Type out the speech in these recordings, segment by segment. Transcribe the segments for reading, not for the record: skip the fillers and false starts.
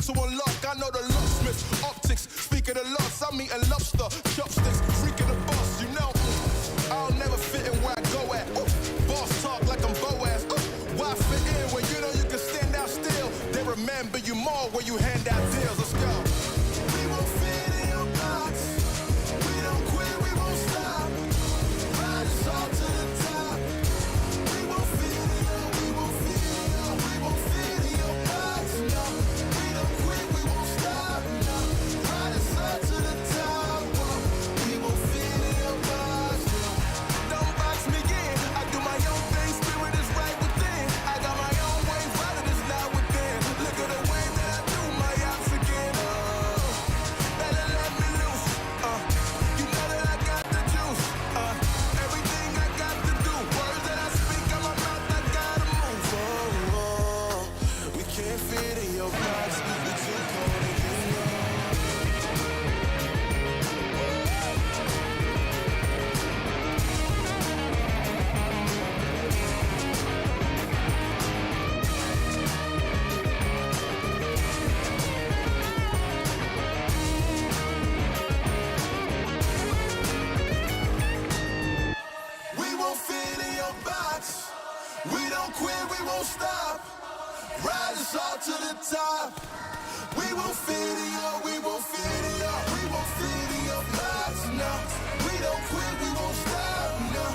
to unlock. I know the locksmiths, optics. Speak of the loss, I'm eating lobster, chopsticks, freaking the boss. You know, I'll never fit in where I go at. Boss talk like I'm Boaz. Why fit in where you know you can stand out still? They remember you more when you hand out deals. Let's go. We won't fit in your box. We don't quit, we won't stop. Ride us all to the top. We won't fit in your, we won't fit in your, we won't fit in your box. No, we don't quit, we won't stop. No, ride us all to the top. Whoa. We won't fit in your box. No. Don't box me in. I do my own thing. Spirit is right within. I got my own way. Father is not within. Look at the way that I do my ops again. Oh, better let me loose. You know that I got the juice. Everything I got to do. Words that I speak out my mouth, I gotta move. Oh, we can't fit in your box. We too cold to get low. We won't fit in your box. We don't quit, we won't stop. Ride us all to the top. We won't fit in your, we won't fit in your, we won't fit in your box. No, we don't quit, we won't stop. No,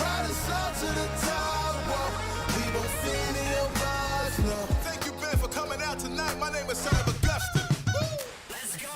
ride us all to the top. Whoa. We won't fit in your box. No. Thank you, Ben, for coming out tonight. My name is Son of Augustine. Let's go.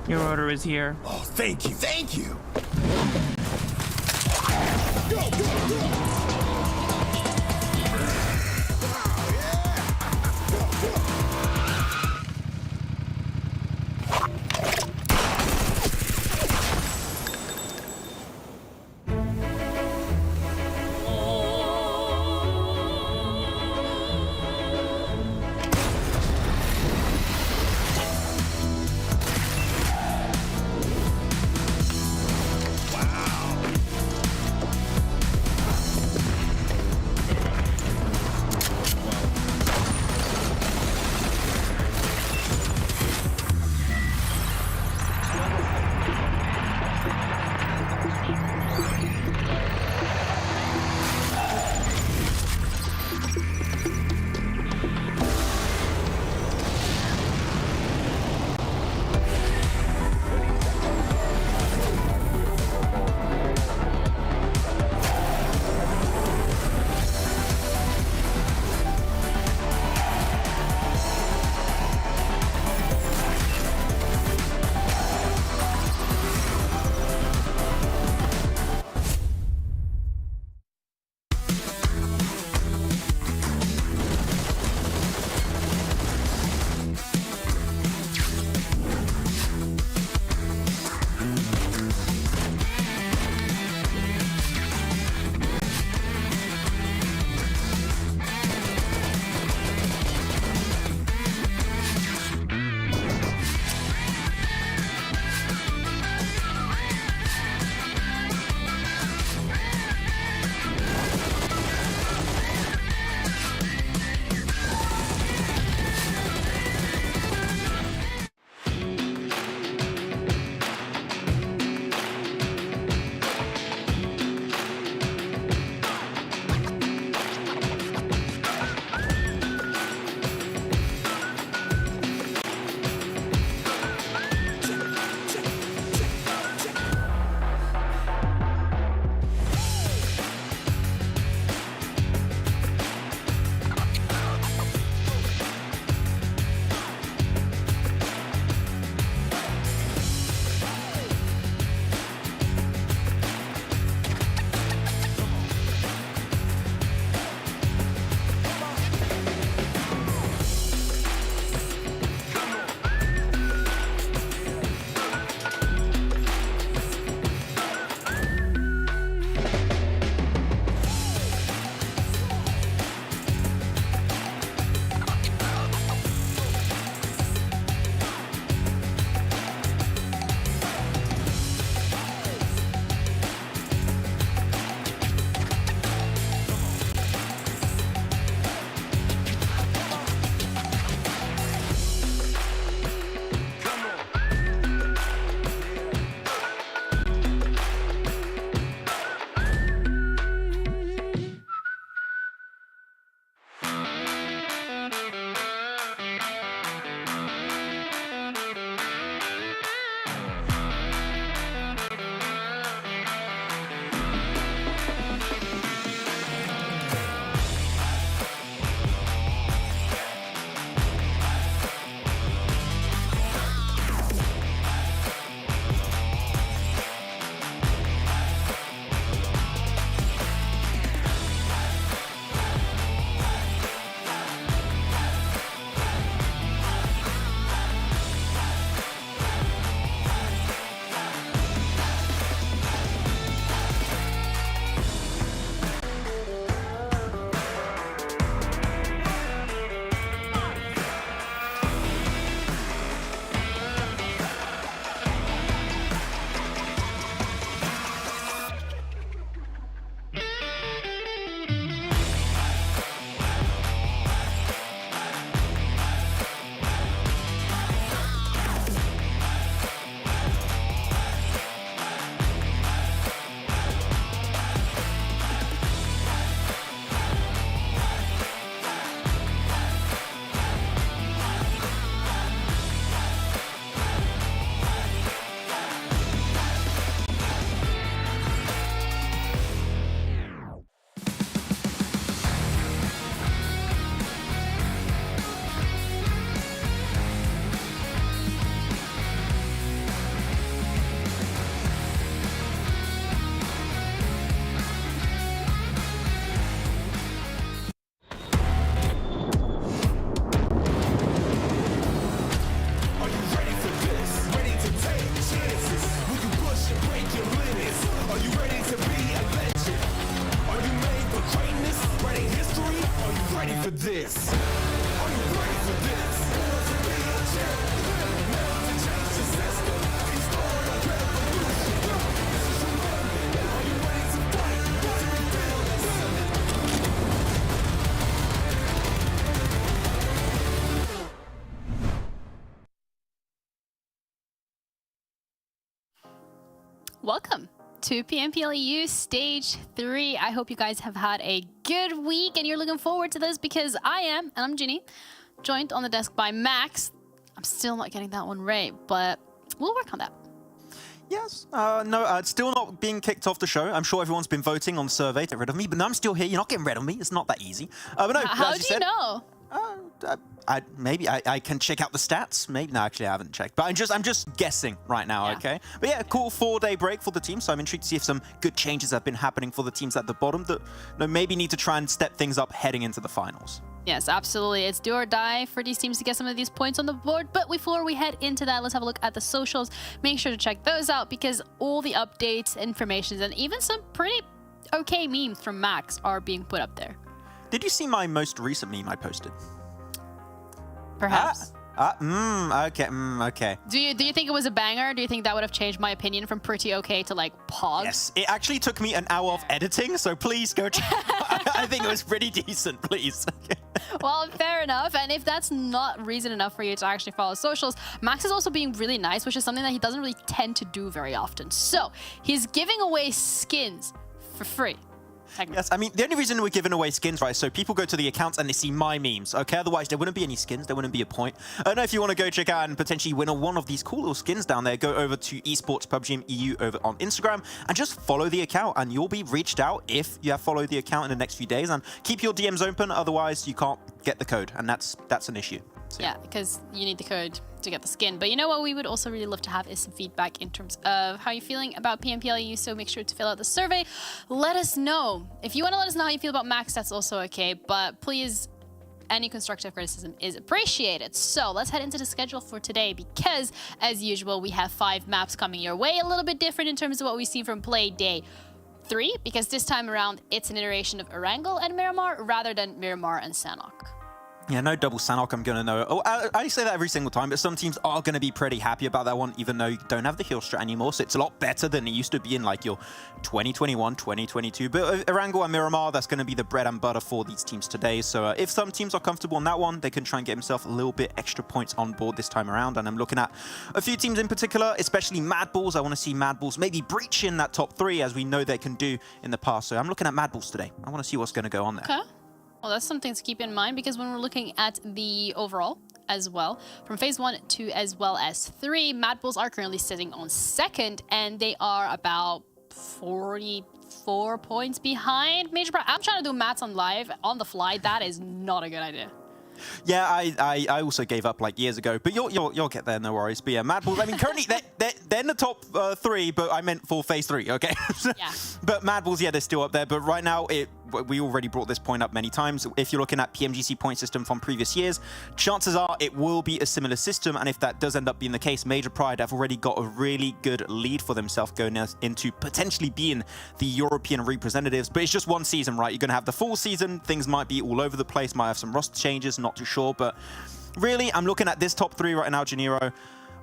Your order is here. Oh, thank you. Thank you. for this? Are you ready for this? Welcome to PMPL EU Stage 3. I hope you guys have had a good week and you're looking forward to this, because I am, and I'm Ginny, joined on the desk by Max. I'm still not getting that one right, but we'll work on that. Yes. No, it's still not being kicked off the show. I'm sure everyone's been voting on the survey to get rid of me, but no, I'm still here. You're not getting rid of me. It's not that easy. But no, How as do you said, you know? Maybe I can check out the stats. Maybe no, actually I haven't checked. But I'm just guessing right now. Yeah. Okay. But yeah, cool 4-day break for the team. So I'm intrigued to see if some good changes have been happening for the teams at the bottom that maybe need to try and step things up heading into the finals. Yes, absolutely. It's do or die for these teams to get some of these points on the board. But before we head into that, let's have a look at the socials. Make sure to check those out, because all the updates, information, and even some pretty okay memes from Max are being put up there. Did you see my most recent meme I posted? Perhaps. Okay. Do you think it was a banger? Do you think that would have changed my opinion from pretty okay to like pog? Yes, it actually took me an hour of editing, so please go check. I think it was pretty decent, please. Well, fair enough. And if that's not reason enough for you to actually follow socials, Max is also being really nice, which is something that he doesn't really tend to do very often. So he's giving away skins for free. Yes, I mean, the only reason we're giving away skins, right, so people go to the accounts and they see my memes, okay? Otherwise, there wouldn't be any skins. There wouldn't be a point. I don't know if you want to go check out and potentially win one of these cool little skins down there. Go over to eSports PUBGM EU over on Instagram and just follow the account, and you'll be reached out if you have followed the account in the next few days. And keep your DMs open, otherwise you can't get the code, and that's an issue. So, yeah, because you need the code to get the skin. But you know what we would also really love to have is some feedback in terms of how you're feeling about PMPL EU, so make sure to fill out the survey. Let us know. If you want to let us know how you feel about Max, that's also okay. But please, any constructive criticism is appreciated. So let's head into the schedule for today, because as usual, we have 5 maps coming your way. A little bit different in terms of what we see from play day 3, because this time around, it's an iteration of Erangel and Miramar rather than Miramar and Sanhok. Yeah, no double Sanhok, I'm going to know. Oh, I say that every single time, but some teams are going to be pretty happy about that one, even though you don't have the heal strat anymore. So it's a lot better than it used to be in like your 2021, 2022. But Erangel and Miramar, that's going to be the bread and butter for these teams today. So if some teams are comfortable on that one, they can try and get themselves a little bit extra points on board this time around. And I'm looking at a few teams in particular, especially MADBULLS. I want to see MADBULLS maybe breaching that top 3, as we know they can do in the past. So I'm looking at MADBULLS today. I want to see what's going to go on there. Okay. Well, that's something to keep in mind, because when we're looking at the overall as well, from phase 1 to as well as 3, MADBULLS are currently sitting on 2nd, and they are about 44 points behind Major Pro. I'm trying to do maths on live, on the fly. That is not a good idea. Yeah, I also gave up like years ago, but you'll get there, no worries. But yeah, MADBULLS, I mean, currently they're in the top 3, but I meant for phase 3, okay? Yeah. But MADBULLS, yeah, they're still up there. But right now, we already brought this point up many times. If you're looking at PMGC point system from previous years, chances are it will be a similar system. And if that does end up being the case, Major Pride have already got a really good lead for themselves going into potentially being the European representatives. But it's just one season, right? You're going to have the full season. Things might be all over the place, might have some roster changes, not too sure. But really, I'm looking at this top 3 right now, Janiro.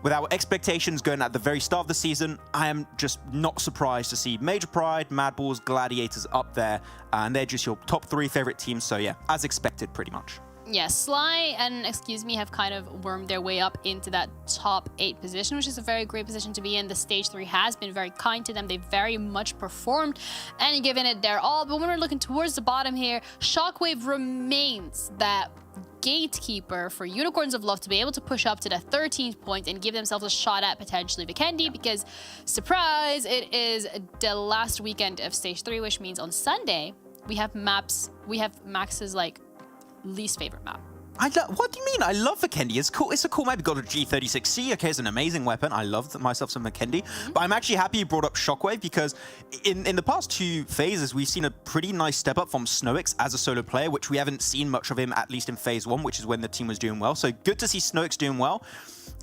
With our expectations going at the very start of the season, I am just not surprised to see Major Pride, MADBULLS, Gladiators up there, and they're just your top 3 favorite teams. So yeah, as expected, pretty much. Yeah, Sly and Excuse Me have kind of wormed their way up into that top 8 position, which is a very great position to be in. The stage 3 has been very kind to them. They very much performed and given it their all. But when we're looking towards the bottom here, SHOCKWAVE remains that gatekeeper for Unicorns of Love to be able to push up to the 13th point and give themselves a shot at potentially Vikendi, because surprise, it is the last weekend of stage 3, which means on Sunday we have Max's like least favorite map. What do you mean? I love Vikendi. It's cool. It's a cool map. You've got a G36C. Okay, it's an amazing weapon. I love myself some Vikendi. But I'm actually happy you brought up Shockwave, because in the past 2 phases, we've seen a pretty nice step up from Snoix as a solo player, which we haven't seen much of him, at least in phase 1, which is when the team was doing well. So good to see Snoix doing well.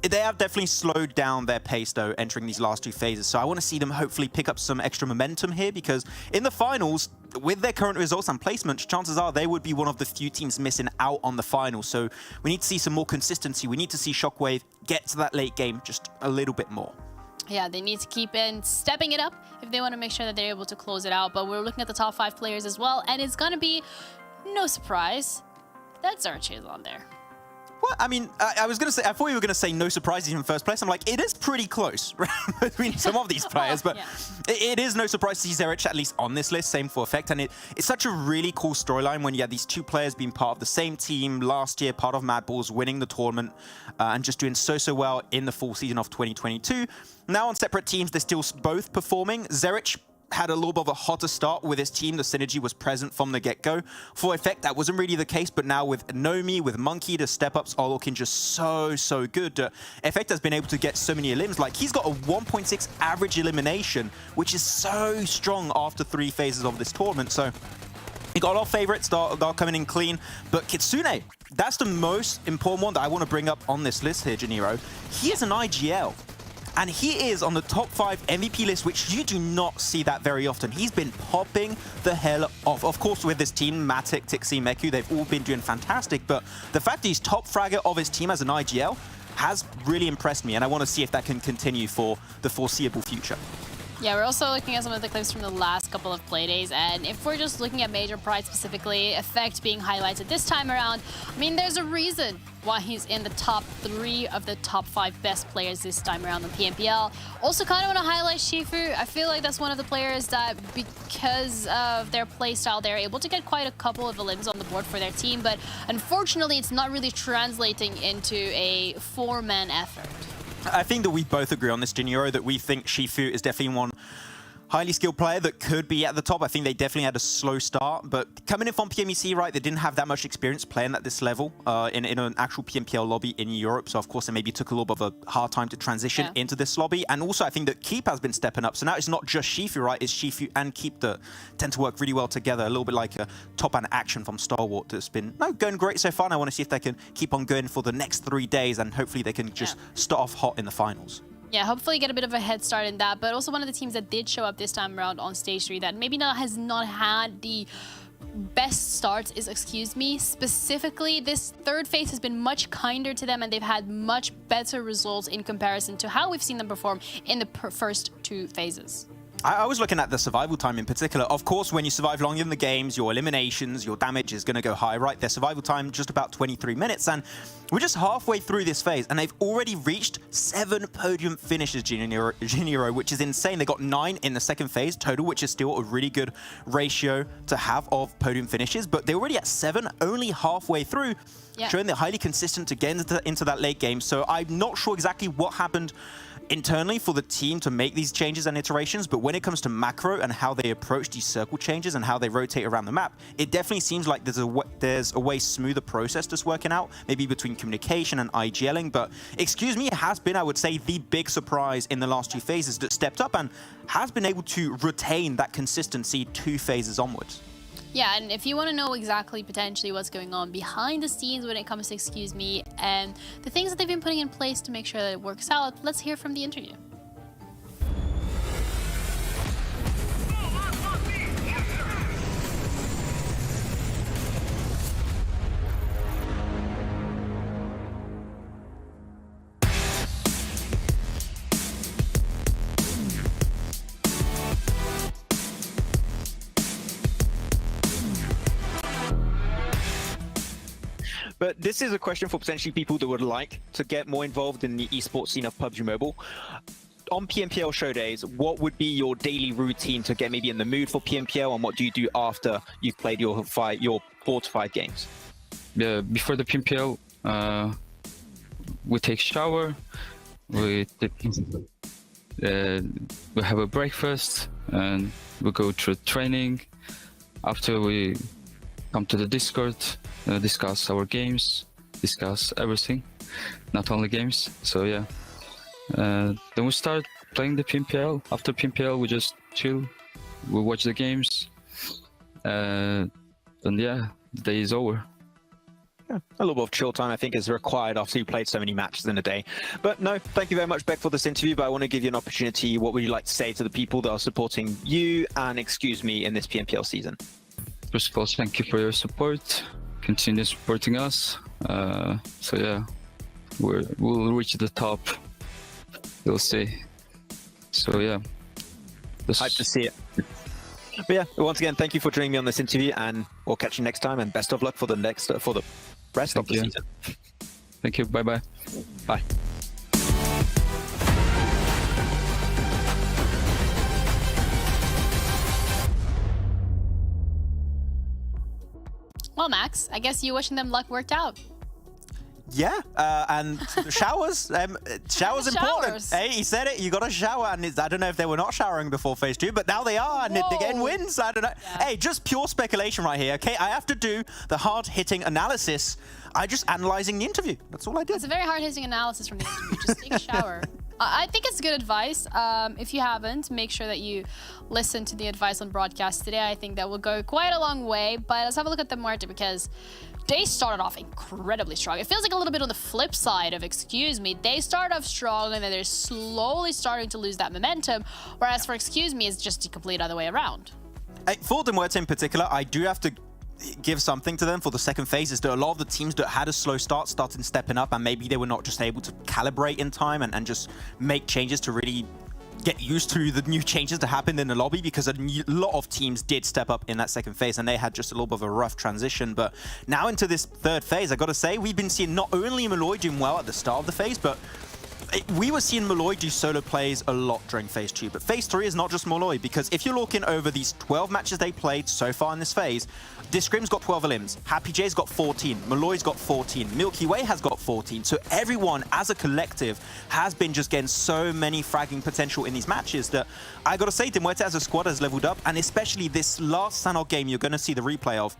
they have definitely slowed down their pace, though, entering these last two phases. So I want to see them hopefully pick up some extra momentum here, because in the finals, with their current results and placements, chances are they would be one of the few teams missing out on the finals. So we need to see some more consistency. We need to see SHOCKWAVE get to that late game just a little bit more. Yeah, they need to keep stepping it up if they want to make sure that they're able to close it out. But we're looking at the top 5 players as well, and it's going to be no surprise that Erangel is on there. Well, I mean, I was going to say, I thought you were going to say no surprises in first place. I'm like, it is pretty close between some of these players, but it is no surprise to see Erangel at least on this list, same for Effect. And it's such a really cool storyline when you have these two players being part of the same team last year, part of MADBULLS, winning the tournament, and just doing so well in the full season of 2022. Now on separate teams, they're still both performing. Erangel had a little bit of a hotter start with his team. The synergy was present from the get-go. For Effect, that wasn't really the case, but now with Nomi, with Monkey, the step-ups are looking just so good. Effect has been able to get so many elims. Like, he's got a 1.6 average elimination, which is so strong after 3 phases of this tournament. So we got our favorites that are coming in clean, but Kitsune, that's the most important one that I want to bring up on this list here, Janiro. He is an IGL. And he is on the top 5 MVP list, which you do not see that very often. He's been popping the hell off. Of course, with his team, Matic, Tixi, Meku, they've all been doing fantastic. But the fact that he's top fragger of his team as an IGL has really impressed me. And I want to see if that can continue for the foreseeable future. Yeah, we're also looking at some of the clips from the last couple of playdays, and if we're just looking at Major Pride specifically, Effect being highlighted this time around, I mean, there's a reason why he's in the top 3 of the top 5 best players this time around on PMPL. Also kind of want to highlight Shifu. I feel like that's one of the players that, because of their playstyle, they're able to get quite a couple of elims on the board for their team, but unfortunately it's not really translating into a 4-man effort. I think that we both agree on this, Jiniro, that we think Shifu is definitely one highly skilled player that could be at the top. I think they definitely had a slow start, but coming in from PMEC, right, they didn't have that much experience playing at this level in an actual PMPL lobby in Europe. So, of course, they maybe took a little bit of a hard time to transition into this lobby. And also, I think that Keep has been stepping up. So now it's not just Shifu, right? It's Shifu and Keep that tend to work really well together, a little bit like a top and action from Star Wars that's been going great so far. And I want to see if they can keep on going for the next 3 days, and hopefully they can just start off hot in the finals. Yeah, hopefully get a bit of a head start in that, but also one of the teams that did show up this time around on stage 3 that maybe has not had the best starts is Excuse Me. Specifically, this 3rd phase has been much kinder to them, and they've had much better results in comparison to how we've seen them perform in the first 2 phases. I was looking at the survival time in particular. Of course, when you survive longer in the games, your eliminations, your damage is going to go high, right? Their survival time just about 23 minutes, and we're just halfway through this phase, and they've already reached 7 podium finishes, Jiniro, which is insane. They got 9 in the 2nd phase total, which is still a really good ratio to have of podium finishes, but they're already at 7, only halfway through, showing they're highly consistent to get into that late game. So I'm not sure exactly what happened internally for the team to make these changes and iterations, but when it comes to macro and how they approach these circle changes and how they rotate around the map, it definitely seems like there's a way smoother process that's working out, maybe between communication and IGLing. But Excuse Me has been, I would say, the big surprise in the last 2 phases that stepped up and has been able to retain that consistency 2 phases onwards. Yeah, and if you want to know exactly potentially what's going on behind the scenes when it comes to Excuse Me and the things that they've been putting in place to make sure that it works out, let's hear from the interview. But this is a question for potentially people that would like to get more involved in the esports scene of PUBG Mobile. On PMPL show days, what would be your daily routine to get maybe in the mood for PMPL, and what do you do after you've played your 4 to 5 games? Before the PMPL, we take shower, we have a breakfast, and we go through training. After we come to the Discord, discuss our games, discuss everything, not only games. So yeah, then we start playing the PMPL. After PMPL, we just chill, we watch the games, and yeah, the day is over. a little bit of chill time, I think, is required after you played so many matches in a day. But no, thank you very much, Beck, for this interview. But I want to give you an opportunity. What would you like to say to the people that are supporting you and Excuse Me in this PMPL season? First of all, thank you for your support. Continue supporting us. So yeah, we'll reach the top. We'll see. So yeah, Hype to see it. But yeah, once again, thank you for joining me on this interview, and we'll catch you next time. And best of luck for the rest of the season. Thank you. Bye bye. Bye. Well, Max, I guess you wishing them luck worked out. Yeah, and showers. Showers important. Showers. Hey, he said it. You got to shower, and I don't know if they were not showering before phase 2, but now they are, and they're getting wins. I don't know. Yeah. Hey, just pure speculation right here. Okay, I have to do the hard-hitting analysis. I just analyzing the interview. That's all I did. It's a very hard-hitting analysis from the interview. Just take a shower. I think it's good advice. If you haven't, make sure that you listen to the advice on broadcast today. I think that will go quite a long way. But let's have a look at the MUERTE, because they started off incredibly strong. It feels like a little bit on the flip side of Excuse Me. They start off strong and then they're slowly starting to lose that momentum. Whereas for Excuse Me, it's just the complete other way around. For the MUERTE in particular, I do have to give something to them for the second phase. Is that a lot of the teams that had a slow start started stepping up, and maybe they were not just able to calibrate in time and just make changes to really get used to the new changes that happened in the lobby, because a lot of teams did step up in that second phase and they had just a little bit of a rough transition. But now into this third phase, I gotta say, we've been seeing not only Malloy doing well at the start of the phase, but we were seeing Malloy do solo plays a lot during phase 2. But phase 3 is not just Malloy, because if you're looking over these 12 matches they played so far in this phase, Discrim's got 12 elims, Happy J's got 14, Malloy's got 14, Milky Way has got 14. So everyone as a collective has been just getting so many fragging potential in these matches that I gotta say, MUERTE as a squad has leveled up, and especially this last Sanhok game you're gonna see the replay of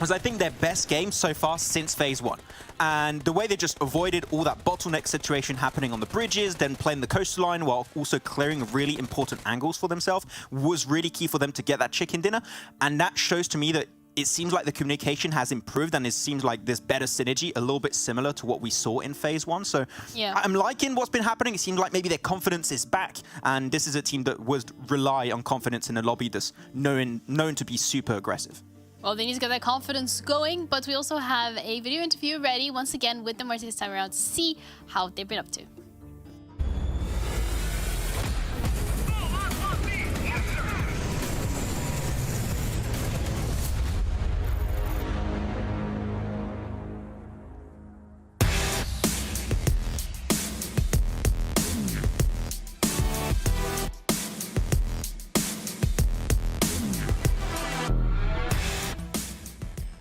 was, I think, their best game so far since phase 1. And the way they just avoided all that bottleneck situation happening on the bridges, then playing the coastline while also clearing really important angles for themselves was really key for them to get that chicken dinner. And that shows to me that it seems like the communication has improved, and it seems like there's better synergy, a little bit similar to what we saw in phase 1. So yeah, I'm liking what's been happening. It seems like maybe their confidence is back, and this is a team that would rely on confidence in a lobby that's known to be super aggressive. Well, they need to get that confidence going, but we also have a video interview ready once again with the MUERTE this time around to see how they've been up to.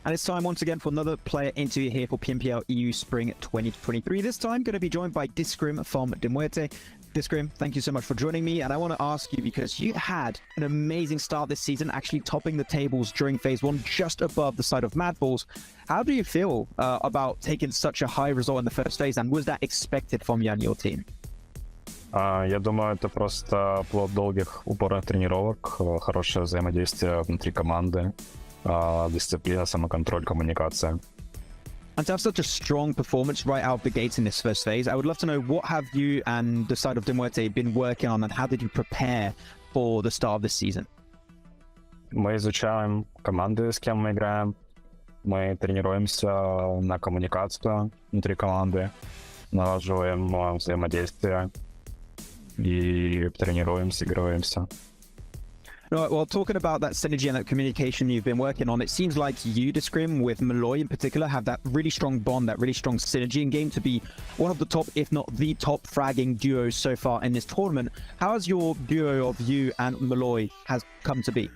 And it's time once again for another player interview here for PMPL EU Spring 2023. This time going to be joined by Discrim from MUERTE. Discrim, thank you so much for joining me. And I want to ask you, because you had an amazing start this season, actually topping the tables during phase 1, just above the side of MADBULLS. How do you feel about taking such a high result in the first phase, and was that expected from you and your team? Я думаю, это просто плод долгих упорных тренировок, хорошее взаимодействие внутри команды, дисциплина, самоконтроль, коммуникация. And to have such a strong performance right out of the gates in this first phase, I would love to know, what have you and the side of MUERTE been working on, and how did you prepare for the start of this season? Мы изучаем команды, с кем мы играем. Мы тренируемся на коммуникацию внутри команды, налаживаем взаимодействие и тренируемся, играемся. Right, well, talking about that synergy and that communication you've been working on, it seems like you, Discrim, with Malloy in particular, have that really strong bond, that really strong synergy in game to be one of the top, if not the top, fragging duos so far in this tournament. How has your duo of you and Malloy has come to be?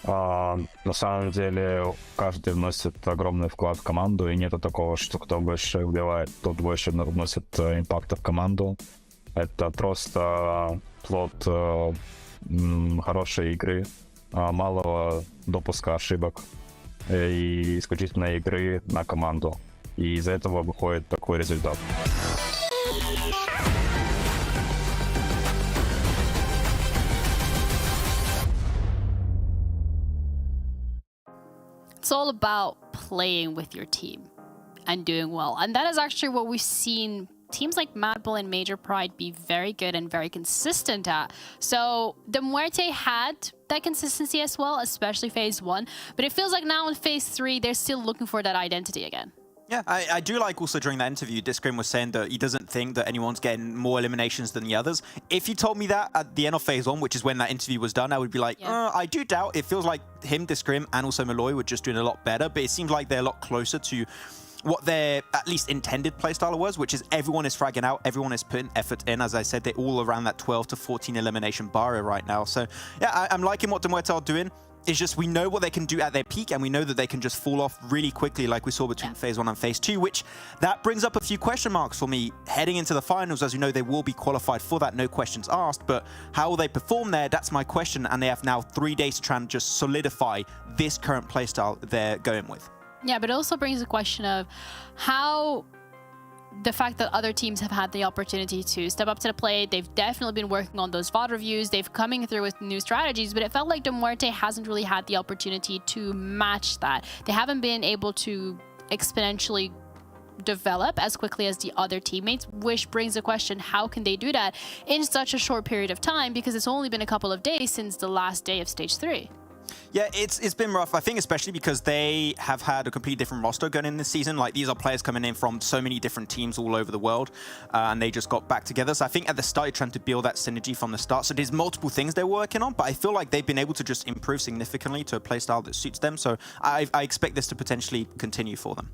На самом деле, каждый вносит огромный вклад в команду, и нет такого, что кто больше убивает, тот больше вносит импакта в команду. Это просто плод хорошей игры, малого допуска ошибок и исключительной игры на команду. И из-за этого выходит такой результат. It's all about playing with your team. and doing well. And that is actually what we've seen teams like MADBULL and Major Pride be very good and very consistent at. So the MUERTE had that consistency as well, especially phase 1. But it feels like now in phase 3, they're still looking for that identity again. Yeah, I do like also during that interview, Discrim was saying that he doesn't think that anyone's getting more eliminations than the others. If you told me that at the end of phase 1, which is when that interview was done, I would be like, I do doubt. It feels like him, Discrim, and also Malloy were just doing a lot better. But it seems like they're a lot closer to what their at least intended playstyle was, which is everyone is fragging out, everyone is putting effort in. As I said, they're all around that 12 to 14 elimination bar right now. So yeah, I'm liking what MUERTE are doing. It's just we know what they can do at their peak, and we know that they can just fall off really quickly like we saw between phase 1 and phase 2, which that brings up a few question marks for me heading into the finals. As you know, they will be qualified for that, no questions asked, but how will they perform there? That's my question, and they have now 3 days to try and just solidify this current playstyle they're going with. Yeah, but it also brings the question of how the fact that other teams have had the opportunity to step up to the plate. They've definitely been working on those VOD reviews. They've coming through with new strategies, but it felt like the MUERTE hasn't really had the opportunity to match that. They haven't been able to exponentially develop as quickly as the other teammates, which brings the question, how can they do that in such a short period of time? Because it's only been a couple of days since the last day of stage 3. Yeah, it's been rough, I think, especially because they have had a completely different roster going in this season. Like, these are players coming in from so many different teams all over the world, and they just got back together. So I think at the start, you're trying to build that synergy from the start. So there's multiple things they're working on, but I feel like they've been able to just improve significantly to a playstyle that suits them. So I expect this to potentially continue for them.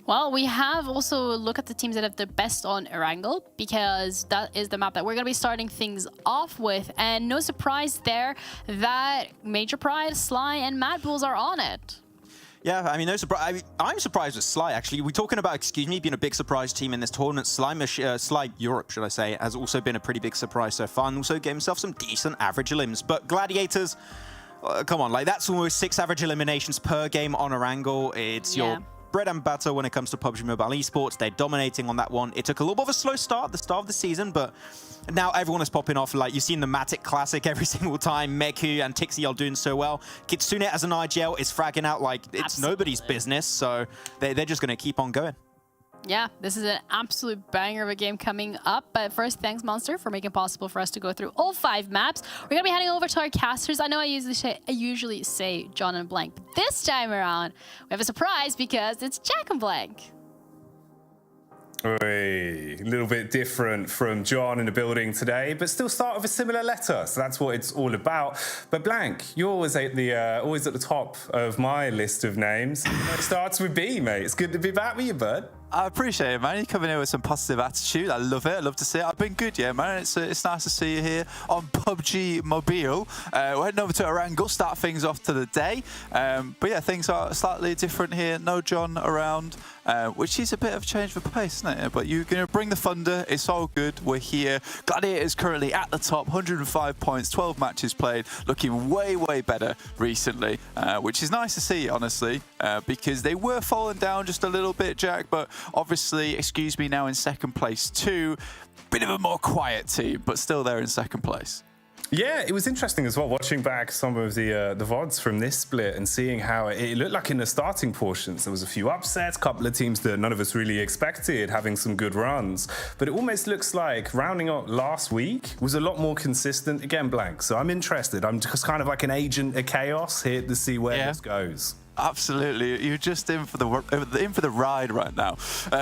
Well, we have also looked at the teams that have the best on Erangel, because that is the map that we're going to be starting things off with. And no surprise there that Major Pride, Sly, and MADBULLS are on it. Yeah, I mean, no surprise. I'm surprised with Sly, actually. We're talking about, excuse me, being a big surprise team in this tournament. Sly Europe, should I say, has also been a pretty big surprise so far, and also gave himself some decent average elims. But Gladiators, come on, like, that's almost 6 average eliminations per game on Erangel. It's your bread and butter when it comes to PUBG Mobile Esports. They're dominating on that one. It took a little bit of a slow start at the start of the season, but now everyone is popping off. Like, you've seen the Matic Classic every single time. Meku and Tixi are doing so well. Kitsune as an IGL is fragging out like it's nobody's business, so they're just going to keep on going. Yeah, this is an absolute banger of a game coming up. But first, thanks, Monster, for making it possible for us to go through all 5 maps. We're going to be heading over to our casters. I know I usually say John and Blank, but this time around, we have a surprise because it's Jack and Blank. A little bit different from John in the building today, but still start with a similar letter. So that's what it's all about. But Blank, you're always at the top of my list of names. It starts with B, mate. It's good to be back with you, bud. I appreciate it, man. You're coming here with some positive attitude. I love it. I love to see it. I've been good, yeah, man. It's nice to see you here on PUBG Mobile. We're heading over to Erangel, start things off to the day. But yeah, things are slightly different here. No John around, which is a bit of a change for pace, isn't it? But you're going to bring the thunder. It's all good. We're here. Gladiators currently at the top, 105 points, 12 matches played, looking way, way better recently, which is nice to see, honestly, because they were falling down just a little bit, Jack, but obviously, excuse me, now in second place too. Bit of a more quiet team, but still there in second place. Yeah, it was interesting as well, watching back some of the VODs from this split and seeing how it looked like in the starting portions. There was a few upsets, a couple of teams that none of us really expected, having some good runs. But it almost looks like rounding up last week was a lot more consistent. Again, Blank. So I'm interested. I'm just kind of like an agent of chaos here to see where this goes. Absolutely, you're just in for the ride right now.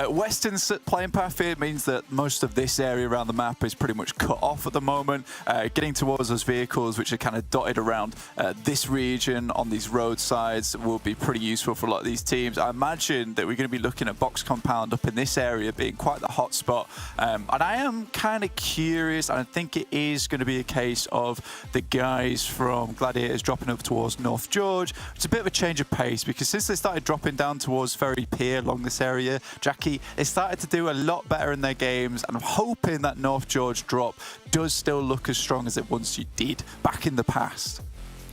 Western playing path here means that most of this area around the map is pretty much cut off at the moment. Getting towards those vehicles, which are kind of dotted around this region on these roadsides, will be pretty useful for a lot of these teams. I imagine that we're going to be looking at Box Compound up in this area being quite the hot spot. And I am kind of curious, and I think it is going to be a case of the guys from Gladiators dropping over towards North George. It's a bit of a change of pace, because since they started dropping down towards Ferry Pier along this area, Jackie, they started to do a lot better in their games, and I'm hoping that North George drop does still look as strong as it once did back in the past.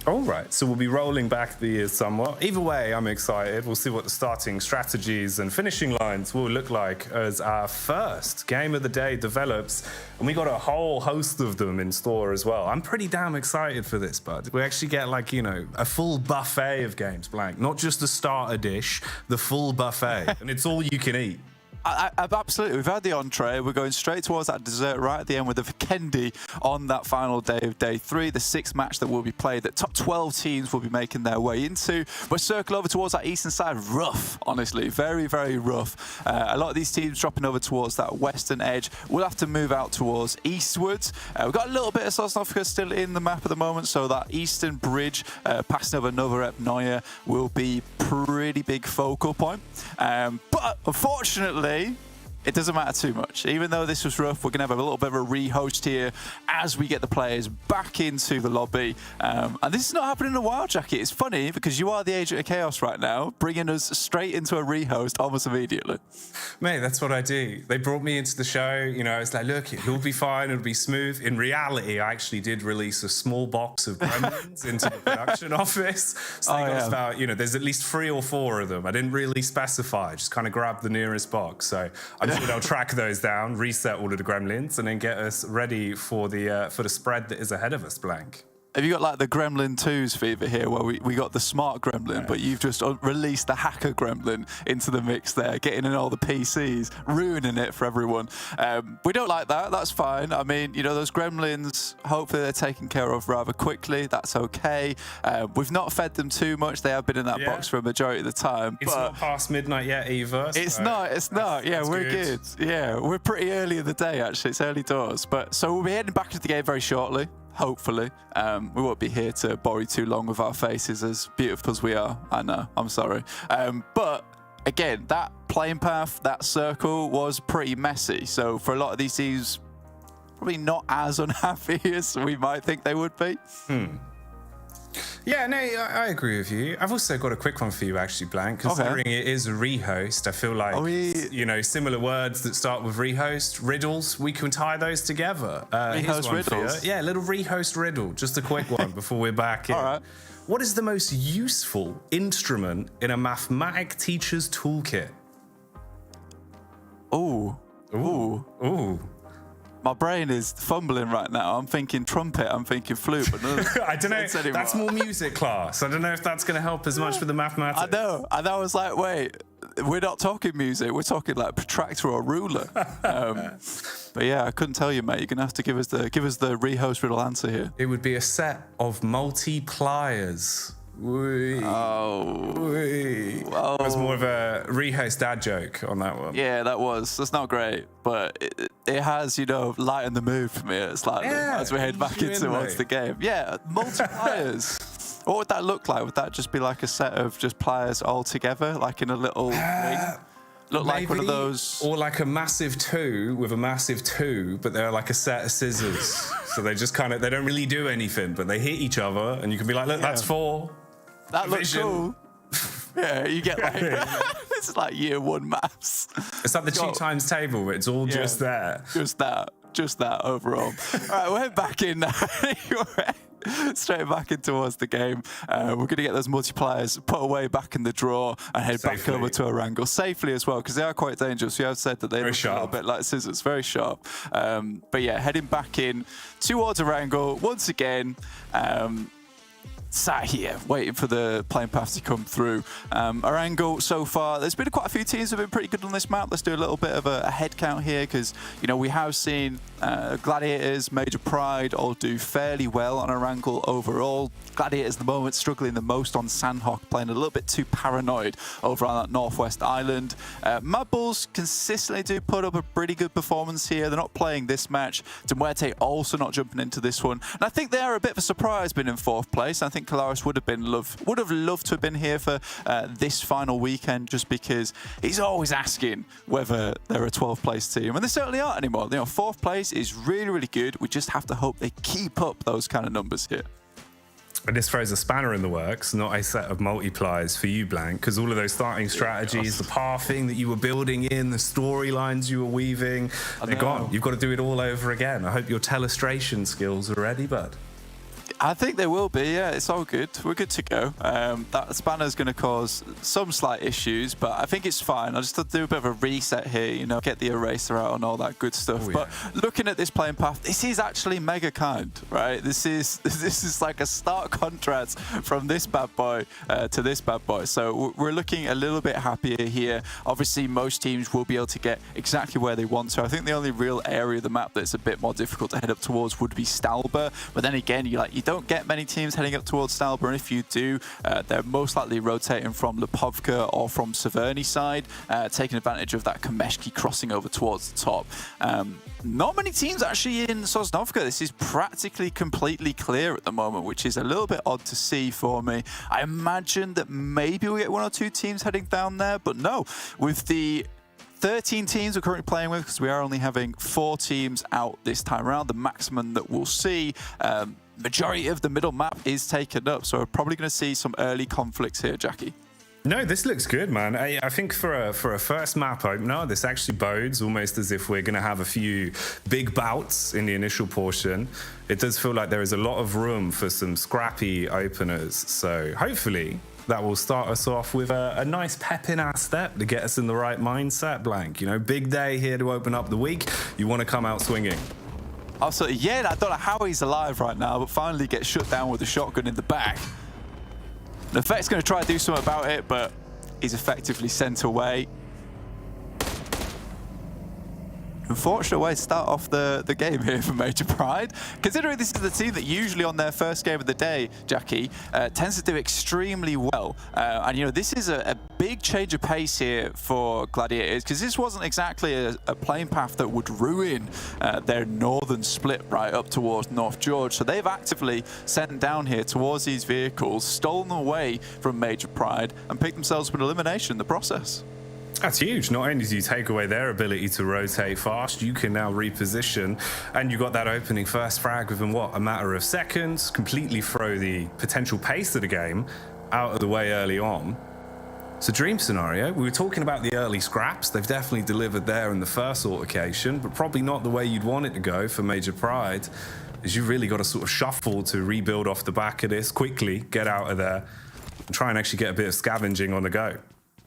All right, so we'll be rolling back the years somewhat. Either way, I'm excited. We'll see what the starting strategies and finishing lines will look like as our first game of the day develops. And we got a whole host of them in store as well. I'm pretty damn excited for this, bud. We actually get, like, you know, a full buffet of games, Blank. Not just the starter dish, the full buffet. And it's all you can eat. Absolutely. We've had the entree. We're going straight towards that dessert right at the end with the Vikendi on that final day of day 3, the 6th match that will be played that top 12 teams will be making their way into. We'll circle over towards that eastern side. Rough, honestly. Very, very rough. A lot of these teams dropping over towards that western edge. We'll have to move out towards eastwards. We've got a little bit of Sosnovka still in the map at the moment, so that eastern bridge passing over Novorep Noya will be pretty big focal point. But unfortunately, it doesn't matter too much. Even though this was rough, we're going to have a little bit of a rehost here as we get the players back into the lobby. And this is not happening in a while, Jackie. It's funny because you are the agent of chaos right now, bringing us straight into a rehost almost immediately. Mate, that's what I do. They brought me into the show. You know, I was like, look, it'll be fine. It'll be smooth. In reality, I actually did release a small box of gremlins into the production office. So they got us about, you know, there's at least 3 or 4 of them. I didn't really specify. Just kind of grabbed the nearest box. So I'm sure they'll track those down, reset all of the gremlins, and then get us ready for the spread that is ahead of us, Blank. Have you got like the Gremlin 2's fever here where we got the smart Gremlin, but you've just released the hacker Gremlin into the mix there, getting in all the PCs, ruining it for everyone. We don't like that. That's fine. I mean, you know, those Gremlins, hopefully they're taken care of rather quickly. That's okay. We've not fed them too much. They have been in that box for a majority of the time. It's not past midnight yet either. So it's not. Yeah, we're good. Yeah, we're pretty early in the day, actually. It's early doors. But so we'll be heading back to the game very shortly. Hopefully. We won't be here to bore you too long with our faces, as beautiful as we are. I know, I'm sorry. But again, that playing path, that circle was pretty messy. So for a lot of these teams, probably not as unhappy as we might think they would be. Yeah, no, I agree with you. I've also got a quick one for you, actually, Blank. Considering it is a rehost, I feel like, you know, similar words that start with rehost, riddles, we can tie those together. Rehost riddles? Yeah, little rehost riddle. Just a quick one before we're back in. All right. What is the most useful instrument in a mathematic teacher's toolkit? Ooh. My brain is fumbling right now. I'm thinking trumpet, I'm thinking flute, but no, I don't know. That's more music class. I don't know if that's going to help as much with the mathematics. I know. And I was like, wait, we're not talking music. We're talking like protractor or ruler. But yeah, I couldn't tell you, mate. You're going to have to give us the rehost riddle answer here. It would be a set of multipliers. It was more of a rehost dad joke on that one. Yeah, that's not great, but it has, you know, lightened the mood for me slightly as we head back into towards the game. Yeah, multipliers. What would that look like? Would that just be like a set of just pliers all together, like in a little ring? Look like one of those, or like a massive 2 with a massive 2, but they're like a set of scissors. So they just kind of, they don't really do anything, but they hit each other, and you can be like, look, that's 4. That looks cool. Yeah, you get like, this is like year 1 maths. It's like the 2 times table, but it's all just there. Just that overall. All right, we'll head back in now. Straight back in towards the game. We're going to get those multipliers put away back in the drawer and head back over to Erangel safely as well, because they are quite dangerous. We have said that they look a little bit like scissors, very sharp. But yeah, heading back in towards Erangel once again. Sat here waiting for the playing path to come through. Erangel so far, there's been quite a few teams that have been pretty good on this map. Let's do a little bit of a head count here, because you know we have seen Gladiators, Major Pride all do fairly well on Erangel overall. Gladiators at the moment struggling the most on Sanhok, playing a little bit too paranoid over on that northwest island. MADBULLS consistently do put up a pretty good performance here. They're not playing this match. MUERTE also not jumping into this one. And I think they are a bit of a surprise being in 4th place. I think Kalaris would have loved to have been here for this final weekend, just because he's always asking whether they're a 12th place team, and they certainly aren't anymore. You know, 4th place is really, really good. We just have to hope they keep up those kind of numbers here. And this throws a spanner in the works, not a set of multipliers for you, Blank, because all of those starting strategies, the pathing that you were building in, the storylines you were weaving, they're gone. You've got to do it all over again. I hope your telestration skills are ready, bud. I think there will be, yeah. It's all good. We're good to go. That spanner is going to cause some slight issues, but I think it's fine. I just have to do a bit of a reset here, you know, get the eraser out and all that good stuff. Oh, yeah. But looking at this playing path, this is actually mega kind, right? This is like a stark contrast from this bad boy to this bad boy. So we're looking a little bit happier here. Obviously, most teams will be able to get exactly where they want to. I think the only real area of the map that's a bit more difficult to head up towards would be Stalber. But then again, you don't get many teams heading up towards Stalber, and if you do, they're most likely rotating from Lipovka or from Severny side, taking advantage of that Kameshki crossing over towards the top. Not many teams actually in Sosnovka. This is practically completely clear at the moment, which is a little bit odd to see for me. I imagine that maybe we'll get 1 or 2 teams heading down there, but no. With the 13 teams we're currently playing with, because we are only having 4 teams out this time around, the maximum that we'll see, majority of the middle map is taken up, so we're probably going to see some early conflicts here, Jackie. No, this looks good, man. I think for a first map opener, this actually bodes almost as if we're going to have a few big bouts in the initial portion. It does feel like there is a lot of room for some scrappy openers. So hopefully that will start us off with a nice pep in our step to get us in the right mindset, Blank. You know, big day here to open up the week. You want to come out swinging. Also, yeah, I don't know how he's alive right now, but finally gets shut down with a shotgun in the back. The Effect's going to try to do something about it, but he's effectively sent away. Unfortunate way to start off the game here for Major Pride. Considering this is the team that usually on their first game of the day, Jackie, tends to do extremely well. And, you know, this is a big change of pace here for Gladiators, because this wasn't exactly a playing path that would ruin their northern split right up towards North George. So they've actively sent down here towards these vehicles, stolen them away from Major Pride, and picked themselves up an elimination in the process. That's huge. Not only do you take away their ability to rotate fast, you can now reposition, and you got that opening first frag within, what, a matter of seconds, completely throw the potential pace of the game out of the way early on. It's a dream scenario. We were talking about the early scraps. They've definitely delivered there in the first altercation, but probably not the way you'd want it to go for Major Pride, as you've really got to sort of shuffle to rebuild off the back of this, quickly get out of there, and try and actually get a bit of scavenging on the go.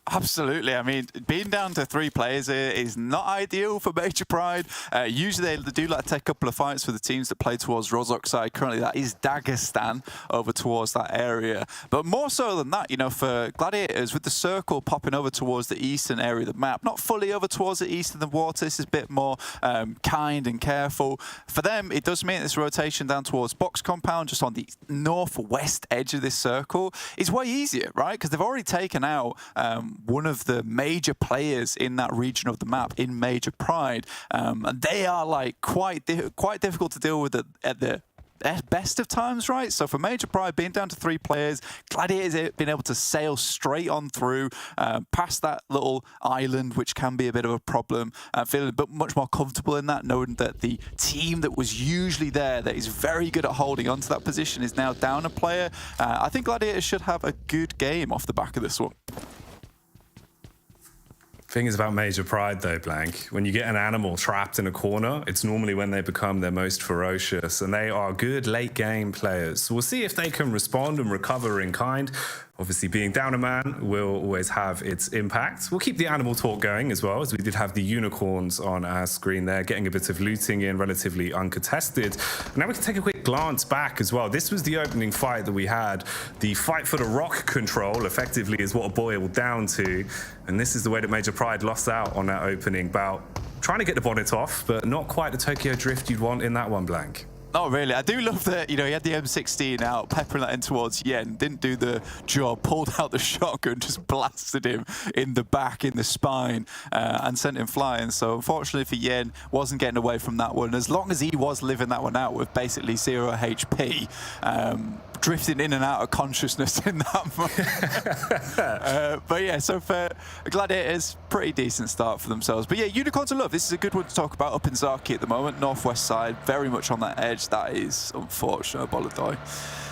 Absolutely. I mean, being down to 3 players here is not ideal for Major Pride. Usually they do like to take a couple of fights for the teams that play towards Rozhok side. Currently that is Dagestan over towards that area. But more so than that, you know, for Gladiators, with the circle popping over towards the eastern area of the map, not fully over towards the east of the water, this is a bit more kind and careful. For them, it does mean this rotation down towards Box Compound, just on the northwest edge of this circle, is way easier, right? Because they've already taken out one of the major players in that region of the map in Major Pride, and they are like quite difficult to deal with at the best of times, right? So for Major Pride being down to 3 players, Gladiators being able to sail straight on through past that little island, which can be a bit of a problem, feeling a bit much more comfortable in that, knowing that the team that was usually there, that is very good at holding onto that position, is now down a player. I think Gladiators should have a good game off the back of this one. Thing is about Major Pride though, Blank, when you get an animal trapped in a corner, it's normally when they become their most ferocious, and they are good late game players. So we'll see if they can respond and recover in kind. Obviously, being down a man will always have its impact. We'll keep the animal talk going as well, as we did have the unicorns on our screen there, getting a bit of looting in, relatively uncontested. And now we can take a quick glance back as well. This was the opening fight that we had. The fight for the rock control, effectively, is what it boiled down to. And this is the way that Major Pride lost out on that opening bout. Trying to get the bonnet off, but not quite the Tokyo Drift you'd want in that one, Blank. Not really. I do love that, you know, he had the M16 out, peppering that in towards Yen, didn't do the job, pulled out the shotgun, just blasted him in the back, in the spine, and sent him flying. So unfortunately for Yen, wasn't getting away from that one. As long as he was living that one out with basically 0 HP, drifting in and out of consciousness in that. But yeah, so for Gladiators, pretty decent start for themselves. But yeah, Unicorns of Love, this is a good one to talk about up in Zaki at the moment, northwest side, very much on that edge. That is unfortunate, Bolodoi.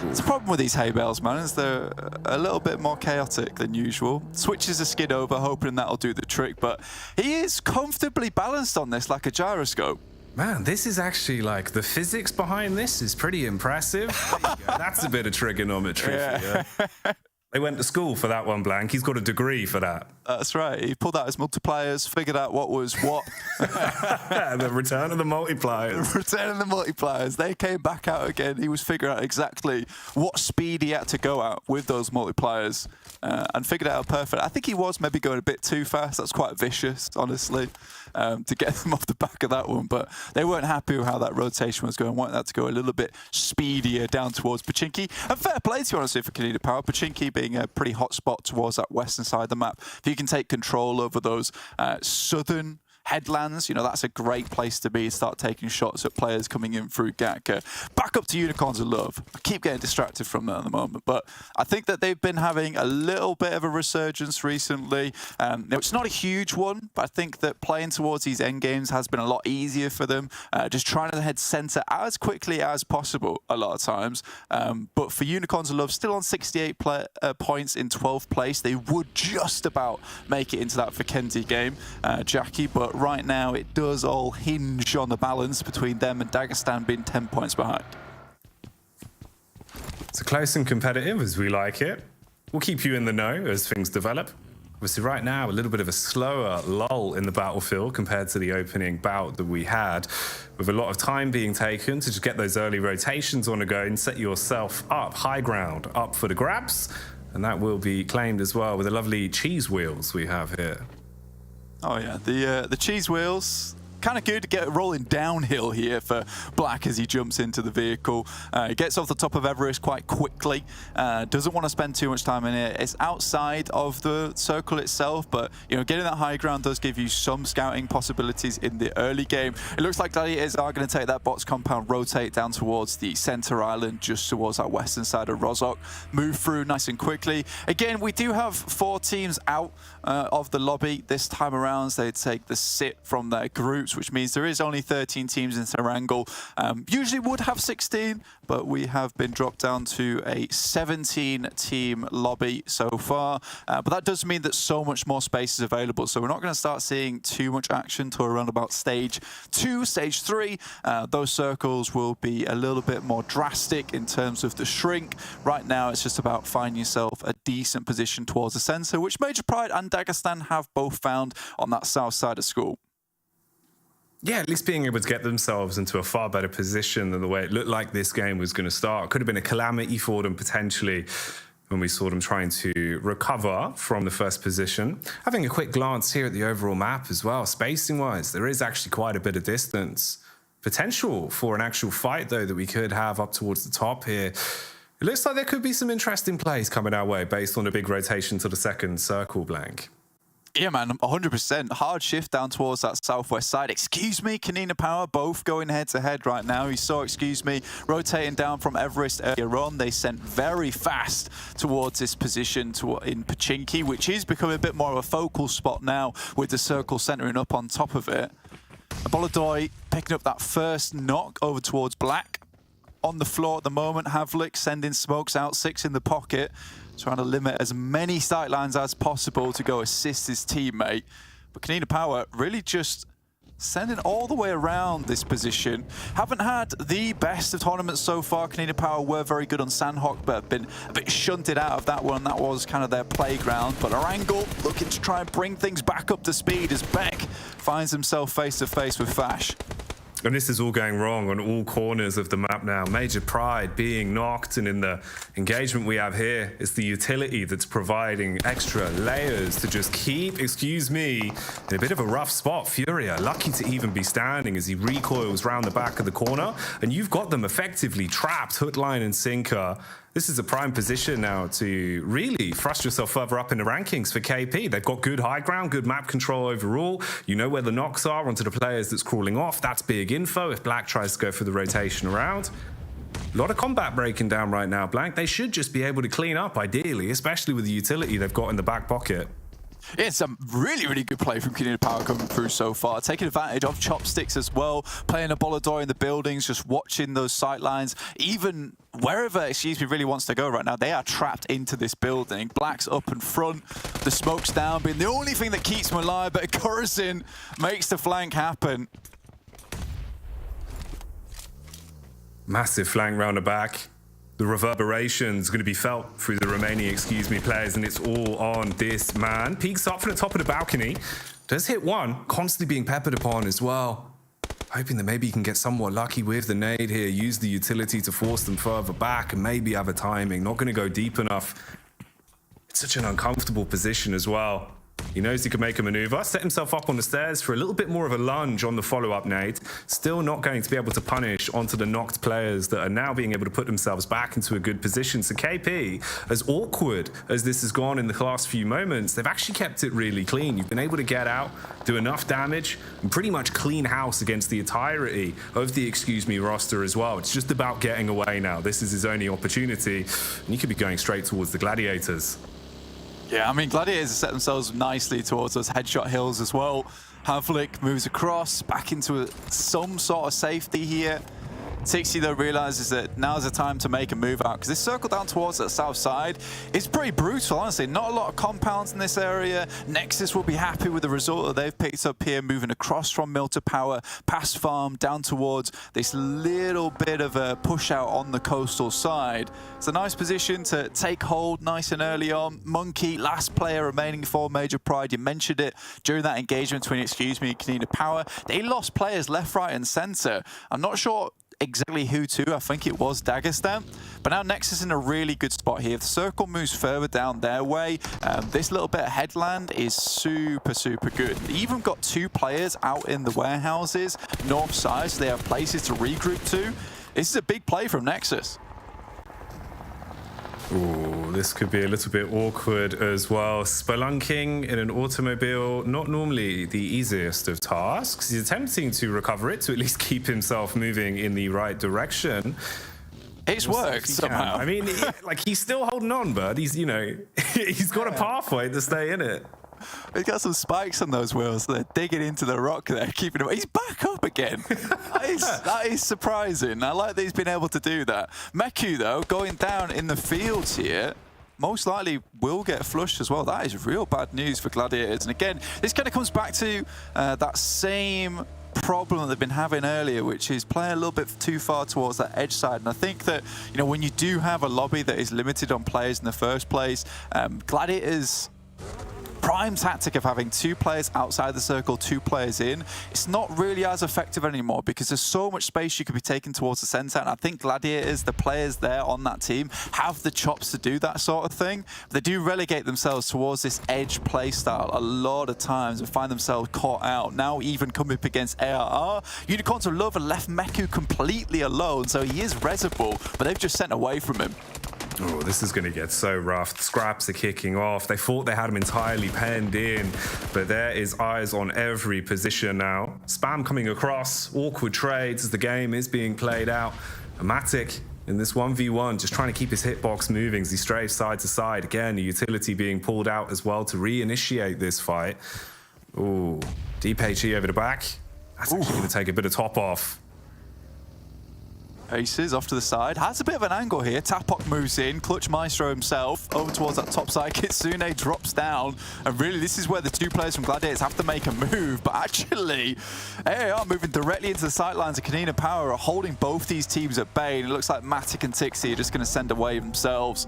It's a problem with these hay bales, man, is they're a little bit more chaotic than usual. Switches a skid over, hoping that'll do the trick, but he is comfortably balanced on this like a gyroscope. Man, this is actually like the physics behind this is pretty impressive. There you go. That's a bit of trigonometry for you. They went to school for that one, Blank. He's got a degree for that. That's right. He pulled out his multipliers, figured out what was what. The return of the multipliers. Return of the multipliers. They came back out again. He was figuring out exactly what speed he had to go at with those multipliers and figured it out perfect. I think he was maybe going a bit too fast. That's quite vicious, honestly, to get them off the back of that one. But they weren't happy with how that rotation was going. Wanted that to go a little bit speedier down towards Pochinki. And fair play, to be honest, for KONINA Power. Pochinki being a pretty hot spot towards that western side of the map. If you can take control over those southern headlands, you know, that's a great place to be. Start taking shots at players coming in through Gatka. Back up to Unicorns of Love. I keep getting distracted from that at the moment, but I think that they've been having a little bit of a resurgence recently. It's not a huge one, but I think that playing towards these end games has been a lot easier for them. Just trying to head center as quickly as possible a lot of times. But for Unicorns of Love, still on 68 points in 12th place. They would just about make it into that Vikendi game, Jackie, but right now it does all hinge on the balance between them and Dagestan being 10 points behind. It's close and competitive as we like it. We'll keep you in the know as things develop. Obviously right now a little bit of a slower lull in the battlefield compared to the opening bout that we had, with a lot of time being taken to just get those early rotations on the go and set yourself up, high ground, up for the grabs. And that will be claimed as well with the lovely cheese wheels we have here. Oh yeah, the cheese wheels. Kind of good to get rolling downhill here for Black as he jumps into the vehicle. He gets off the top of Everest quite quickly. Doesn't want to spend too much time in it. It's outside of the circle itself, but you know, getting that high ground does give you some scouting possibilities in the early game. It looks like Gladiators are going to take that box compound, rotate down towards the center island, just towards that western side of Rozhok. Move through nice and quickly. Again, we do have 4 teams out of the lobby this time around. So they take the sit from their groups, which means there is only 13 teams in Erangel. Usually would have 16, but we have been dropped down to a 17-team lobby so far. But that does mean that so much more space is available. So we're not going to start seeing too much action till around about stage 2, stage 3. Those circles will be a little bit more drastic in terms of the shrink. Right now, it's just about finding yourself a decent position towards the center, which Major Pride and Dagestan have both found on that south side of school. Yeah, at least being able to get themselves into a far better position than the way it looked like this game was going to start. Could have been a calamity for them potentially when we saw them trying to recover from the first position. Having a quick glance here at the overall map as well, spacing-wise, there is actually quite a bit of distance. Potential for an actual fight, though, that we could have up towards the top here. It looks like there could be some interesting plays coming our way based on a big rotation to the second circle, Blank. Yeah, man, 100%. Hard shift down towards that southwest side. Excuse me, KONINA Power both going head-to-head right now. You saw, excuse me, rotating down from Everest earlier on. They sent very fast towards this position in Pochinki, which is becoming a bit more of a focal spot now with the circle centering up on top of it. Bolodoi picking up that first knock over towards Black. On the floor at the moment, Havlik sending smokes out, 6 in the pocket, trying to limit as many sightlines as possible to go assist his teammate. But KONINA Power really just sending all the way around this position. Haven't had the best of tournaments so far. KONINA Power were very good on Sanhok, but have been a bit shunted out of that one. That was kind of their playground. But Erangel looking to try and bring things back up to speed as Beck finds himself face-to-face with Fash. And this is all going wrong on all corners of the map now. Major Pride being knocked, and in the engagement we have here, it's the utility that's providing extra layers to just keep, excuse me, in a bit of a rough spot. Furia, lucky to even be standing as he recoils round the back of the corner, and you've got them effectively trapped, hook, line, and sinker. This is a prime position now to really thrust yourself further up in the rankings for KP. They've got good high ground, good map control overall. You know where the knocks are onto the players that's crawling off. That's big info if Black tries to go for the rotation around. A lot of combat breaking down right now, Blank. They should just be able to clean up, ideally, especially with the utility they've got in the back pocket. It's a really, really good play from KONINA Power coming through so far. Taking advantage of chopsticks as well. Playing a Bolodoi in the buildings, just watching those sightlines. Even wherever, excuse me, really wants to go right now, they are trapped into this building. Black's up in front. The smoke's down, being the only thing that keeps them alive. But Corazin makes the flank happen. Massive flank round the back. The reverberation's going to be felt through the remaining, players, and it's all on this man. Peeks up from the top of the balcony. Does hit one, constantly being peppered upon as well. Hoping that maybe he can get somewhat lucky with the nade here, use the utility to force them further back and maybe have a timing. Not going to go deep enough. It's such an uncomfortable position as well. He knows he can make a maneuver, set himself up on the stairs for a little bit more of a lunge on the follow-up nade. Still not going to be able to punish onto the knocked players that are now being able to put themselves back into a good position. So KP, as awkward as this has gone in the last few moments, they've actually kept it really clean. You've been able to get out, do enough damage, and pretty much clean house against the entirety of the roster as well. It's just about getting away now. This is his only opportunity, and he could be going straight towards the Gladiators. Yeah, I mean, Gladiators have set themselves nicely towards those headshot hills as well. Havlik moves across, back into some sort of safety here. Tixi, though, realizes that now's the time to make a move out, because this circle down towards the south side is pretty brutal, honestly. Not a lot of compounds in this area. Nexus will be happy with the result that they've picked up here, moving across from Mill to Power, past Farm, down towards this little bit of a push out on the coastal side. It's a nice position to take hold nice and early on. Monkey, last player remaining for Major Pride. You mentioned it during that engagement between, and KONINA Power. They lost players left, right, and center. I'm not sure exactly who to. I think it was Dagestan. But now Nexus in a really good spot here. If the circle moves further down their way, this little bit of headland is super, super good. They even got 2 players out in the warehouses, north side, so they have places to regroup to. This is a big play from Nexus. Ooh, this could be a little bit awkward as well. Spelunking in an automobile, not normally the easiest of tasks. He's attempting to recover it, to at least keep himself moving in the right direction. It's worked somehow. I mean, he's still holding on, bud. He's, he's got a pathway to stay in it. He's got some spikes on those wheels. They're digging into the rock there, keeping him. He's back up again. that is surprising. I like that he's been able to do that. Meku, though, going down in the fields here, most likely will get flushed as well. That is real bad news for Gladiators. And again, this kind of comes back to that same problem that they've been having earlier, which is playing a little bit too far towards that edge side. And I think that, when you do have a lobby that is limited on players in the first place, Gladiators' prime tactic of having 2 players outside the circle, 2 players in, it's not really as effective anymore because there's so much space you could be taking towards the center. And I think Gladiators, the players there on that team, have the chops to do that sort of thing. They do relegate themselves towards this edge play style a lot of times and find themselves caught out. Now even coming up against ARR, Unicorns of Love have left Meku completely alone, so he is resable, but they've just sent away from him. Oh, this is going to get so rough. The scraps are kicking off. They thought they had him entirely penned in, but there is eyes on every position now. Spam coming across, awkward trades as the game is being played out. Amatic in this 1v1, just trying to keep his hitbox moving as he strays side to side. Again, the utility being pulled out as well to reinitiate this fight. Ooh, DPHE over the back. That's actually going to take a bit of top off. Aces off to the side, has a bit of an angle here. Tapok moves in, Clutch Maestro himself over towards that top side. Kitsune drops down, and really this is where the 2 players from Gladiators have to make a move. But actually, AAR moving directly into the sidelines of KONINA Power are holding both these teams at bay, and it looks like Matic and Tixi are just going to send away themselves.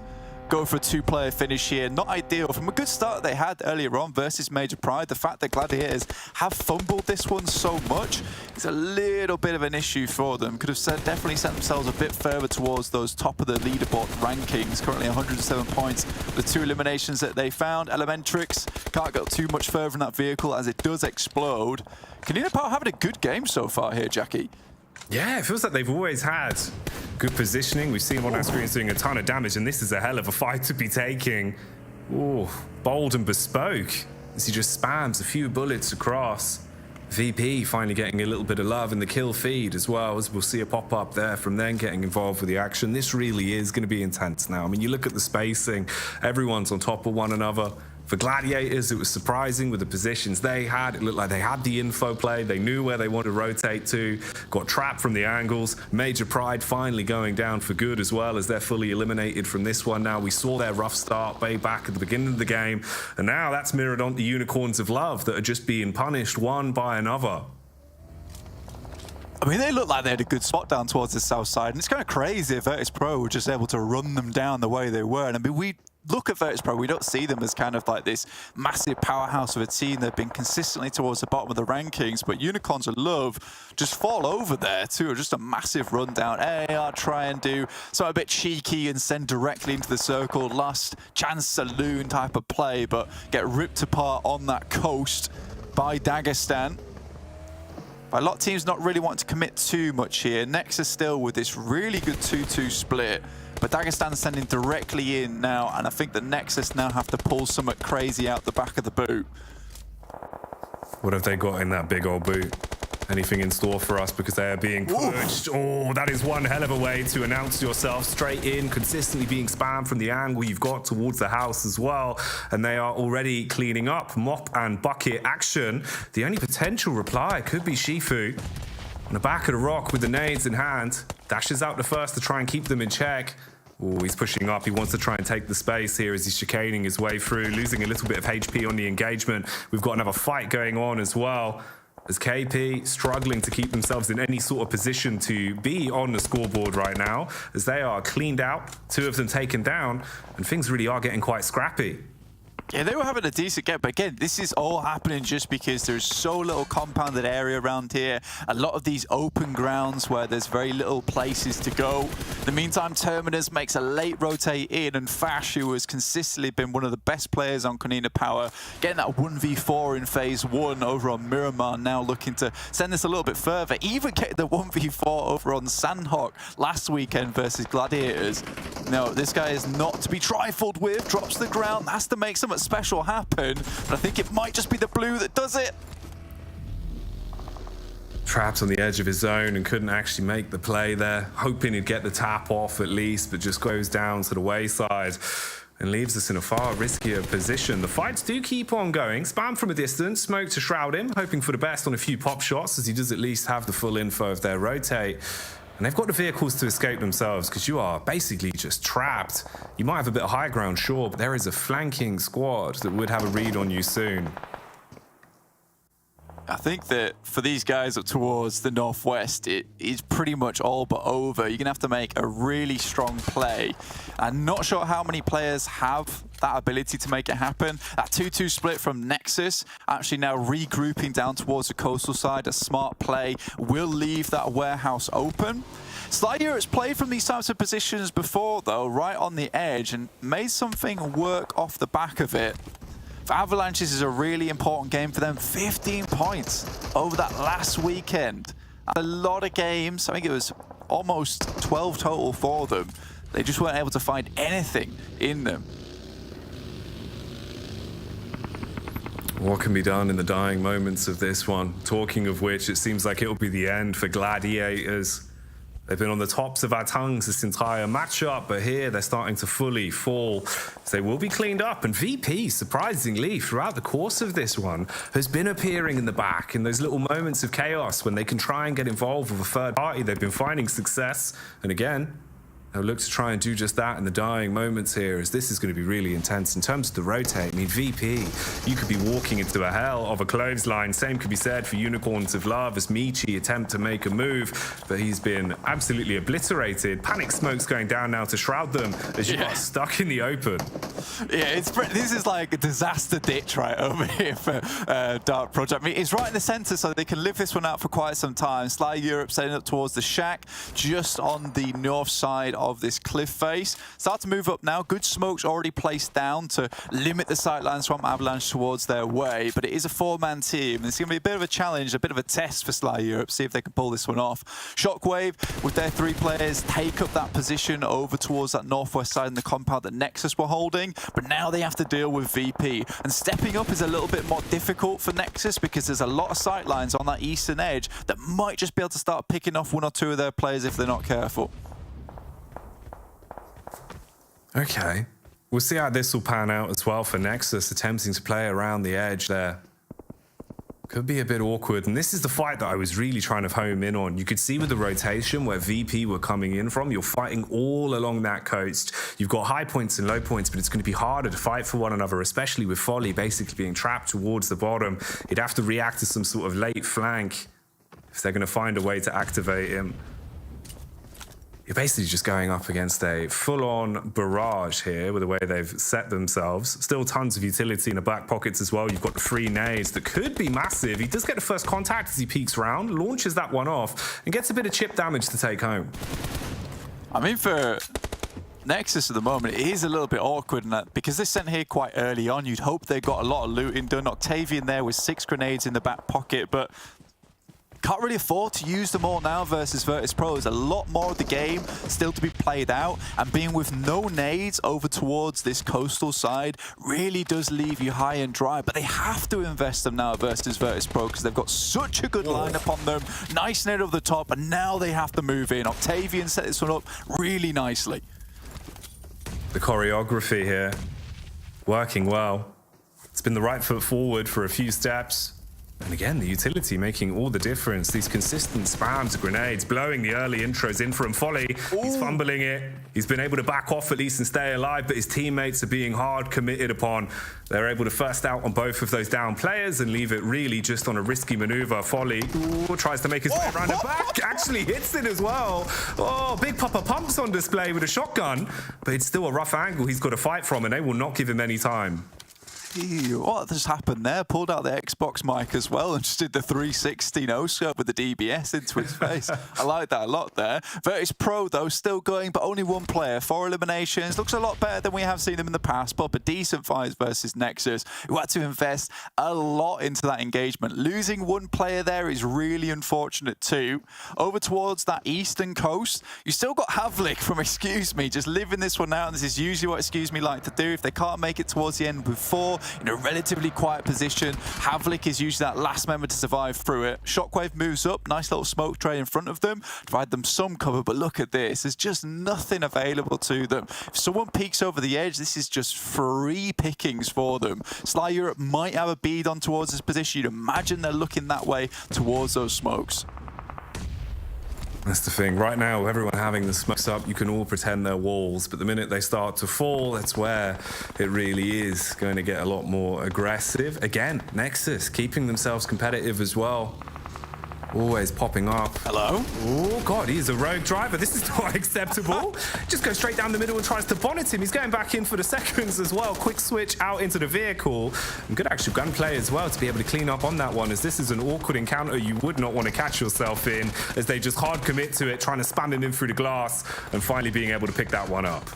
Go for a 2-player finish here. Not ideal. From a good start they had earlier on versus Major Pride, the fact that Gladiators have fumbled this one so much is a little bit of an issue for them. Could have definitely sent themselves a bit further towards those top of the leaderboard rankings. Currently 107 points. The 2 eliminations that they found. Elementrix can't go too much further in that vehicle as it does explode. KONINA Power having a good game so far here, Jackie. Yeah, it feels like they've always had good positioning. We've seen them on our screens doing a ton of damage, and this is a hell of a fight to be taking. Ooh, bold and bespoke as he just spams a few bullets across. VP finally getting a little bit of love in the kill feed as well, as we'll see a pop-up there from them getting involved with the action. This really is going to be intense now. I mean, you look at the spacing, everyone's on top of one another. For Gladiators, it was surprising with the positions they had. It looked like they had the info play. They knew where they wanted to rotate to. Got trapped from the angles. Major Pride finally going down for good as well as they're fully eliminated from this one now. We saw their rough start way back at the beginning of the game. And now that's mirrored on the Unicorns of Love that are just being punished one by another. I mean, they look like they had a good spot down towards the south side, and it's kind of crazy if VIRTUS.PRO were just able to run them down the way they were. And I mean, we look at VIRTUS.PRO, we don't see them as kind of like this massive powerhouse of a team. They've been consistently towards the bottom of the rankings, but Unicorns and Love just fall over there too. Just a massive rundown. AR try and do something a bit cheeky and send directly into the circle. Last chance saloon type of play, but get ripped apart on that coast by Dagestan. A lot of teams not really wanting to commit too much here. NEXUS still with this really good 2-2 split. But Dagestan sending directly in now, and I think that NEXUS now have to pull something crazy out the back of the boot. What have they got in that big old boot? Anything in store for us, because they are being pushed? Oh, that is one hell of a way to announce yourself straight in, consistently being spammed from the angle you've got towards the house as well. And they are already cleaning up. Mop and bucket action. The only potential reply could be Shifu. On the back of the rock with the nades in hand. Dashes out the first to try and keep them in check. Oh, he's pushing up. He wants to try and take the space here as he's chicaning his way through, losing a little bit of HP on the engagement. We've got another fight going on as well, as KP struggling to keep themselves in any sort of position to be on the scoreboard right now, as they are cleaned out, 2 of them taken down, and things really are getting quite scrappy. Yeah, they were having a decent get, but again, this is all happening just because there's so little compounded area around here. A lot of these open grounds where there's very little places to go. In the meantime, Terminus makes a late rotate in, and Fash, who has consistently been one of the best players on KONINA Power, getting that 1v4 in phase 1 over on Miramar, now looking to send this a little bit further. Even getting the 1v4 over on Sanhok last weekend versus Gladiators. No, this guy is not to be trifled with, drops to the ground, has to make something special happen, but I think it might just be the blue that does it. Trapped on the edge of his zone and couldn't actually make the play there, hoping he'd get the tap off at least, but just goes down to the wayside and leaves us in a far riskier position. The fights do keep on going. Spam from a distance, smoke to shroud him, hoping for the best on a few pop shots, as he does at least have the full info of their rotate. And they've got the vehicles to escape themselves, because you are basically just trapped. You might have a bit of high ground, sure, but there is a flanking squad that would have a read on you soon. I think that for these guys up towards the northwest, it is pretty much all but over. You're going to have to make a really strong play. I'm not sure how many players have that ability to make it happen. That 2-2 split from NEXUS, actually now regrouping down towards the coastal side. A smart play will leave that warehouse open. Sly Europe's played from these types of positions before, though, right on the edge, and made something work off the back of it. For Avalanche, this is a really important game for them. 15 points over that last weekend. A lot of games, I think it was almost 12 total for them. They just weren't able to find anything in them. What can be done in the dying moments of this one? Talking of which, it seems like it'll be the end for Gladiators. They've been on the tops of our tongues this entire matchup, but here they're starting to fully fall. So they will be cleaned up, and VP, surprisingly, throughout the course of this one, has been appearing in the back in those little moments of chaos when they can try and get involved with a third party. They've been finding success, and again, they'll look to try and do just that in the dying moments here, as this is going to be really intense. In terms of the rotate, I mean, VP, you could be walking into a hell of a clothesline. Same could be said for Unicorns of Love, as Michi attempt to make a move, but he's been absolutely obliterated. Panic smoke's going down now to shroud them as you got stuck in the open. Yeah, this is like a disaster ditch right over here for Dark Project. I mean, it's right in the center, so they can live this one out for quite some time. Sly Europe setting up towards the shack, just on the north side of this cliff face. Start to move up now. Good smoke's already placed down to limit the sightlines from Avalanche towards their way, but it is a 4-man team. It's going to be a bit of a challenge, a bit of a test for Sly Europe, see if they can pull this one off. Shockwave, with their 3 players, take up that position over towards that northwest side in the compound that NEXUS were holding, but now they have to deal with VP. And stepping up is a little bit more difficult for NEXUS, because there's a lot of sightlines on that eastern edge that might just be able to start picking off 1 or 2 of their players if they're not careful. Okay, we'll see how this will pan out as well for NEXUS, attempting to play around the edge there. Could be a bit awkward, and this is the fight that I was really trying to home in on. You could see with the rotation where VP were coming in from, you're fighting all along that coast. You've got high points and low points, but it's going to be harder to fight for one another, especially with Folly basically being trapped towards the bottom. He'd have to react to some sort of late flank. if they're going to find a way to activate him. You're basically just going up against a full-on barrage here with the way they've set themselves. Still tons of utility in the back pockets as well. You've got the 3 nades that could be massive. He does get the first contact as he peeks round, launches that one off, and gets a bit of chip damage to take home. I mean, for Nexus at the moment, it is a little bit awkward in that because they're sent here quite early on. You'd hope they got a lot of looting done. Octavian there with 6 grenades in the back pocket, but can't really afford to use them all now versus VIRTUS.PRO. There's a lot more of the game still to be played out, and being with no nades over towards this coastal side really does leave you high and dry, but they have to invest them now versus VIRTUS.PRO because they've got such a good lineup on them. Nice nade over the top, and now they have to move in. Octavian set this one up really nicely. The choreography here, working well. It's been the right foot forward for a few steps. And again, the utility making all the difference. These consistent spams of grenades, blowing the early intros in from Folly. He's fumbling it. He's been able to back off at least and stay alive, but his teammates are being hard committed upon. They're able to first out on both of those down players and leave it really just on a risky maneuver. Folly tries to make his way around the back, actually hits it as well. Oh, big Papa Pumps on display with a shotgun, but it's still a rough angle he's got to fight from, and they will not give him any time. What just happened there? Pulled out the Xbox mic as well and just did the 360 no-scope with the DBS into his face. I like that a lot there. VIRTUS.PRO, though, still going, but only 1 player. 4 eliminations. Looks a lot better than we have seen them in the past, but a decent fight versus Nexus, who had to invest a lot into that engagement. Losing 1 player there is really unfortunate too. Over towards that eastern coast, you still got Havlik from Excuse Me, just living this one out, and this is usually what Excuse Me like to do. If they can't make it towards the end before, in a relatively quiet position, Havlik is usually that last member to survive through it. Shockwave moves up, nice little smoke tray in front of them, provide them some cover, but look at this, there's just nothing available to them. If someone peeks over the edge, this is just free pickings for them. Sly Europe might have a bead on towards this position. You'd imagine they're looking that way towards those smokes. That's the thing. Right now, everyone having the smokes up, you can all pretend they're walls, but the minute they start to fall, that's where it really is going to get a lot more aggressive. Again, Nexus keeping themselves competitive as well. Always popping up. Hello? Oh, God, he's a rogue driver. This is not acceptable. Just goes straight down the middle and tries to bonnet him. He's going back in for the seconds as well. Quick switch out into the vehicle. And good actual gunplay as well to be able to clean up on that one, as this is an awkward encounter you would not want to catch yourself in, as they just hard commit to it, trying to spam him in through the glass and finally being able to pick that one up.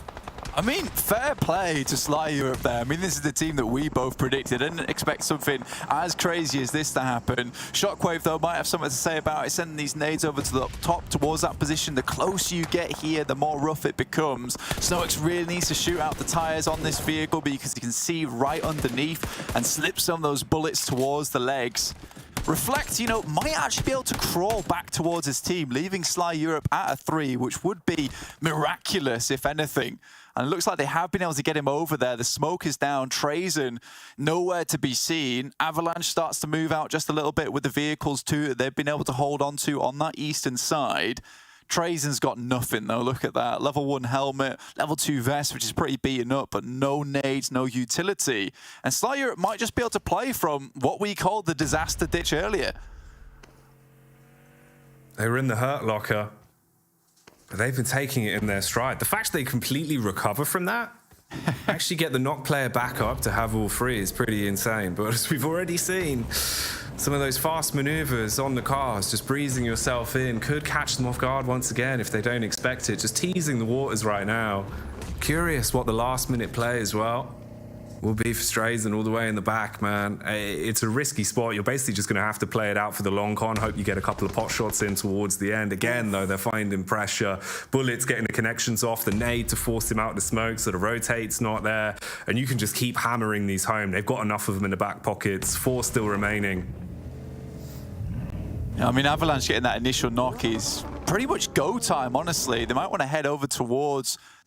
I mean, fair play to Sly Europe there. I mean, this is the team that we both predicted. I didn't expect something as crazy as this to happen. Shockwave, though, might have something to say about it, sending these nades over to the top towards that position. The closer you get here, the more rough it becomes. Snox really needs to shoot out the tires on this vehicle because you can see right underneath and slip some of those bullets towards the legs. Reflect, you know, might actually be able to crawl back towards his team, leaving Sly Europe at a 3, which would be miraculous, if anything. And it looks like they have been able to get him over there. The smoke is down. Trazen nowhere to be seen. Avalanche starts to move out just a little bit with the vehicles too that they've been able to hold on to on that eastern side. Trazen's got nothing though. Look at that. Level 1 helmet, level 2 vest, which is pretty beaten up, but no nades, no utility. And Sly Europe might just be able to play from what we called the disaster ditch earlier. They were in the hurt locker. They've been taking it in their stride. The fact they completely recover from that, actually get the knock player back up to have all 3 is pretty insane. But as we've already seen, some of those fast maneuvers on the cars, just breezing yourself in, could catch them off guard once again if they don't expect it. Just teasing the waters right now. Curious what the last minute play as well will be for Strazen all the way in the back, man. It's a risky spot. You're basically just going to have to play it out for the long con. Hope you get a couple of pot shots in towards the end. Again, though, they're finding pressure. Bullets getting the connections off. The nade to force him out the smoke so the rotate's not there. And you can just keep hammering these home. They've got enough of them in the back pockets. 4 still remaining. I mean, Avalanche getting that initial knock is pretty much go time, honestly. They might want to head over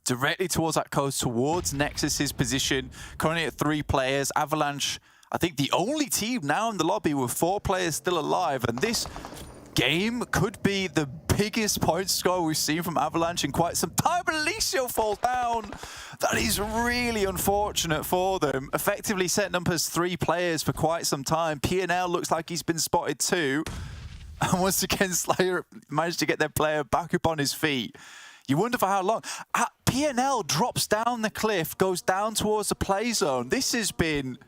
directly towards that coast, towards Nexus's position. Currently at 3 players. Avalanche, I think the only team now in the lobby with 4 players still alive. And this game could be the biggest point score we've seen from Avalanche in quite some time. But Alicio falls down. That is really unfortunate for them. Effectively setting up as 3 players for quite some time. PNL looks like he's been spotted too. And once again, Slayer managed to get their player back up on his feet. You wonder for how long. PNL drops down the cliff, goes down towards the play zone. This has been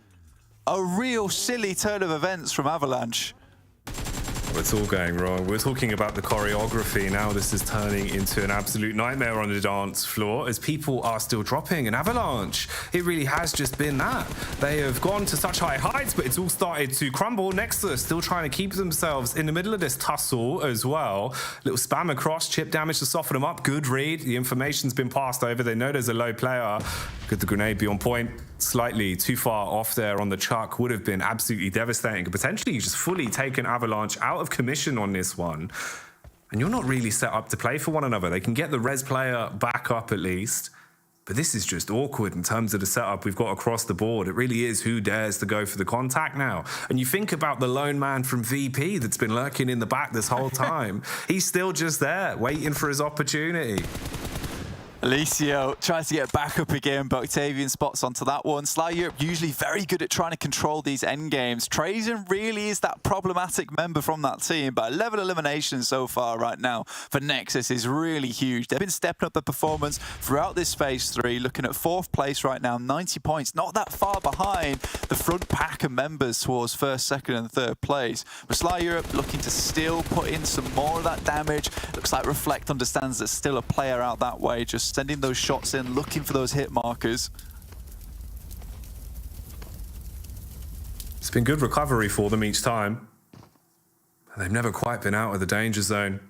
a real silly turn of events from Avalanche. It's all going wrong. We're talking about the choreography. Now this is turning into an absolute nightmare on the dance floor as people are still dropping. And Avalanche, it really has just been that. They have gone to such high heights, but it's all started to crumble. NEXUS still trying to keep themselves in the middle of this tussle as well. Little spam across, chip damage to soften them up. Good read. The information's been passed over. They know there's a low player. Could the grenade be on point? Slightly too far off there on the chuck would have been absolutely devastating. Could potentially just fully taken Avalanche out of commission on this one. And you're not really set up to play for one another. They can get the res player back up at least. But this is just awkward in terms of the setup we've got across the board. It really is who dares to go for the contact now. And you think about the lone man from VP that's been lurking in the back this whole time. He's still just there, waiting for his opportunity. Alicio tries to get back up again, but Octavian spots onto that one. Sly Europe usually very good at trying to control these end games. Trazen really is that problematic member from that team, but 11 eliminations so far right now for Nexus is really huge. They've been stepping up their performance throughout this phase 3, looking at 4th place right now, 90 points, not that far behind the front pack of members towards 1st, 2nd and 3rd place. But Sly Europe looking to still put in some more of that damage. Looks like Reflect understands there's still a player out that way, just sending those shots in, looking for those hit markers. It's been good recovery for them each time. They've never quite been out of the danger zone.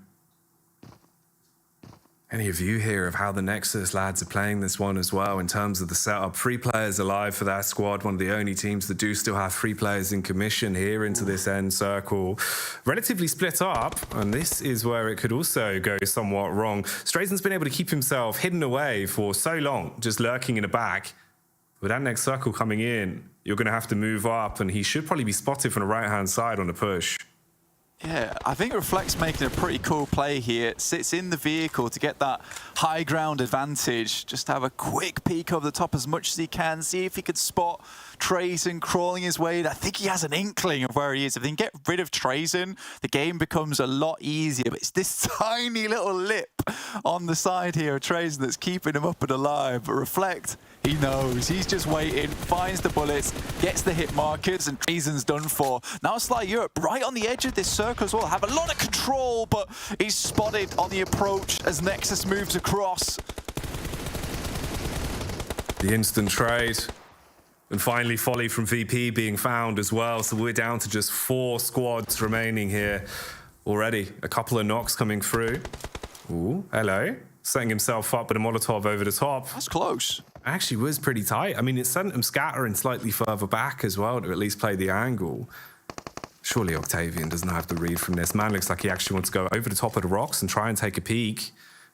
Any view here of how the Nexus lads are playing this one as well in terms of the setup? 3 players alive for that squad, one of the only teams that do still have 3 players in commission here into this end circle. Relatively split up, and this is where it could also go somewhat wrong. Strazen's been able to keep himself hidden away for so long, just lurking in the back. With that next circle coming in, you're going to have to move up, and he should probably be spotted from the right-hand side on the push. Yeah, I think Reflect's making a pretty cool play here. Sits in the vehicle to get that high ground advantage. Just have a quick peek over the top as much as he can. See if he could spot Trazen crawling his way. I think he has an inkling of where he is. If they can get rid of Trazen, the game becomes a lot easier. But it's this tiny little lip on the side here of Trazen that's keeping him up and alive. But Reflect, he knows. He's just waiting, finds the bullets, gets the hit markers, and Trazen's done for. Now Sly Europe right on the edge of this circle as well. Have a lot of control, but he's spotted on the approach as Nexus moves across. The instant trade. And finally, Folly from VP being found as well. So we're down to just 4 squads remaining here already. A couple of knocks coming through. Ooh, hello. Setting himself up with a Molotov over the top. That's close. Actually was pretty tight. I mean, it sent him scattering slightly further back as well to at least play the angle. Surely Octavian doesn't have to read from this. Man looks like he actually wants to go over the top of the rocks and try and take a peek.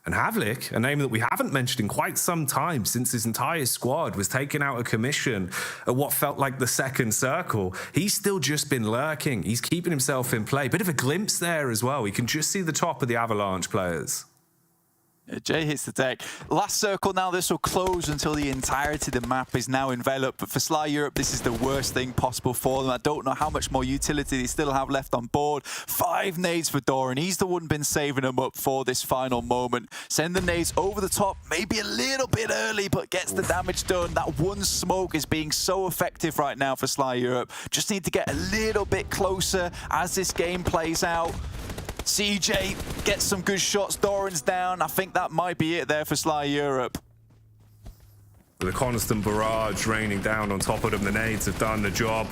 And Havlik, a name that we haven't mentioned in quite some time since his entire squad was taken out of commission at what felt like the 2nd circle. He's still just been lurking. He's keeping himself in play. Bit of a glimpse there as well. We can just see the top of the Avalanche players. Jay hits the deck. Last circle now, this will close until the entirety of the map is now enveloped. But for Sly Europe, this is the worst thing possible for them. I don't know how much more utility they still have left on board. 5 nades for Doran. He's the one been saving them up for this final moment. Send the nades over the top, maybe a little bit early, but gets the damage done. That one smoke is being so effective right now for Sly Europe. Just need to get a little bit closer as this game plays out. CJ gets some good shots. Doran's down. I think that might be it there for Sly Europe. The constant barrage raining down on top of them. The nades have done the job.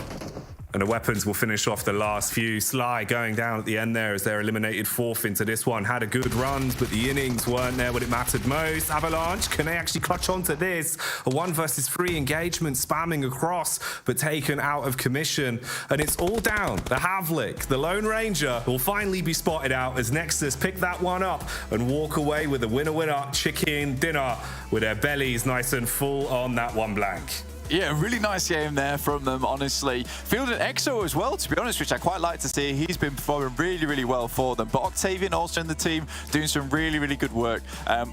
And the weapons will finish off the last few. Sly going down at the end there as they're eliminated 4th into this one. Had a good run, but the innings weren't there when it mattered most. Avalanche, can they actually clutch onto this? A 1 versus 3 engagement spamming across, but taken out of commission. And it's all down. The Havlik, the Lone Ranger, will finally be spotted out as Nexus pick that one up and walk away with a winner-winner chicken dinner with their bellies nice and full on that one blank. Yeah, really nice game there from them, honestly. Fielded EXO as well, to be honest, which I quite like to see. He's been performing really, really well for them. But Octavian also in the team doing some really, really good work.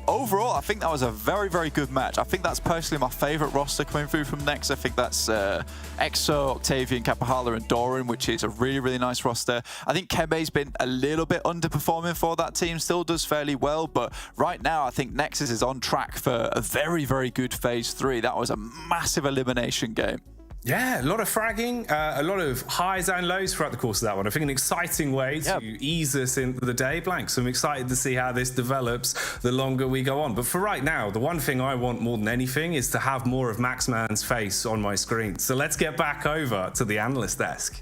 Overall, I think that was a very, very good match. I think that's personally my favourite roster coming through from Nex. I think that's EXO, Octavian, Kapahala, and Doran, which is a really, really nice roster. I think Kebe's been a little bit underperforming for that team, still does fairly well. But right now, I think Nexus is on track for a very, very good Phase 3. That was a massive elimination game. Yeah, a lot of fragging, a lot of highs and lows throughout the course of that one. I think an exciting way to ease us into the day, Blank. So I'm excited to see how this develops the longer we go on. But for right now, the one thing I want more than anything is to have more of Maxman's face on my screen. So let's get back over to the analyst desk.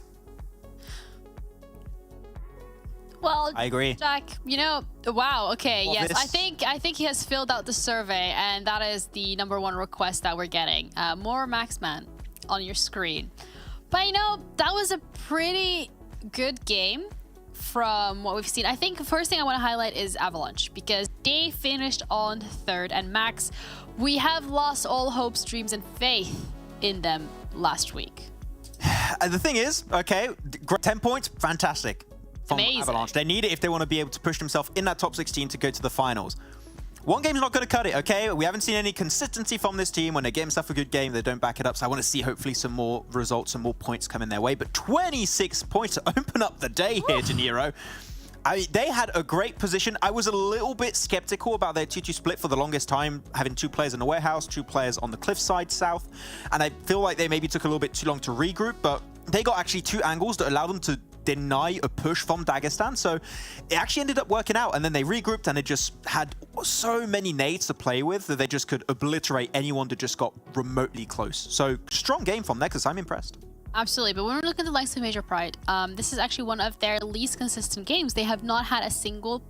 Well, I agree. Jack, you know, wow, okay, Well, yes, this- I think he has filled out the survey, and that is the #1 request that we're getting. More Maxman on your screen. But you know, that was a pretty good game from what we've seen. I think the first thing I want to highlight is Avalanche, because they finished on 3rd, and Max, we have lost all hopes, dreams, and faith in them last week. And the thing is, okay, 10 points, fantastic. From Amazing. Avalanche. They need it if they want to be able to push themselves in that top 16 to go to the finals. One game's not going to cut it, okay? We haven't seen any consistency from this team. When they get themselves a good game, they don't back it up. So I want to see hopefully some more results and more points coming their way. But 26 points to open up the day here, Janiro. They had a great position. I was a little bit skeptical about their 2-2 split for the longest time, having 2 players in the warehouse, 2 players on the cliffside south. And I feel like they maybe took a little bit too long to regroup, but they got actually 2 angles that allowed them to deny a push from Dagestan. So it actually ended up working out, and then they regrouped and it just had so many nades to play with that they just could obliterate anyone that just got remotely close. So strong game from Nexus. I'm impressed. Absolutely, but when we're looking at the likes of Major Pride, this is actually one of their least consistent games. They have not had a single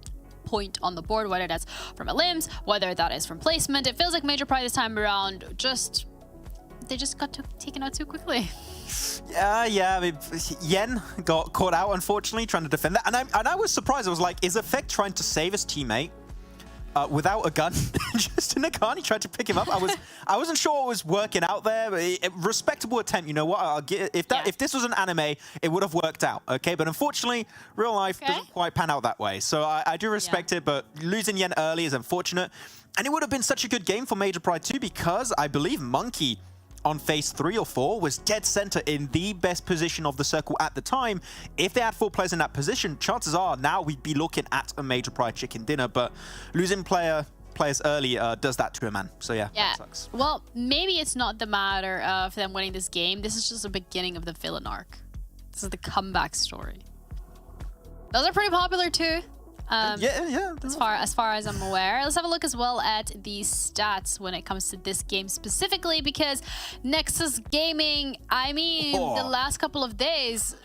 point on the board, whether that's from a limbs, whether that is from placement. It feels like Major Pride this time around they just got taken out too quickly. Yeah, I mean, Yen got caught out, unfortunately, trying to defend that. And I was surprised. I was like, is Effect trying to save his teammate without a gun? Just in a car, he tried to pick him up. I wasn't sure what was working out there. But respectable attempt, you know what? I'll get, if this was an anime, it would have worked out, okay? But unfortunately, real life doesn't quite pan out that way. So I do respect it, but losing Yen early is unfortunate. And it would have been such a good game for Major Pride too, because I believe Monkey on phase 3 or 4 was dead center in the best position of the circle at the time. If they had 4 players in that position, chances are now we'd be looking at a Major Pride chicken dinner. But losing players early does that to a man. So yeah, that sucks. Well, maybe it's not the matter of them winning this game. This is just the beginning of the villain arc. This is the comeback story. Those are pretty popular too. Yeah. As far as I'm aware. Let's have a look as well at the stats when it comes to this game specifically, because Nexus Gaming, I mean, the last couple of days,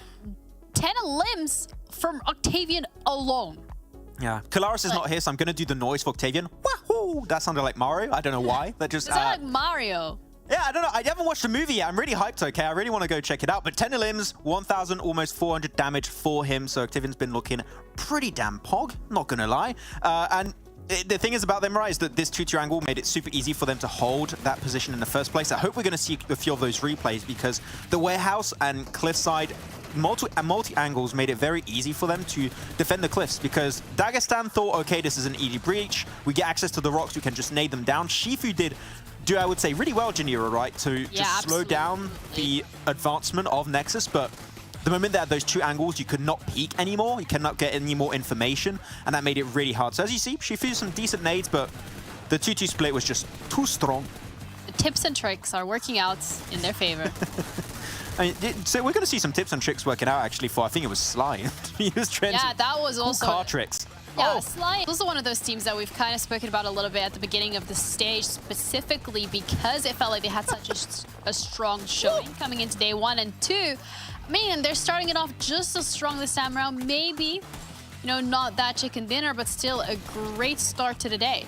10 limbs from Octavian alone. Yeah, Kalaris is not here, so I'm going to do the noise for Octavian. Wahoo! That sounded like Mario. I don't know why. That just... It sounded like Mario. Yeah, I don't know. I haven't watched the movie yet. I'm really hyped, okay? I really want to go check it out. But 10 limbs, 1,000, almost 400 damage for him. So Octavian's been looking pretty damn pog, not going to lie. And the thing is about them, right, is that this 2-2 angle made it super easy for them to hold that position in the first place. I hope we're going to see a few of those replays, because the warehouse and cliffside multi-angles made it very easy for them to defend the cliffs, because Dagestan thought, okay, this is an easy breach. We get access to the rocks. We can just nade them down. Shifu did, I would say, really well, Janira, right, to just slow down the advancement of Nexus. But the moment they had those 2 angles, you could not peek anymore. You cannot get any more information, and that made it really hard. So as you see, she threw some decent nades, but the 2-2 split was just too strong. The tips and tricks are working out in their favor. I mean, so we're going to see some tips and tricks working out, actually, for, I think it was Sly. He was trying that was cool also car tricks. Yeah, Sly is also one of those teams that we've kind of spoken about a little bit at the beginning of the stage, specifically because it felt like they had such a strong showing coming into day 1 and 2. Man, they're starting it off just as strong this time around. Maybe, you know, not that chicken dinner, but still a great start to the day.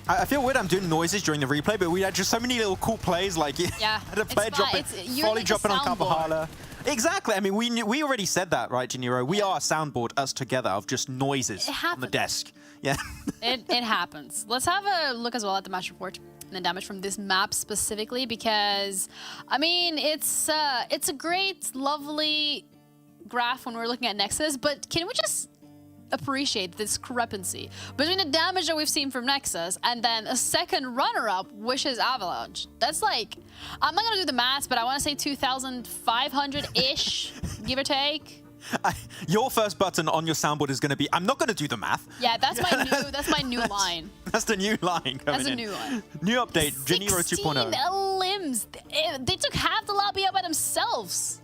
I feel weird I'm doing noises during the replay, but we had just so many little cool plays, like had a player dropping, volley dropping on Kapahala. Exactly. I mean, we already said that, right, Janiro? We are a soundboard, us together, of just noises on the desk. Yeah. It happens. Let's have a look as well at the match report. the damage from this map specifically, because I mean it's a great, lovely graph when we're looking at Nexus, but can we just appreciate the discrepancy between the damage that we've seen from Nexus and then a second runner-up, which is Avalanche? That's like, I'm not gonna do the math, but I want to say 2,500-ish, give or take. Your first button on your soundboard is going to be, I'm not going to do the math. Yeah, that's my new line. That's the new line coming That's a in. new line. New update, Janiro 2.0. 16 limbs. They took half the lobby out by themselves.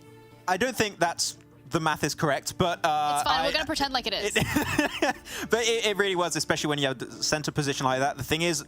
I don't think that's the math is correct, but It's fine, we're gonna pretend like it is. But it really was, especially when you have the center position like that. The thing is,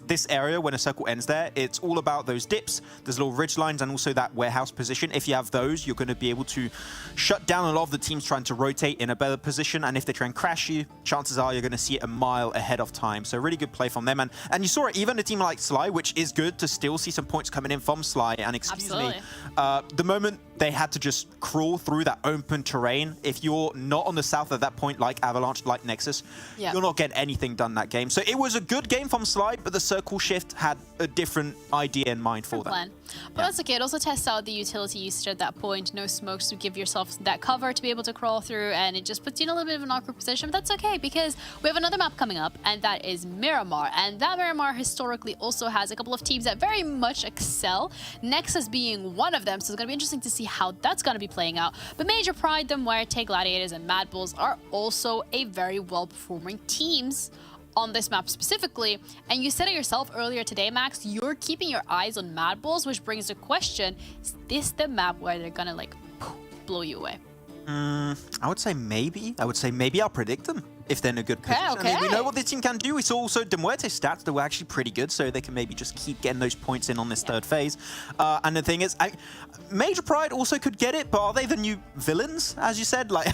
this area, when a circle ends there, it's all about those dips, there's little ridge lines, and also that warehouse position. If you have those, you're going to be able to shut down a lot of the teams trying to rotate in a better position, and if they try and crash you, chances are you're going to see it a mile ahead of time. So really good play from them, and you saw it, even a team like Sly, which is good to still see some points coming in from Sly, and excuse me, the moment they had to just crawl through that open terrain, if you're not on the south at that point, like Avalanche, like Nexus, you're not getting anything done that game. So it was a good game from Sly, but the circle shift had a different idea in mind for them. But that's okay. It also tests out the utility usage at that point. No smokes to give yourself that cover to be able to crawl through, and it just puts you in a little bit of an awkward position. But that's okay, because we have another map coming up, and that is Miramar. And that Miramar historically also has a couple of teams that very much excel, Nexus being one of them. So it's going to be interesting to see how that's going to be playing out. But Major Pride, the MUERTE, Gladiators, and MADBULLS are also a very well-performing teams on this map specifically. And you said it yourself earlier today, Max, you're keeping your eyes on MADBULLS, which brings the question, is this the map where they're gonna like blow you away? I would say maybe. I'll predict them if they're in a good position. I mean, we know what this team can do. We saw also Demuerte's stats that were actually pretty good, so they can maybe just keep getting those points in on this third phase. And the thing is, Major Pride also could get it, but are they the new villains, as you said? Like,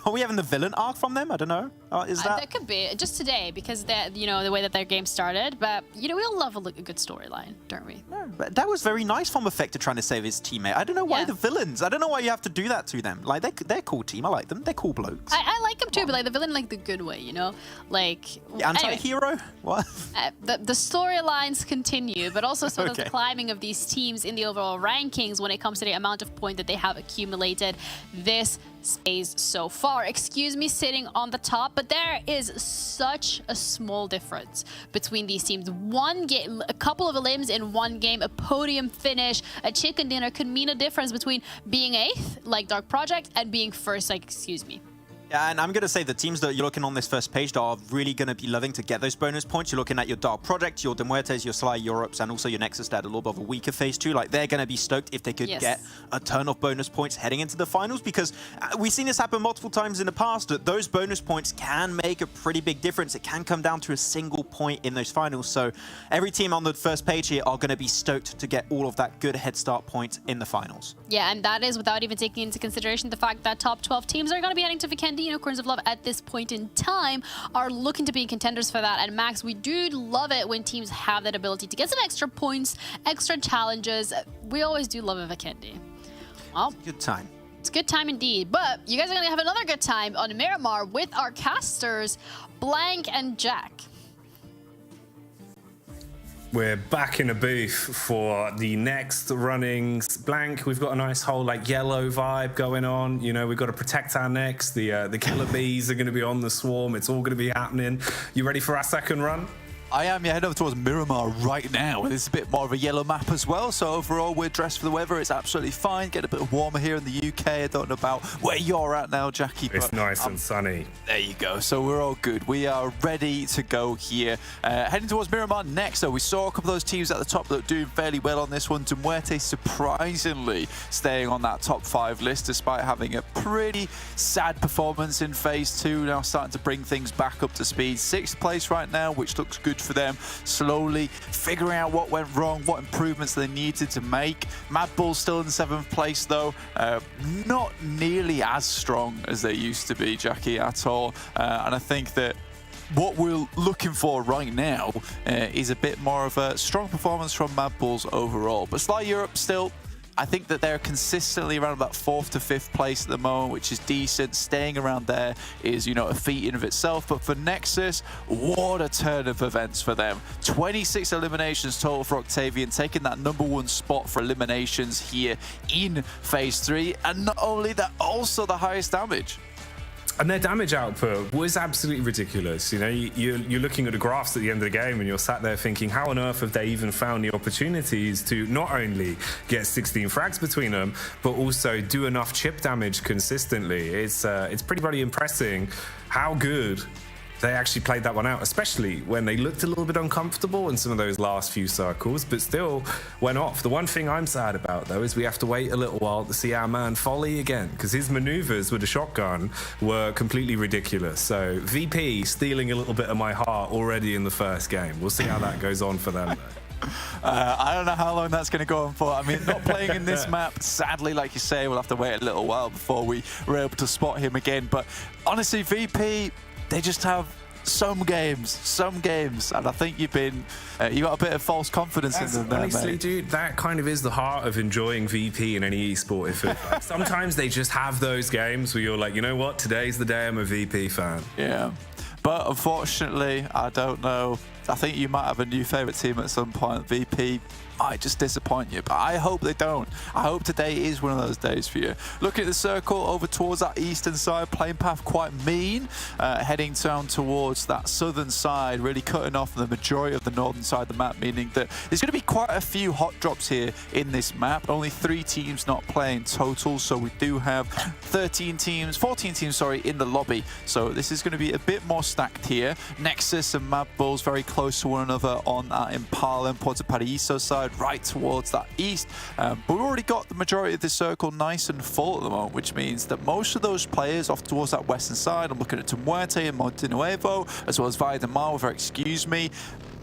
are we having the villain arc from them? I don't know. Is that? That could be just today, because you know, the way that their game started. But you know, we all love a good storyline, don't we? No, but that was very nice from Effector trying to save his teammate. I don't know why the villains. I don't know why you have to do that to them. Like, they're a cool team. I like them. They're cool blokes. I like them too, but like the villain, like the good way, you know, like anti-hero. Anyway, what? The storylines continue, but also sort of the climbing of these teams in the overall rankings when it comes to the amount of points that they have accumulated this phase so far. Excuse me, sitting on the top, but there is such a small difference between these teams. One game, a couple of limbs in one game, a podium finish, a chicken dinner could mean a difference between being 8th, like Dark Project, and being 1st, like, excuse me. Yeah, and I'm going to say the teams that you're looking on this first page that are really going to be loving to get those bonus points. You're looking at your Dark Project, your Demuertes, your Sly Europes, and also your Nexus that had a little bit of a weaker phase too. Like, they're going to be stoked if they could get a ton of bonus points heading into the finals, because we've seen this happen multiple times in the past, that those bonus points can make a pretty big difference. It can come down to a single point in those finals. So every team on the first page here are going to be stoked to get all of that good head start point in the finals. Yeah, and that is without even taking into consideration the fact that top 12 teams are going to be heading to Vikendi. You know, Corners of Love at this point in time are looking to be contenders for that. And Max, we do love it when teams have that ability to get some extra points, extra challenges. We always do love a Vikendi. Well, it's a good time. It's a good time indeed. But you guys are going to have another good time on Miramar with our casters, Blank and Jack. We're back in the booth for the next runnings. Blank, we've got a nice whole like yellow vibe going on. You know, we've got to protect our necks. The killer bees are going to be on the swarm. It's all going to be happening. You ready for our second run? I am. Yeah, head over towards Miramar right now. It's a bit more of a yellow map as well. So overall, we're dressed for the weather. It's absolutely fine. Get a bit warmer here in the UK. I don't know about where you're at now, Jackie. It's but nice and sunny. There you go. So we're all good. We are ready to go here. Heading towards Miramar next. So we saw a couple of those teams at the top that are doing fairly well on this one. Demuerte surprisingly staying on that top 5 list despite having a pretty sad performance in phase 2. Now starting to bring things back up to speed. 6th place right now, which looks good for them. Slowly figuring out what went wrong, what improvements they needed to make. MADBULLS still in 7th place though. Not nearly as strong as they used to be, Jackie, at all. And I think that what we're looking for right now is a bit more of a strong performance from MADBULLS overall. But Sly Europe still I think that they're consistently around about 4th to 5th place at the moment, which is decent. Staying around there is, you know, a feat in of itself. But for Nexus, what a turn of events for them. 26 eliminations total for Octavian, taking that #1 spot for eliminations here in Phase 3. And not only that, also the highest damage. And their damage output was absolutely ridiculous. You know, you're looking at the graphs at the end of the game and you're sat there thinking, how on earth have they even found the opportunities to not only get 16 frags between them, but also do enough chip damage consistently? It's pretty bloody impressive how good they actually played that one out, especially when they looked a little bit uncomfortable in some of those last few circles, but still went off. The one thing I'm sad about, though, is we have to wait a little while to see our man Folly again, because his maneuvers with the shotgun were completely ridiculous. So VP stealing a little bit of my heart already in the first game. We'll see how that goes on for them, though. I don't know how long that's going to go on for. I mean, not playing in this map, sadly, like you say, we'll have to wait a little while before we were able to spot him again. But honestly, VP, they just have some games, and I think you got a bit of false confidence in them there, honestly, mate. dude, that kind of is the heart of enjoying VP in any esport. Sometimes they just have those games where you're like, you know what, today's the day I'm a VP fan. Yeah, but unfortunately, I don't know. I think you might have a new favourite team at some point. VP might just disappoint you, but I hope they don't. I hope today is one of those days for you. Looking at the circle over towards that eastern side, playing path quite mean, heading down towards that southern side, really cutting off the majority of the northern side of the map, meaning that there's going to be quite a few hot drops here in this map. Only 3 teams not playing total, so we do have 14 teams, sorry, in the lobby. So this is going to be a bit more stacked here. Nexus and MADBULLS very close to one another on that Impala and Puerto Paraíso side, right towards that east. But we've already got the majority of the circle nice and full at the moment, which means that most of those players off towards that western side, I'm looking at MUERTE and Monte Nuevo, as well as Valdemar with Excuse Me.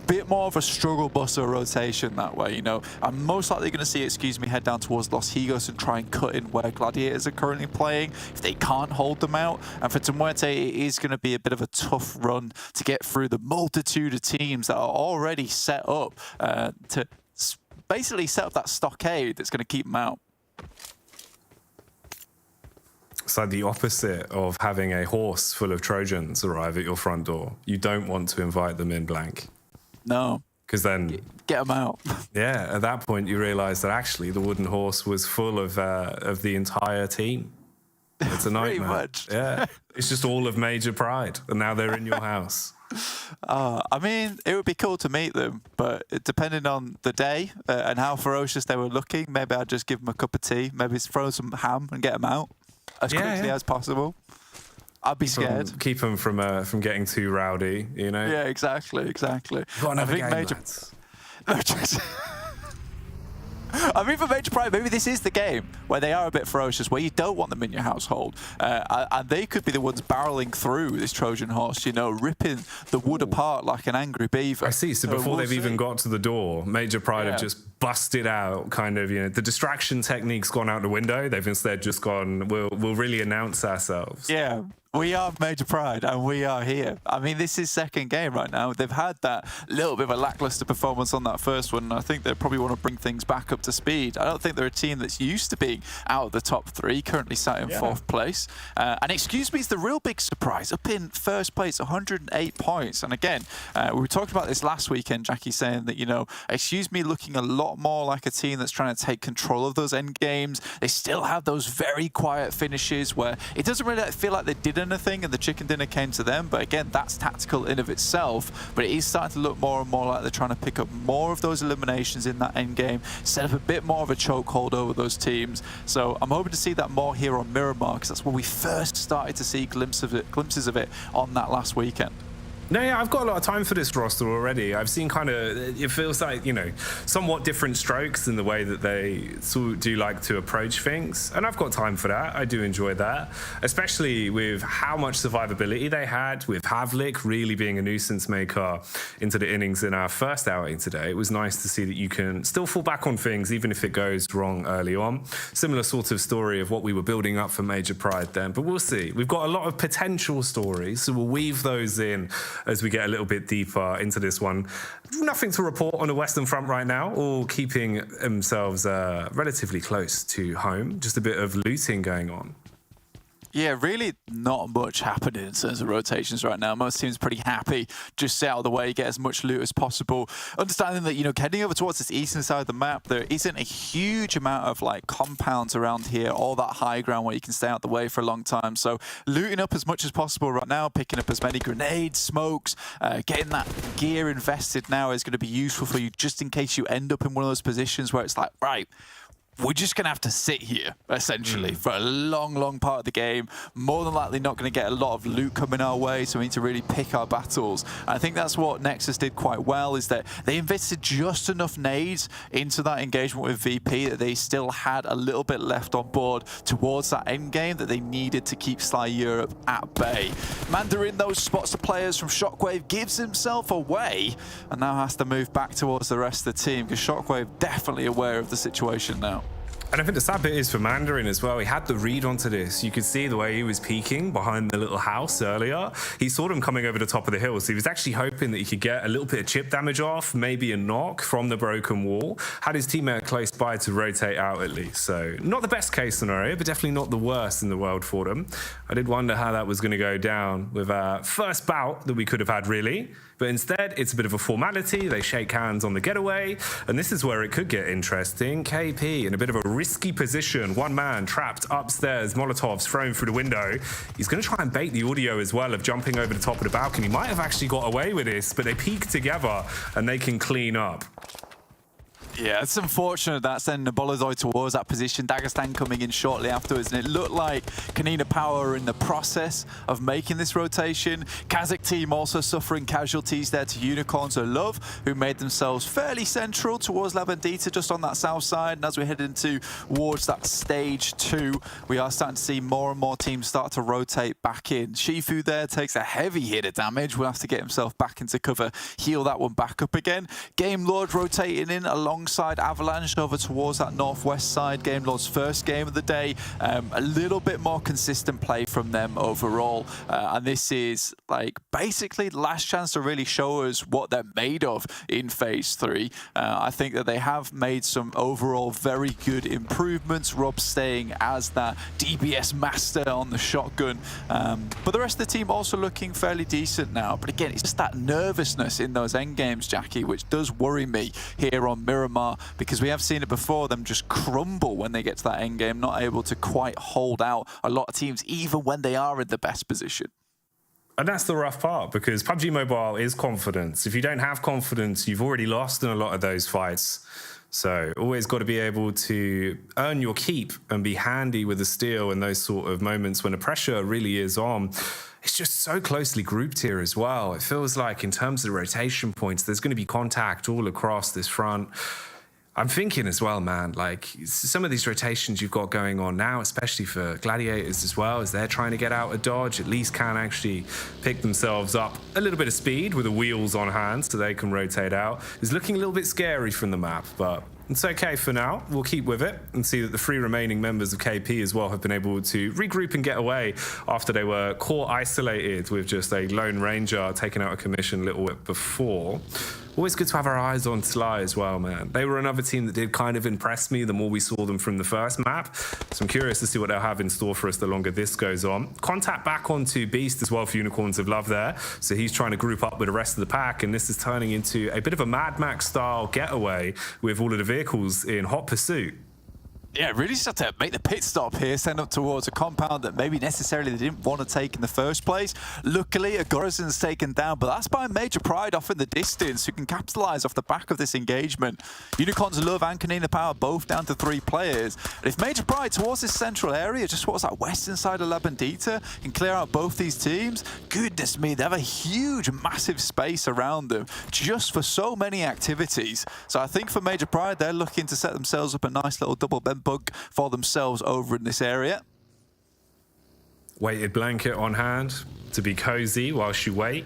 Bit more of a struggle buster rotation that way, you know. I'm most likely going to see Excuse Me head down towards Los Higos and try and cut in where Gladiators are currently playing if they can't hold them out. And for Muerte, it is going to be a bit of a tough run to get through the multitude of teams that are already set up to basically set up that stockade that's going to keep them out. It's like the opposite of having a horse full of Trojans arrive at your front door. You don't want to invite them in blank. No. Because then... Get them out. Yeah, at that point you realise that actually the wooden horse was full of the entire team. It's a nightmare. Pretty much. Yeah. It's just all of Major Pride, and now they're in your house. I mean, it would be cool to meet them, but depending on the day and how ferocious they were looking, maybe I'd just give them a cup of tea, maybe throw some ham and get them out as quickly as possible. I'd be scared. Keep them from getting too rowdy, you know? Yeah, exactly. Got another game, lads. I mean, for Major Pride, maybe this is the game where they are a bit ferocious, where you don't want them in your household. And they could be the ones barreling through this Trojan horse, you know, ripping the wood apart like an angry beaver. I see. So before they've even got to the door, Major Pride have just busted out, kind of, you know, the distraction technique's gone out the window. They've instead just gone, we'll really announce ourselves. Yeah. We are Major Pride, and we are here. I mean, this is second game right now. They've had that little bit of a lackluster performance on that first one, and I think they probably want to bring things back up to speed. I don't think they're a team that's used to being out of the top 3, currently sat in 4th place. And Excuse Me is the real big surprise, up in first place, 108 points. And again, we were talking about this last weekend, Jackie, saying that, you know, Excuse Me looking a lot more like a team that's trying to take control of those end games. They still have those very quiet finishes where it doesn't really feel like they did anything and the chicken dinner came to them, but again, that's tactical in of itself. But it is starting to look more and more like they're trying to pick up more of those eliminations in that end game, set up a bit more of a chokehold over those teams. So I'm hoping to see that more here on Miramar, because that's where we first started to see glimpses of it on that last weekend. No, yeah, I've got a lot of time for this roster already. I've seen kind of, it feels like, you know, somewhat different strokes in the way that they do like to approach things. And I've got time for that. I do enjoy that, especially with how much survivability they had, with Havlik really being a nuisance maker into the innings in our first outing today. It was nice to see that you can still fall back on things, even if it goes wrong early on. Similar sort of story of what we were building up for Major Pride then, but we'll see. We've got a lot of potential stories, so we'll weave those in as we get a little bit deeper into this one. Nothing to report on the Western Front right now, all keeping themselves relatively close to home. Just a bit of looting going on. Yeah, really not much happening in terms of rotations right now. Most teams pretty happy, just stay out of the way, get as much loot as possible. Understanding that, you know, heading over towards this eastern side of the map, there isn't a huge amount of like compounds around here, all that high ground where you can stay out the way for a long time. So looting up as much as possible right now, picking up as many grenades, smokes, getting that gear invested now is going to be useful for you just in case you end up in one of those positions where it's like, right, we're just going to have to sit here, essentially, for a long, long part of the game. More than likely not going to get a lot of loot coming our way, so we need to really pick our battles. And I think that's what Nexus did quite well, is that they invested just enough nades into that engagement with VP that they still had a little bit left on board towards that end game that they needed to keep Sly Europe at bay. Mandarin, those spots the players from Shockwave, gives himself away, and now has to move back towards the rest of the team, because Shockwave definitely aware of the situation now. And I think the sad bit is for Mandarin as well. He had the read onto this. You could see the way he was peeking behind the little house earlier. He saw them coming over the top of the hill, so he was actually hoping that he could get a little bit of chip damage off, maybe a knock from the broken wall. Had his teammate close by to rotate out at least. So not the best case scenario, but definitely not the worst in the world for them. I did wonder how that was going to go down with our first bout that we could have had, really. But instead, it's a bit of a formality. They shake hands on the getaway. And this is where it could get interesting. KP in a bit of a risky position. One man trapped upstairs. Molotovs thrown through the window. He's going to try and bait the audio as well of jumping over the top of the balcony. Might have actually got away with this, but they peek together and they can clean up. Yeah, it's unfortunate that sending MADBULLS towards that position. Dagestan coming in shortly afterwards, and it looked like KONINA Power are in the process of making this rotation. KASIK team also suffering casualties there to Unicorns of Love, who made themselves fairly central towards La Bandita, just on that south side. And as we head into towards that stage 2, we are starting to see more and more teams start to rotate back in. Shifu there takes a heavy hit of damage. Will have to get himself back into cover, heal that one back up again. Game Lord rotating in alongside Avalanche over towards that northwest side. Game Lord's first game of the day. A little bit more consistent play from them overall. And this is like basically the last chance to really show us what they're made of in phase 3. I think that they have made some overall very good improvements. Rob staying as that DBS master on the shotgun. But the rest of the team also looking fairly decent now. But again, it's just that nervousness in those end games, Jackie, which does worry me here on Miramar, because we have seen it before, them just crumble when they get to that end game, not able to quite hold out a lot of teams, even when they are in the best position. And that's the rough part, because PUBG Mobile is confidence. If you don't have confidence, you've already lost in a lot of those fights. So always got to be able to earn your keep and be handy with the steal in those sort of moments when the pressure really is on. It's just so closely grouped here as well. It feels like in terms of the rotation points, there's going to be contact all across this front. I'm thinking as well, man, like some of these rotations you've got going on now, especially for Gladiators as well, as they're trying to get out of dodge, at least can actually pick themselves up a little bit of speed with the wheels on hand so they can rotate out. It's looking a little bit scary from the map, but it's okay for now. We'll keep with it and see that the 3 remaining members of KP as well have been able to regroup and get away after they were caught isolated with just a Lone Ranger taking out a commission a little bit before. Always good to have our eyes on Sly as well, man. They were another team that did kind of impress me the more we saw them from the first map. So I'm curious to see what they'll have in store for us the longer this goes on. Contact back onto Beast as well for Unicorns of Love there. So he's trying to group up with the rest of the pack, and this is turning into a bit of a Mad Max style getaway with all of the vehicles in hot pursuit. Yeah, really just have to make the pit stop here, send up towards a compound that maybe necessarily they didn't want to take in the first place. Luckily, a Gorison's taken down, but that's by Major Pride off in the distance, who can capitalize off the back of this engagement. Unicorns of Love and KONINA Power both down to 3 players. And if Major Pride towards this central area, just towards that western side of La Bandita, can clear out both these teams, goodness me, they have a huge, massive space around them just for so many activities. So I think for Major Pride, they're looking to set themselves up a nice little double bed bug for themselves over in this area. Weighted blanket on hand to be cozy whilst you wait.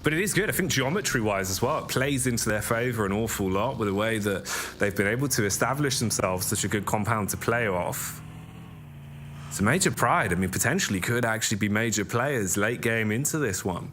But it is good, I think geometry-wise as well, it plays into their favour an awful lot with the way that they've been able to establish themselves such a good compound to play off. So Major Pride, I mean, potentially could actually be major players late game into this one.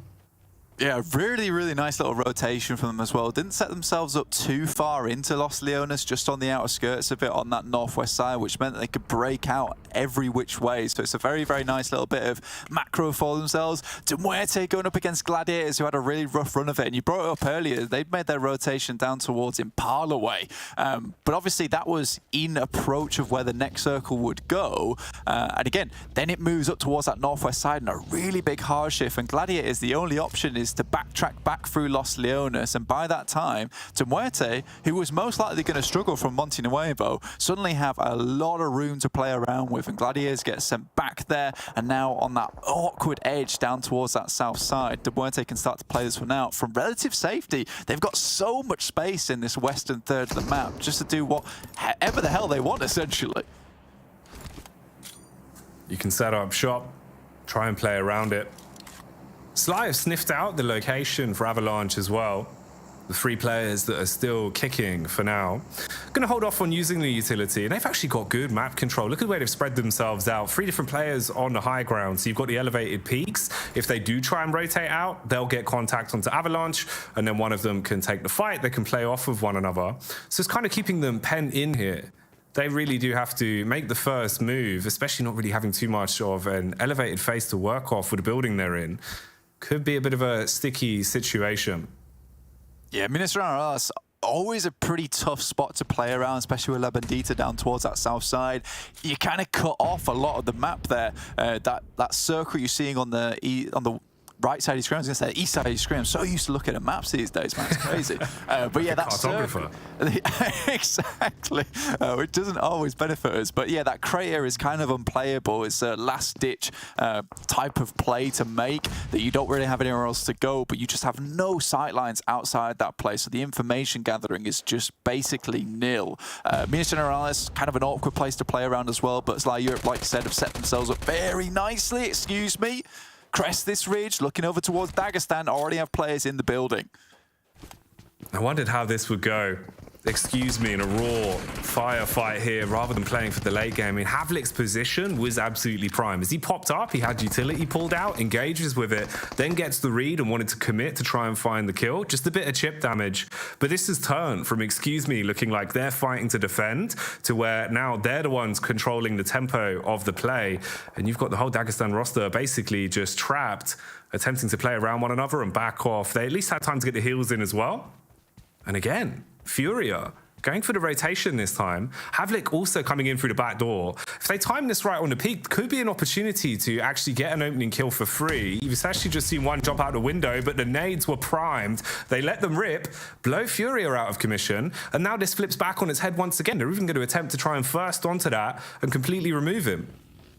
Yeah, really, really nice little rotation from them as well. Didn't set themselves up too far into Los Leones, just on the outer skirts of it on that northwest side, which meant that they could break out every which way. So it's a very, very nice little bit of macro for themselves. MUERTE going up against Gladiators, who had a really rough run of it. And you brought it up earlier, they'd made their rotation down towards Impala way. But obviously that was in approach of where the next circle would go. And again, then it moves up towards that northwest side and a really big hard shift. And Gladiators, the only option is to backtrack back through Los Leones, and by that time, MUERTE, who was most likely going to struggle from Monte Nuevo, suddenly have a lot of room to play around with, and Gladiators get sent back there, and now on that awkward edge down towards that south side, MUERTE can start to play this one out from relative safety. They've got so much space in this western third of the map just to do whatever the hell they want, essentially. You can set up shop, try and play around it. Sly have sniffed out the location for Avalanche as well. The 3 players that are still kicking for now. Going to hold off on using the utility, and they've actually got good map control. Look at the way they've spread themselves out. 3 different players on the high ground, so you've got the elevated peaks. If they do try and rotate out, they'll get contact onto Avalanche, and then one of them can take the fight. They can play off of one another. So it's kind of keeping them penned in here. They really do have to make the first move, especially not really having too much of an elevated face to work off with the building they're in. Could be a bit of a sticky situation. Yeah, Miramar, always a pretty tough spot to play around, especially with La Bandita down towards that south side. You kind of cut off a lot of the map there. That circle you're seeing on the right side of your screen, I was going to say east side of your screen. I'm so used to looking at maps these days, man. It's crazy. But yeah, that circle. Exactly. It doesn't always benefit us. But yeah, that crater is kind of unplayable. It's a last-ditch type of play to make that you don't really have anywhere else to go, but you just have no sight lines outside that place. So the information gathering is just basically nil. Minas Generales, kind of an awkward place to play around as well, but Sly Europe, like I said, have set themselves up very nicely. Excuse me. Crest this ridge, looking over towards Dagestan, already have players in the building. I wondered how this would go. Excuse me, in a raw firefight here, rather than playing for the late game. I mean, Havlik's position was absolutely prime. As he popped up, he had utility pulled out, engages with it, then gets the read and wanted to commit to try and find the kill. Just a bit of chip damage. But this has turned from, excuse me, looking like they're fighting to defend, to where now they're the ones controlling the tempo of the play. And you've got the whole Dagestan roster basically just trapped, attempting to play around one another and back off. They at least had time to get the heals in as well. And again, Furia going for the rotation this time. Havlik also coming in through the back door. If they time this right on the peak, could be an opportunity to actually get an opening kill for free. You've essentially just seen one jump out the window, but the nades were primed. They let them rip, blow Furia out of commission, and now this flips back on its head once again. They're even going to attempt to try and first onto that and completely remove him.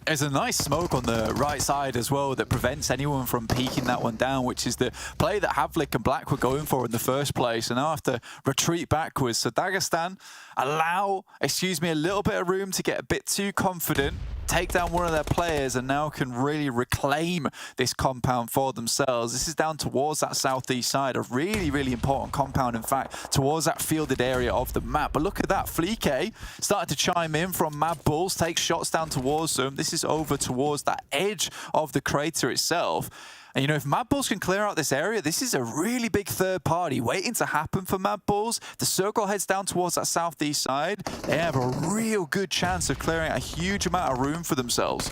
There's a nice smoke on the right side as well that prevents anyone from peeking that one down, which is the play that Havlik and Black were going for in the first place, and now have to retreat backwards. So Dagestan allow, excuse me, a little bit of room to get a bit too confident, take down one of their players, and now can really reclaim this compound for themselves. This is down towards that southeast side, a really, really important compound, in fact, towards that fielded area of the map. But look at that, Fleeke started to chime in from MADBULLS, take shots down towards them. This is over towards that edge of the crater itself. And, you know, if MADBULLS can clear out this area, this is a really big third party waiting to happen for MADBULLS. The circle heads down towards that southeast side. They have a real good chance of clearing a huge amount of room for themselves.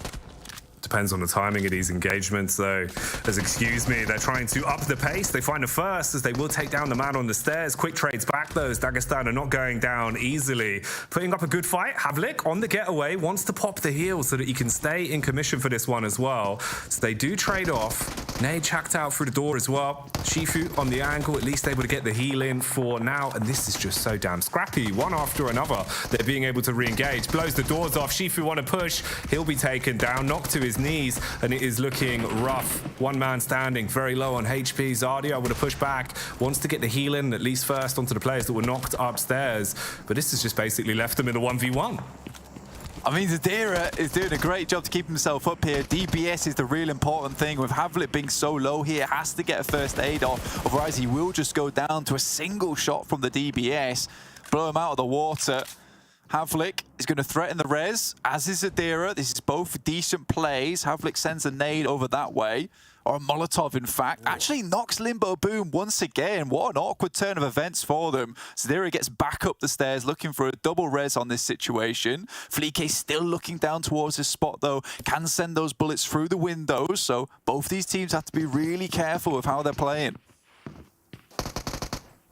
Depends on the timing of these engagements, though. As excuse me, they're trying to up the pace. They find a first, as they will take down the man on the stairs. Quick trades back, though, as Dagestan are not going down easily. Putting up a good fight. Havlik on the getaway, wants to pop the heel so that he can stay in commission for this one as well. So they do trade off. Nade hacked out through the door as well. Shifu on the angle, at least able to get the heal in for now. And this is just so damn scrappy. One after another, they're being able to re-engage. Blows the doors off. Shifu want to push. He'll be taken down, knocked to his knees, and it is looking rough. One man standing, very low on HP. Zardia able to push back, wants to get the heal in at least first onto the players that were knocked upstairs. But this has just basically left them in a 1v1. I mean, Zadira is doing a great job to keep himself up here. DBS is the real important thing. With Havlik being so low here, has to get a first aid off, otherwise he will just go down to a single shot from the DBS, blow him out of the water. Havlik is going to threaten the res, as is Adira. This is both decent plays. Havlik sends a nade over that way, or a Molotov, in fact. Actually knocks Limbo Boom once again. What an awkward turn of events for them. Zadira gets back up the stairs, looking for a double res on this situation. Fleek still looking down towards his spot, though. Can send those bullets through the windows, so both these teams have to be really careful with how they're playing.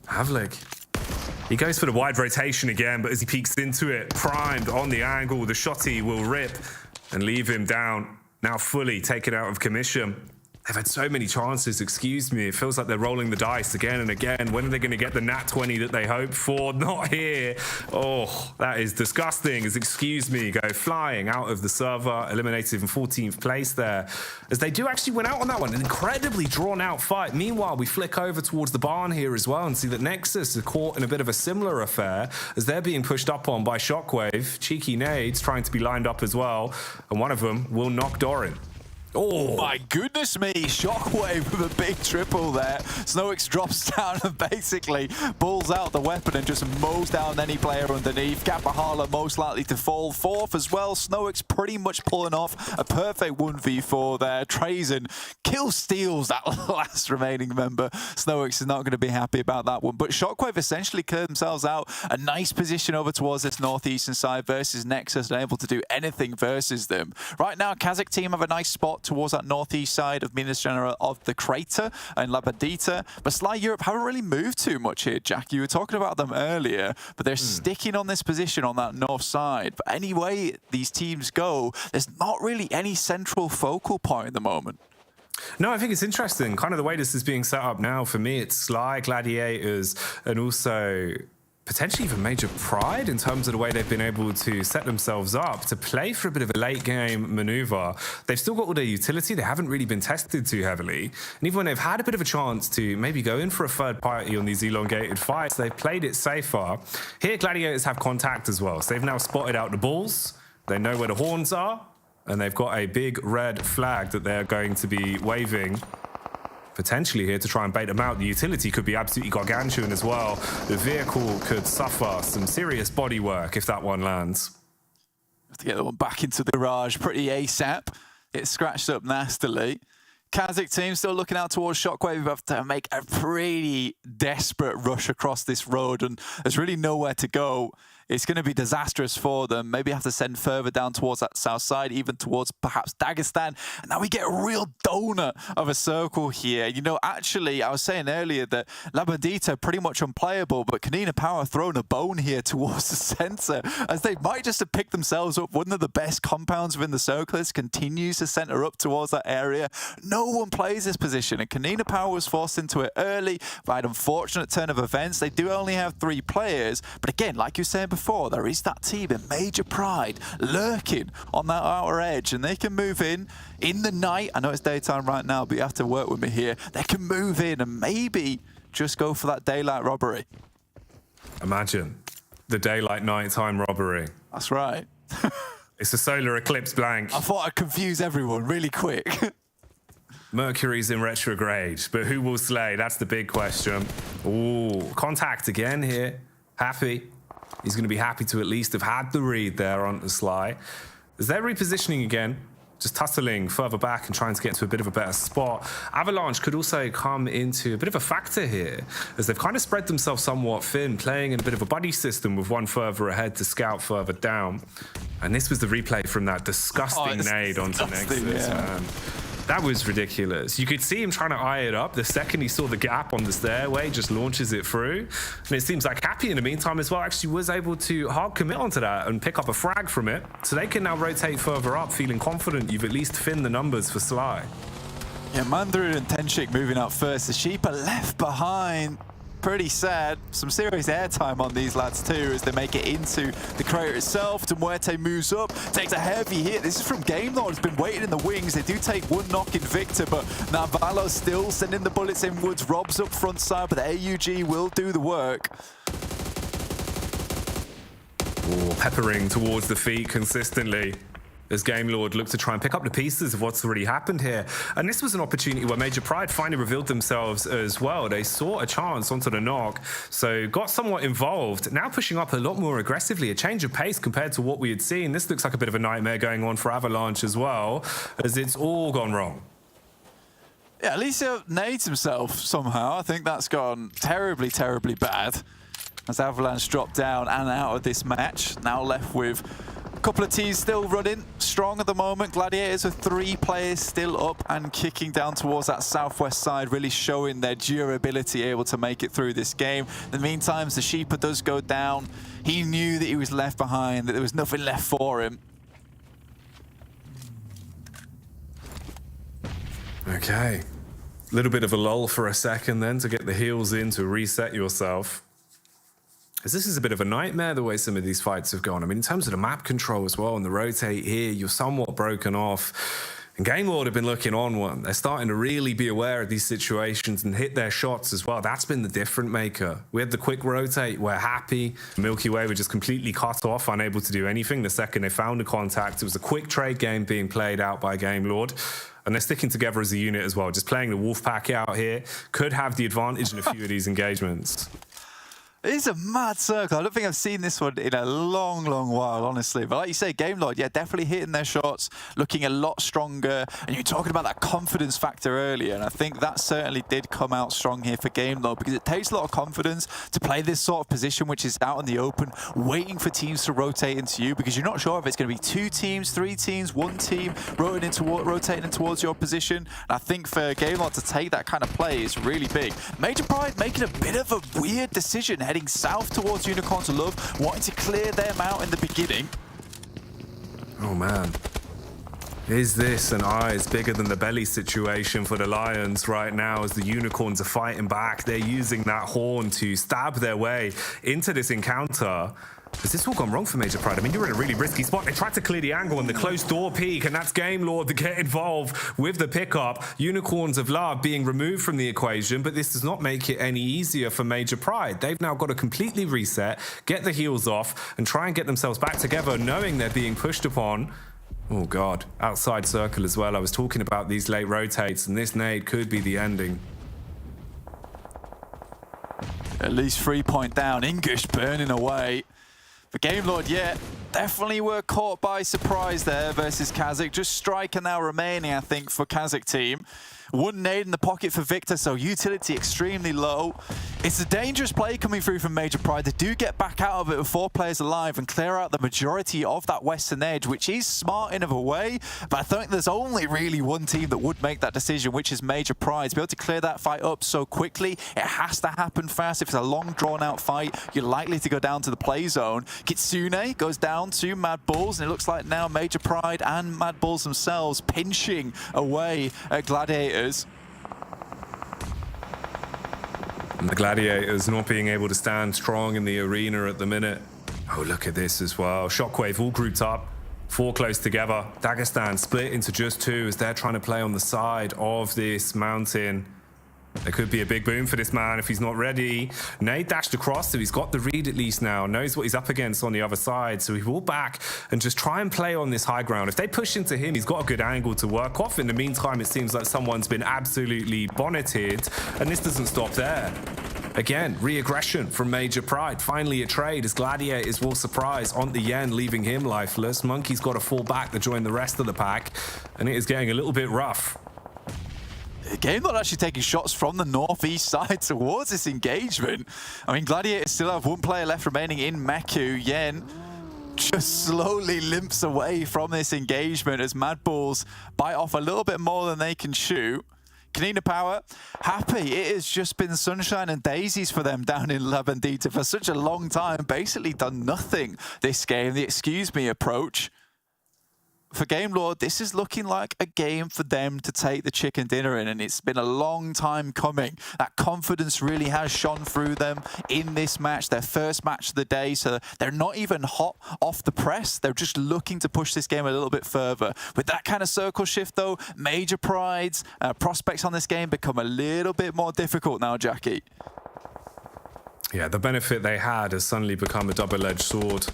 Havlik. He goes for the wide rotation again, but as he peeks into it, primed on the angle, the shotty will rip and leave him down. Now fully taken out of commission. They've had so many chances, excuse me. It feels like they're rolling the dice again and again. When are they going to get the nat 20 that they hope for? Not here. Oh, that is disgusting. As excuse me go flying out of the server, eliminated in 14th place there. As they do actually win out on that one. An incredibly drawn out fight. Meanwhile, we flick over towards the barn here as well and see that Nexus are caught in a bit of a similar affair as they're being pushed up on by Shockwave. Cheeky nades trying to be lined up as well. And one of them will knock Doran. Oh my goodness me, Shockwave with a big triple there. Snowix drops down and basically pulls out the weapon and just mows down any player underneath. Kapahala most likely to fall. Fourth as well. Snowix pretty much pulling off a perfect 1v4 there. Trazen kill steals that last remaining member. Snowix is not going to be happy about that one. But Shockwave essentially cleared themselves out. A nice position over towards this northeastern side versus Nexus, and able to do anything versus them. Right now, KASIK team have a nice spot towards that northeast side of Minas General of the crater and Labadita. But Sly Europe haven't really moved too much here, Jack. You were talking about them earlier, but they're sticking on this position on that north side. But any way these teams go, there's not really any central focal point at the moment. No, I think it's interesting. Kind of the way this is being set up now, for me, it's Sly, Gladiators, and also potentially even Major Pride in terms of the way they've been able to set themselves up to play for a bit of a late game maneuver. They've still got all their utility. They haven't really been tested too heavily. And even when they've had a bit of a chance to maybe go in for a third party on these elongated fights, they've played it safer. Here, Gladiators have contact as well. So they've now spotted out the balls. They know where the horns are. And they've got a big red flag that they're going to be waving potentially here to try and bait them out. The utility could be absolutely gargantuan as well. The vehicle could suffer some serious bodywork if that one lands. Have to get that one back into the garage pretty ASAP. It's scratched up nastily. KASIK team still looking out towards Shockwave. We have to make a pretty desperate rush across this road, and there's really nowhere to go. It's going to be disastrous for them. Maybe have to send further down towards that south side, even towards perhaps Dagestan. And now we get a real donut of a circle here. You know, actually, I was saying earlier that Labadita pretty much unplayable, but KONINA Power throwing a bone here towards the center, as they might just have picked themselves up one of the best compounds within the circle. This continues to center up towards that area. No one plays this position, and KONINA Power was forced into it early by an unfortunate turn of events. They do only have 3 players, but again, like you said before, there is that team in Major Pride lurking on that outer edge, and they can move in the night. I know it's daytime right now, but you have to work with me here. They can move in and maybe just go for that daylight robbery. Imagine the daylight nighttime robbery. That's right. It's a solar eclipse blank. I thought I'd confuse everyone really quick. Mercury's in retrograde, but who will slay? That's the big question. Ooh, contact again here. Happy. He's going to be happy to at least have had the read there on the Sly. As they're repositioning again, just tussling further back and trying to get to a bit of a better spot. Avalanche could also come into a bit of a factor here, as they've kind of spread themselves somewhat thin, playing in a bit of a buddy system with one further ahead to scout further down. And this was the replay from that disgusting nade onto Nexus, man. That was ridiculous. You could see him trying to eye it up. The second he saw the gap on the stairway, just launches it through. And it seems like Happy in the meantime as well actually was able to hard commit onto that and pick up a frag from it. So they can now rotate further up, feeling confident you've at least thinned the numbers for Sly. Yeah, Mandarin and Tenshik moving up first. The Sheep are left behind. Pretty sad. Some serious airtime on these lads too as they make it into the crater itself. MUERTE moves up, takes a heavy hit. This is from Game Lord, has been waiting in the wings. They do take one knock in Victor, but Navarro still sending the bullets inwards. Rob's up front side, but the AUG will do the work. Ooh, peppering towards the feet consistently. as Game Lord looked to try and pick up the pieces of what's already happened here. And this was an opportunity where Major Pride finally revealed themselves as well. They saw a chance onto the knock, so got somewhat involved. Now pushing up a lot more aggressively, a change of pace compared to what we had seen. This looks like a bit of a nightmare going on for Avalanche as well, as it's all gone wrong. Yeah, at least he nades himself somehow. I think that's gone terribly, terribly bad. As Avalanche drop down and out of this match. Now left with a couple of teams still running strong at the moment. Gladiators are 3 players still up and kicking down towards that southwest side, really showing their durability, able to make it through this game. In the meantime, the Sheeper does go down. He knew that he was left behind, that there was nothing left for him. Okay. A little bit of a lull for a second then to get the heals in to reset yourself. As this is a bit of a nightmare, the way some of these fights have gone. I mean, in terms of the map control as well and the rotate here, you're somewhat broken off. And Game Lord have been looking on one. They're starting to really be aware of these situations and hit their shots as well. That's been the difference maker. We had the quick rotate, we're happy. Milky Way were just completely cut off, unable to do anything. The second they found a contact, it was a quick trade game being played out by Game Lord. And they're sticking together as a unit as well. Just playing the Wolfpack out here could have the advantage in a few of these engagements. It is a mad circle. I don't think I've seen this one in a long, long while, honestly. But like you say, Game Lord, yeah, definitely hitting their shots, looking a lot stronger. And you were talking about that confidence factor earlier, and I think that certainly did come out strong here for Game Lord, because it takes a lot of confidence to play this sort of position, which is out in the open, waiting for teams to rotate into you, because you're not sure if it's going to be 2 teams, 3 teams, 1 team rotating in towards your position. And I think for Game Lord to take that kind of play is really big. Major Pride making a bit of a weird decision, heading south towards Unicorns of Love, wanting to clear them out in the beginning. Oh man. Is this an eyes bigger than the belly situation for the Lions right now, as the Unicorns are fighting back? They're using that horn to stab their way into this encounter. Has this all gone wrong for Major Pride? I mean, you're in a really risky spot. They tried to clear the angle and the closed door peek, and that's Game Lord to get involved with the pickup. Unicorns of Love being removed from the equation, but this does not make it any easier for Major Pride. They've now got to completely reset, get the heels off, and try and get themselves back together, knowing they're being pushed upon. Oh God, outside circle as well. I was talking about these late rotates, and this nade could be the ending. At least 3 point down. English burning away. For Game Lord, yeah, definitely were caught by surprise there versus KASIK. Just striker now remaining, I think, for KASIK team. 1 nade in the pocket for Victor, so utility extremely low. It's a dangerous play coming through from Major Pride. They do get back out of it with 4 players alive and clear out the majority of that western edge, which is smart in a way, but I think there's only really 1 team that would make that decision, which is Major Pride. To be able to clear that fight up so quickly, it has to happen fast. If it's a long, drawn-out fight, you're likely to go down to the play zone. Kitsune goes down to MADBULLS, and it looks like now Major Pride and MADBULLS themselves pinching away at Gladiators. And the Gladiators not being able to stand strong in the arena at the minute. Oh, look at this as well. Shockwave all grouped up, 4 close together. Dagestan split into just 2 as they're trying to play on the side of this mountain. There could be a big boom for this man if he's not ready. Nade dashed across, so he's got the read at least now. Knows what he's up against on the other side, so he will back and just try and play on this high ground. If they push into him, he's got a good angle to work off. In the meantime, it seems like someone's been absolutely bonneted, and this doesn't stop there. Again, re-aggression from Major Pride. Finally a trade as Gladiators will surprise on the Yen, leaving him lifeless. Monkey's got to fall back to join the rest of the pack, and it is getting a little bit rough. Game Lord actually taking shots from the northeast side towards this engagement. I mean, Gladiators still have 1 player left remaining in Meku. Yen just slowly limps away from this engagement as MADBULLS bite off a little bit more than they can shoot. KONINA Power, happy. It has just been sunshine and daisies for them down in La Bandita for such a long time. Basically done nothing this game. The excuse me approach. For Game Lord, this is looking like a game for them to take the chicken dinner in, and it's been a long time coming. That confidence really has shone through them in this match, their first match of the day, so they're not even hot off the press. They're just looking to push this game a little bit further. With that kind of circle shift, though, Major Pride's prospects on this game become a little bit more difficult now, Jackie. Yeah, the benefit they had has suddenly become a double-edged sword.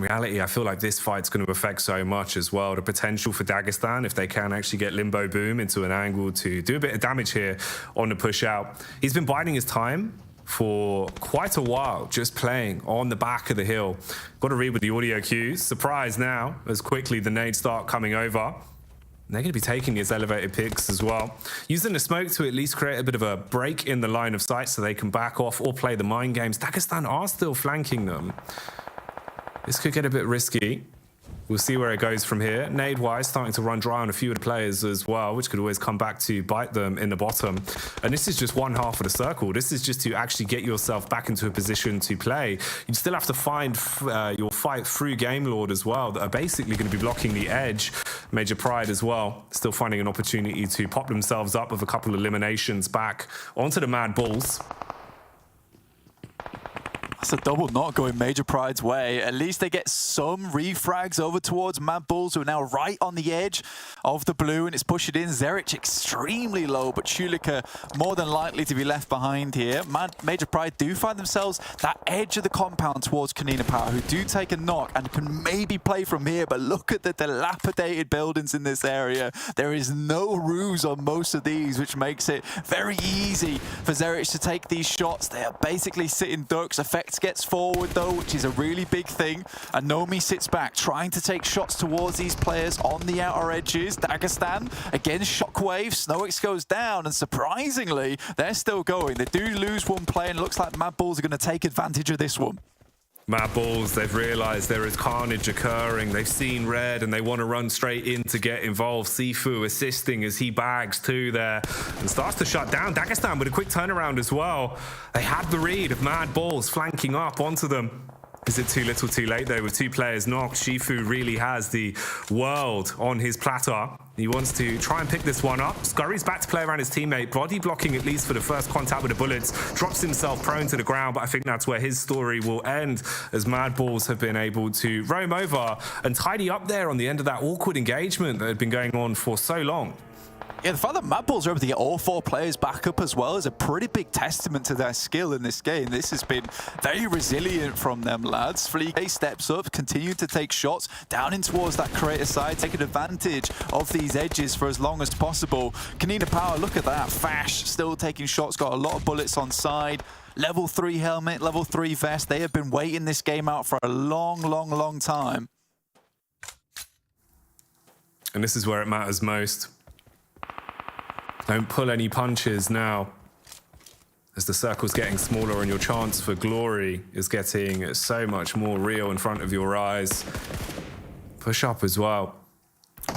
In reality, I feel like this fight's going to affect so much as well. The potential for Dagestan, if they can actually get Limbo Boom into an angle to do a bit of damage here on the push out. He's been biding his time for quite a while, just playing on the back of the hill. Got to read with the audio cues. Surprise now, as quickly the nades start coming over. They're going to be taking these elevated picks as well. Using the smoke to at least create a bit of a break in the line of sight so they can back off or play the mind games. Dagestan are still flanking them. This could get a bit risky. We'll see where it goes from here. Nade-wise, starting to run dry on a few of the players as well, which could always come back to bite them in the bottom. And this is just one half of the circle. This is just to actually get yourself back into a position to play. You still have to find your fight through Game Lord as well, that are basically going to be blocking the edge. Major Pride as well, still finding an opportunity to pop themselves up with a couple of eliminations back onto the MADBULLS. That's a double knock going Major Pride's way. At least they get some refrags over towards MADBULLS, who are now right on the edge of the blue, and it's pushing in. Zerich extremely low, but Chulika more than likely to be left behind here. Major Pride do find themselves that edge of the compound towards KONINA Power, who do take a knock and can maybe play from here, but look at the dilapidated buildings in this area. There is no roofs on most of these, which makes it very easy for Zerich to take these shots. They are basically sitting ducks. Effect gets forward though, which is a really big thing, and Nomi sits back trying to take shots towards these players on the outer edges. Dagestan against Shockwave. SnowX goes down, and surprisingly they're still going. They do lose one player, and it looks like MADBULLS are going to take advantage of this one. MADBULLS, they've realized there is carnage occurring. They've seen red and they want to run straight in to get involved. Sifu assisting as he bags two there and starts to shut down. Dagestan with a quick turnaround as well. They had the read of MADBULLS flanking up onto them. Is it too little too late though with two players knocked? Shifu really has the world on his platter. He wants to try and pick this one up. Scurries back to play around his teammate, body blocking at least for the first contact with the bullets, drops himself prone to the ground, but I think that's where his story will end, as MADBULLS have been able to roam over and tidy up there on the end of that awkward engagement that had been going on for so long. Yeah, the fact that MADBULLS are able to get all four players back up as well is a pretty big testament to their skill in this game. This has been very resilient from them, lads. Fleek steps up, continue to take shots down in towards that creator side, taking advantage of these edges for as long as possible. KONINA Power, look at that. Fash still taking shots, got a lot of bullets on side. Level 3 helmet, level 3 vest. They have been waiting this game out for a long time. And this is where it matters most. Don't pull any punches now, as the circle's getting smaller and your chance for glory is getting so much more real in front of your eyes. Push up as well.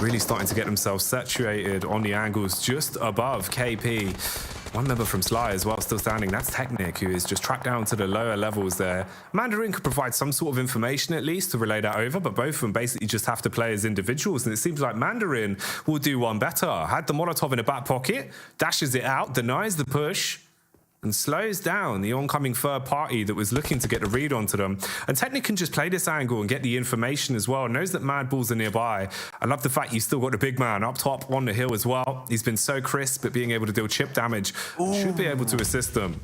Really starting to get themselves saturated on the angles just above KP. One member from Sly as well still standing. That's Technic, who is just tracked down to the lower levels there. Mandarin could provide some sort of information at least to relay that over, but both of them basically just have to play as individuals, and it seems like Mandarin will do one better. Had the Molotov in the back pocket, dashes it out, denies the push, and slows down the oncoming third party that was looking to get a read onto them. And Technic can just play this angle and get the information as well. Knows that MADBULLS are nearby. I love the fact you still got the big man up top on the hill as well. He's been so crisp at being able to deal chip damage. Ooh. Should be able to assist them.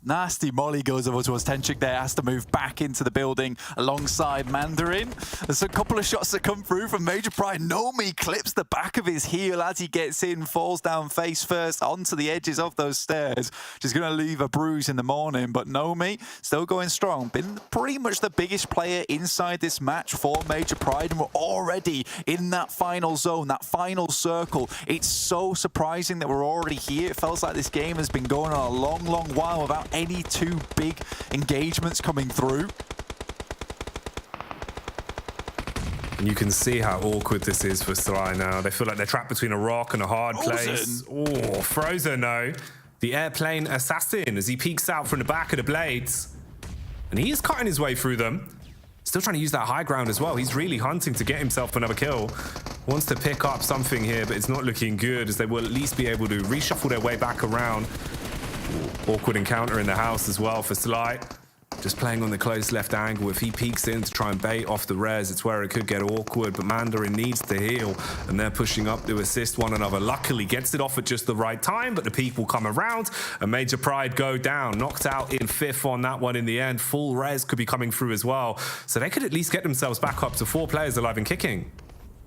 Nasty molly goes over towards Tenchik there, has to move back into the building alongside Mandarin. There's a couple of shots that come through from Major Pride. Nomi clips the back of his heel as he gets in, falls down face first onto the edges of those stairs. She's going to leave a bruise in the morning, but Nomi still going strong. Been pretty much the biggest player inside this match for Major Pride, and we're already in that final zone, that final circle. It's so surprising that we're already here. It feels like this game has been going on a long while without any two big engagements coming through. And you can see how awkward this is for Sly now. They feel like they're trapped between a rock and a hard place. Oh, Frozen, no. The airplane assassin as he peeks out from the back of the blades. And he is cutting his way through them. Still trying to use that high ground as well. He's really hunting to get himself another kill. Wants to pick up something here, but it's not looking good, as they will at least be able to reshuffle their way back around. Awkward encounter in the house as well for Sly. just playing on the close left angle. If he peeks in to try and bait off the res, it's where it could get awkward, but Mandarin needs to heal, and they're pushing up to assist one another. Luckily, gets it off at just the right time, but the people come around, and Major Pride go down, knocked out in 5th on that one in the end. Full res could be coming through as well, so they could at least get themselves back up to 4 players alive and kicking.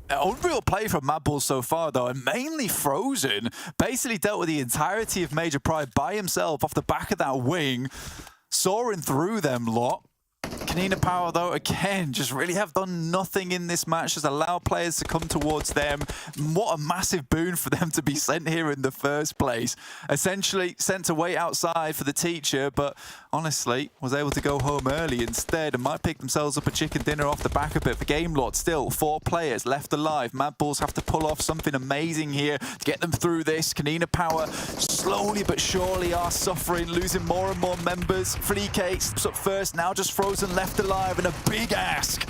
Unreal play from MADBULLS so far, though, and mainly Frozen. Basically dealt with the entirety of Major Pride by himself off the back of that wing, soaring through them lot. KONINA Power, though, again, just really have done nothing in this match, just allow players to come towards them. What a massive boon for them to be sent here in the first place. Essentially sent to wait outside for the teacher, but honestly, was able to go home early instead and might pick themselves up a chicken dinner off the back of it. For Gamelord, still 4 players left alive. MADBULLS have to pull off something amazing here to get them through this. KONINA Power slowly but surely are suffering, losing more and more members. Fleek steps up first, now just Frozen left alive, and a big ask.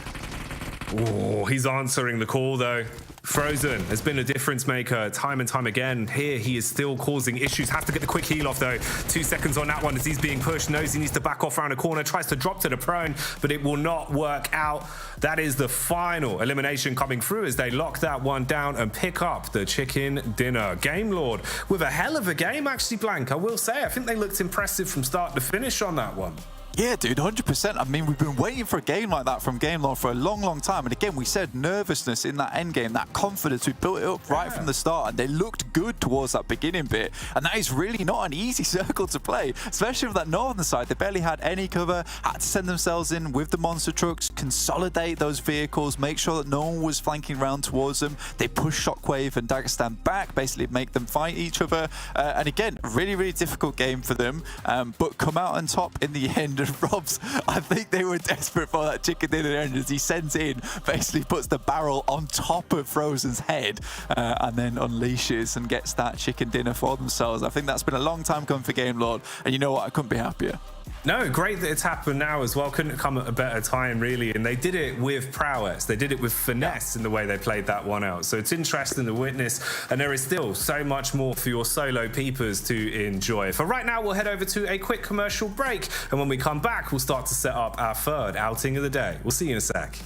Oh, he's answering the call, though. Frozen has been a difference maker time and time again. Here, he is still causing issues. Has to get the quick heal off, though. 2 seconds on that one as he's being pushed. Knows he needs to back off around a corner. Tries to drop to the prone, but it will not work out. That is the final elimination coming through as they lock that one down and pick up the chicken dinner. Gamelord with a hell of a game, actually, Blank. I will say, I think they looked impressive from start to finish on that one. Yeah, dude, 100%. I mean, we've been waiting for a game like that from Gamelord for a long, long time. And again, we said nervousness in that end game, that confidence. We built it up right from the start, and they looked good towards that beginning bit. And that is really not an easy circle to play, especially with that northern side. They barely had any cover, had to send themselves in with the monster trucks, consolidate those vehicles, make sure that no one was flanking around towards them. They push Shockwave and Dagestan back, basically make them fight each other. And again, really, really difficult game for them, but come out on top in the end. Robs, I think they were desperate for that chicken dinner end as he sends in, basically puts the barrel on top of Frozen's head and then unleashes and gets that chicken dinner for themselves. I think that's been a long time coming for Gamelord, and you know what, I couldn't be happier. No, great that it's happened now as well. Couldn't come at a better time, really. And they did it with prowess. They did it with finesse in the way they played that one out. So it's interesting to witness. And there is still so much more for your solo peepers to enjoy. For right now, we'll head over to a quick commercial break. And when we come back, we'll start to set up our 3rd outing of the day. We'll see you in a sec.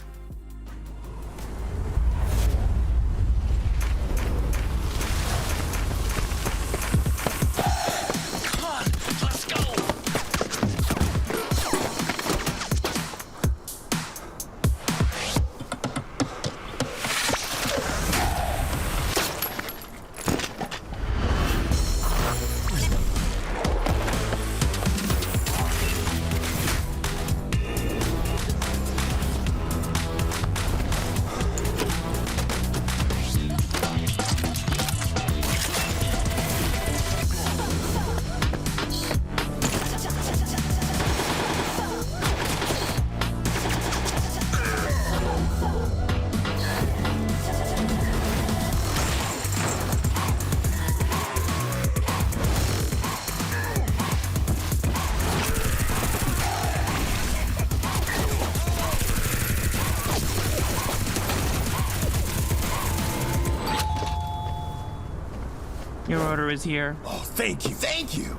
Your order is here. Oh, thank you, thank you.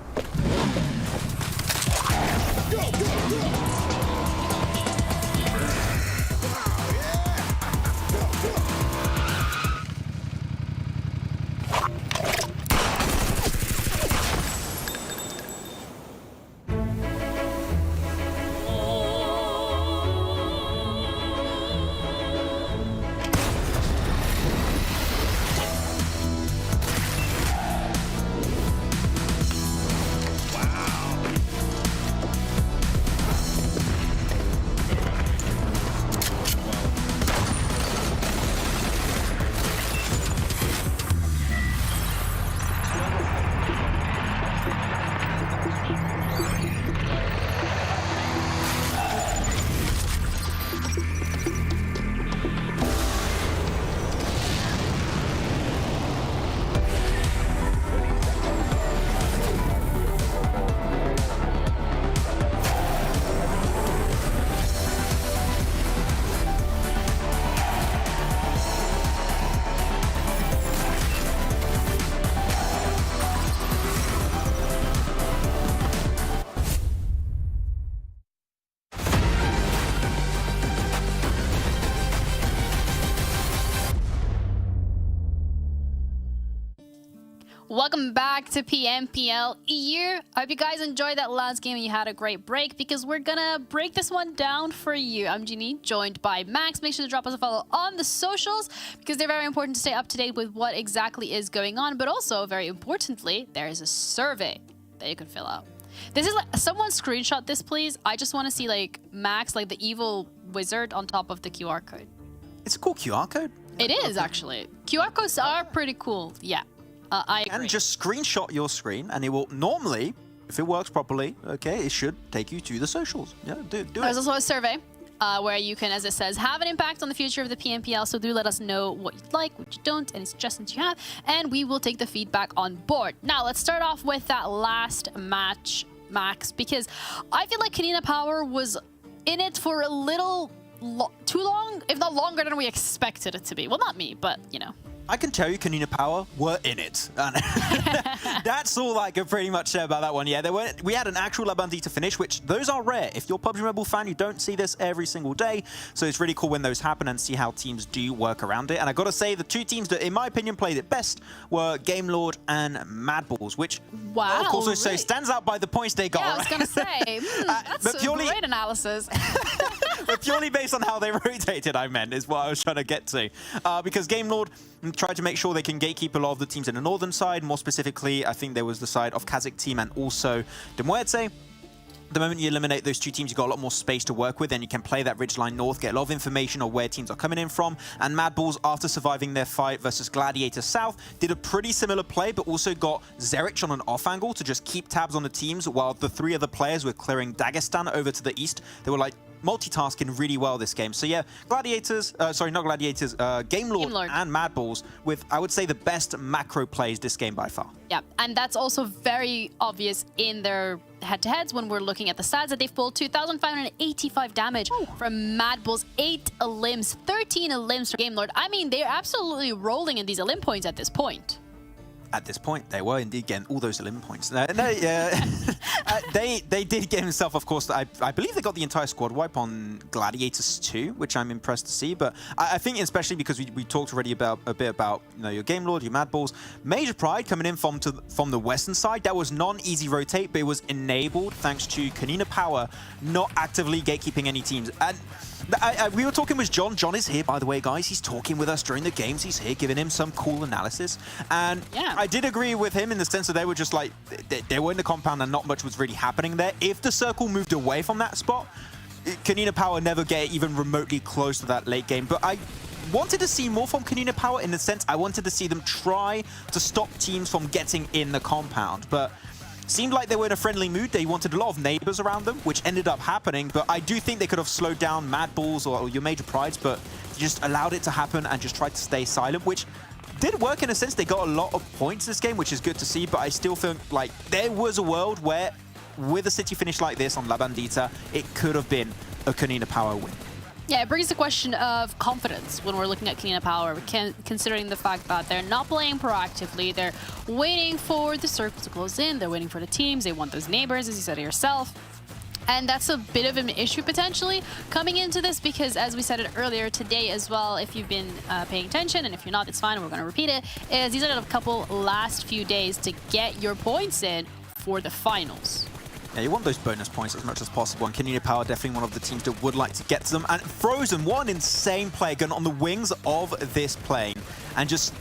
Welcome back to PMPL EU. I hope you guys enjoyed that last game and you had a great break, because we're gonna break this one down for you. I'm Jeannie, joined by Max. Make sure to drop us a follow on the socials, because they're very important to stay up to date with what exactly is going on. But also, very importantly, there is a survey that you can fill out. This is like, someone screenshot this, please. I just want to see like Max, like the evil wizard on top of the QR code. It's a cool QR code. It is actually. QR codes are pretty cool. Yeah. I agree. And just screenshot your screen, and it will normally, if it works properly, okay, it should take you to the socials. Yeah, do it. There's also a survey where you can, as it says, have an impact on the future of the PMPL. So do let us know what you like, what you don't, any suggestions you have, and we will take the feedback on board. Now, let's start off with that last match, Max, because I feel like KONINA Power was in it for a little too long, if not longer than we expected it to be. Well, not me, but, you know. I can tell you KONINA Power were in it. And that's all I can pretty much say about that one. Yeah, we had an actual La Bandita finish, which those are rare. If you're a PUBG Mobile fan, you don't see this every single day. So it's really cool when those happen and see how teams do work around it. And I got to say, the two teams that, in my opinion, played it best were GameLord and MADBULLS, which, wow, of course, also stands out by the points they got. Yeah, I was going to say, that's a great analysis. But purely based on how they rotated, I meant, is what I was trying to get to. Because GameLord tried to make sure they can gatekeep a lot of the teams in the northern side. More specifically, I think there was the side of KASIK team and also the MUERTE. The moment you eliminate those two teams, you've got a lot more space to work with, and you can play that ridgeline north, get a lot of information on where teams are coming in from. And MADBULLS, after surviving their fight versus Gladiators South, did a pretty similar play, but also got Zerich on an off angle to just keep tabs on the teams, while the three other players were clearing Dagestan over to the east. They were like multitasking really well this game. So yeah, Gladiators, sorry, not Gladiators, GameLord and MADBULLS with, I would say, the best macro plays this game by far. Yeah, and that's also very obvious in their head-to-heads when we're looking at the stats that they've pulled. 2,585 damage from MADBULLS, 8 elims, 13 elims from GameLord. I mean, they're absolutely rolling in these elim points at this point. At this point, they were indeed getting all those elim points. They did get himself, of course, I believe they got the entire squad wipe on Gladiators too, which I'm impressed to see. But I think especially because we talked already about a bit about, you know, your GameLord, your MADBULLS, Major Pride coming in from the western side. That was non-easy rotate, but it was enabled thanks to KONINA Power not actively gatekeeping any teams. And we were talking with John. John is here, by the way, guys. He's talking with us during the games. He's here giving him some cool analysis. And yeah, I did agree with him in the sense that they were just like, they were in the compound and not much was really happening there. If the circle moved away from that spot, KONINA Power never get even remotely close to that late game. But I wanted to see more from KONINA Power in the sense I wanted to see them try to stop teams from getting in the compound. But seemed like they were in a friendly mood. They wanted a lot of neighbors around them, which ended up happening. But I do think they could have slowed down MADBULLS or your Major Prides, but just allowed it to happen and just tried to stay silent, which did work in a sense. They got a lot of points this game, which is good to see. But I still feel like there was a world where, with a city finish like this on La Bandita, it could have been a KONINA Power win. Yeah, it brings the question of confidence when we're looking at KONINA Power, considering the fact that they're not playing proactively. They're waiting for the circle to close in. They're waiting for the teams. They want those neighbors, as you said yourself. And that's a bit of an issue potentially coming into this, because as we said it earlier today as well, if you've been paying attention, and if you're not, it's fine, we're going to repeat it, is these are a couple last few days to get your points in for the finals. Yeah, you want those bonus points as much as possible, and KONINA Power definitely one of the teams that would like to get to them. And Frozen, what an insane play, going on the wings of this plane, and just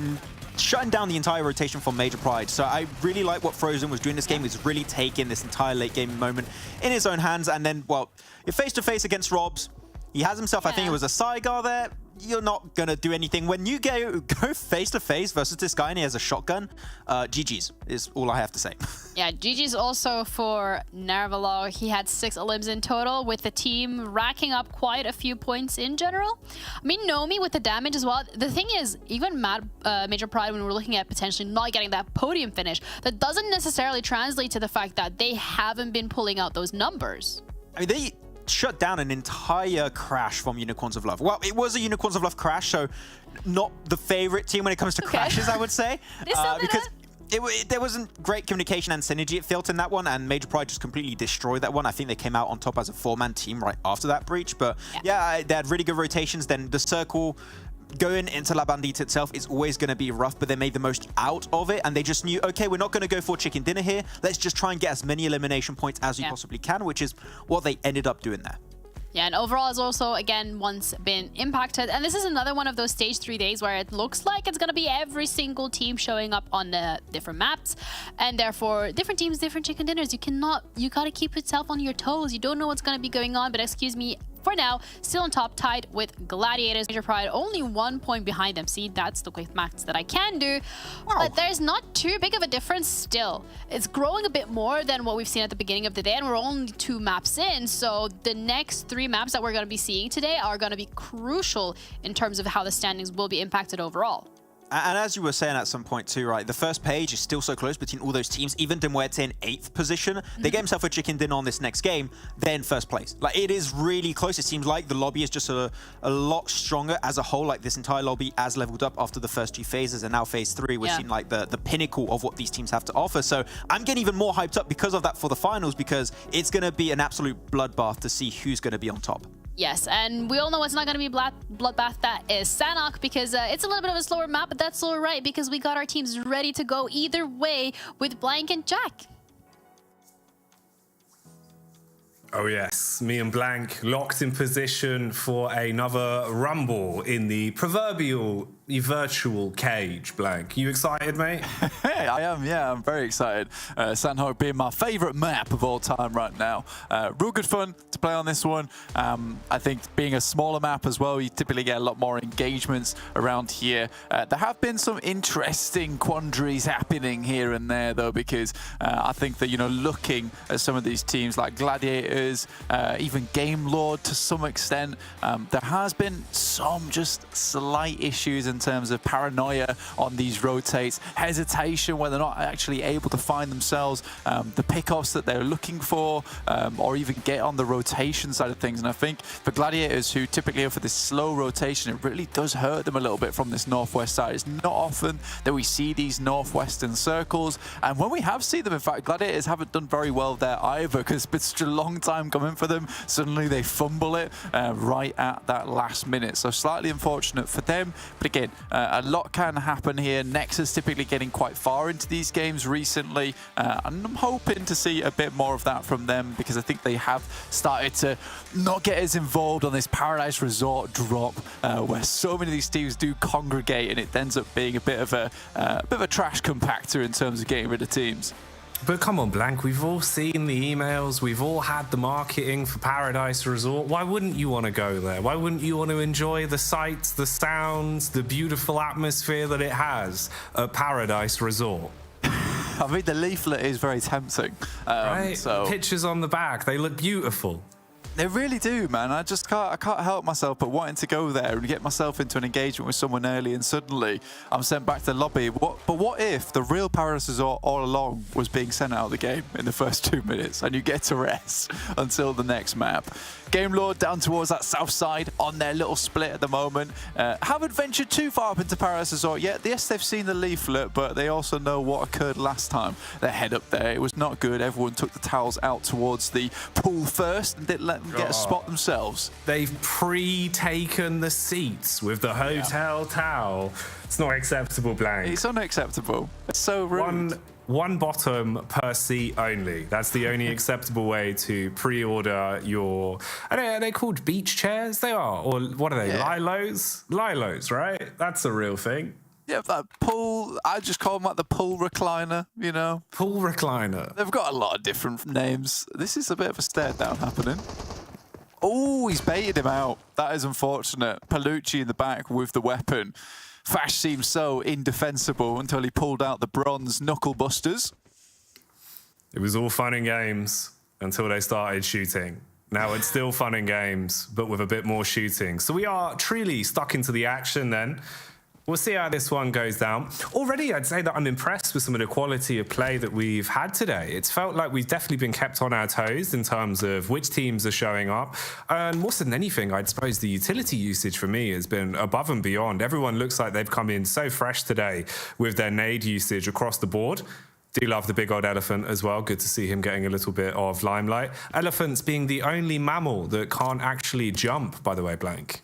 shutting down the entire rotation from Major Pride. So I really like what Frozen was doing this game. He's really taking this entire late game moment in his own hands, and then, well, you're face-to-face against Robs. He has himself, I think it was a Saigar there. You're not going to do anything. When you go face-to-face versus this guy and he has a shotgun, GG's is all I have to say. Yeah, GG's also for Nervalog. He had 6 elims in total, with the team racking up quite a few points in general. I mean, Nomi with the damage as well. The thing is, even Major Pride, when we're looking at potentially not getting that podium finish, that doesn't necessarily translate to the fact that they haven't been pulling out those numbers. I mean, they shut down an entire crash from Unicorns of Love. Well, it was a Unicorns of Love crash, so not the favorite team when it comes to crashes, I would say. Because there wasn't great communication and synergy. It felt in that one, and Major Pride just completely destroyed that one. I think they came out on top as a 4-man team right after that breach. But yeah, they had really good rotations. Then the circle going into La Bandita itself is always going to be rough, but they made the most out of it, and they just knew, okay, we're not going to go for chicken dinner here. Let's just try and get as many elimination points as we possibly can, which is what they ended up doing there. Yeah, and overall has also, again, once been impacted. And this is another one of those stage 3 days where it looks like it's going to be every single team showing up on the different maps. And therefore, different teams, different chicken dinners. You got to keep yourself on your toes. You don't know what's going to be going on, but excuse me, for now, still on top, tied with Gladiators. Major Pride only 1 point behind them. See, that's the quick max that I can do. Wow. But there's not too big of a difference still. It's growing a bit more than what we've seen at the beginning of the day, and we're only 2 maps in. So the next 3 maps that we're going to be seeing today are going to be crucial in terms of how the standings will be impacted overall. And as you were saying at some point too, right, the first page is still so close between all those teams. Even MUERTE in 8th position, they get himself a chicken dinner on this next game, they're in 1st place. Like, it is really close. It seems like the lobby is just a lot stronger as a whole. Like, this entire lobby has leveled up after the first 2 phases, and now phase 3, we're seeing like the pinnacle of what these teams have to offer. So I'm getting even more hyped up because of that for the finals, because it's going to be an absolute bloodbath to see who's going to be on top. Yes, and we all know it's not going to be bloodbath. That is Sanhok, because it's a little bit of a slower map, but that's all right because we got our teams ready to go either way with Blank and Jack. Oh yes, me and Blank locked in position for another rumble in the proverbial virtual cage. Blank, you excited, mate? Hey, I am, yeah, I'm very excited. Sanhok being my favourite map of all time right now. Real good fun to play on this one. I think being a smaller map as well, you typically get a lot more engagements around here. There have been some interesting quandaries happening here and there though, because I think that, you know, looking at some of these teams like Gladiators, even Game Lord to some extent, there has been some just slight issues in terms of paranoia on these rotates, hesitation where they're not actually able to find themselves the pickoffs that they're looking for, or even get on the rotation side of things. And I think for Gladiators, who typically go for this slow rotation, it really does hurt them a little bit from this northwest side. It's not often that we see these northwestern circles, and when we have seen them, in fact, Gladiators haven't done very well there either, because it's been such a long time coming for them. Suddenly they fumble it right at that last minute, so slightly unfortunate for them. But again, a lot can happen here. Nexus typically getting quite far into these games recently, and I'm hoping to see a bit more of that from them, because I think they have started to not get as involved on this Paradise Resort drop, where so many of these teams do congregate, and it ends up being a bit of a trash compactor in terms of getting rid of teams. But come on, Blank, we've all seen the emails, we've all had the marketing for Paradise Resort. Why wouldn't you want to go there? Why wouldn't you want to enjoy the sights, the sounds, the beautiful atmosphere that it has at Paradise Resort? I mean, the leaflet is very tempting. Right? So Pictures on the back, they look beautiful. They really do, man. I can't help myself but wanting to go there and get myself into an engagement with someone early, and suddenly I'm sent back to the lobby. But what if the real Paradise Resort all along was being sent out of the game in the first 2 minutes, and you get to rest until the next map? Game Lord down towards that south side on their little split at the moment. Haven't ventured too far up into Paradise Resort yet. Yes, they've seen the leaflet, but they also know what occurred last time. They head up there. It was not good. Everyone took the towels out towards the pool first and didn't let them get a spot themselves. They've pre-taken the seats with the hotel towel. It's not acceptable, Blank. It's unacceptable. It's so rude. One bottom per seat only. That's the only acceptable way to pre-order your... Are they called beach chairs? They are. Or what are they? Yeah. Lilos? Lilos, right? That's a real thing. Yeah, that pool, I just call them like the pool recliner, you know? Pool recliner. They've got a lot of different names. This is a bit of a stare down happening. Oh, he's baited him out. That is unfortunate. Palucci in the back with the weapon. Fash seemed so indefensible until he pulled out the bronze knuckle busters. It was all fun and games until they started shooting. Now it's still fun and games, but with a bit more shooting. So we are truly stuck into the action then. We'll see how this one goes down. Already, I'd say that I'm impressed with some of the quality of play that we've had today. It's felt like we've definitely been kept on our toes in terms of which teams are showing up. And more than anything, I'd suppose the utility usage for me has been above and beyond. Everyone looks like they've come in so fresh today with their nade usage across the board. Do love the big old elephant as well. Good to see him getting a little bit of limelight. Elephants being the only mammal that can't actually jump, by the way, Blank.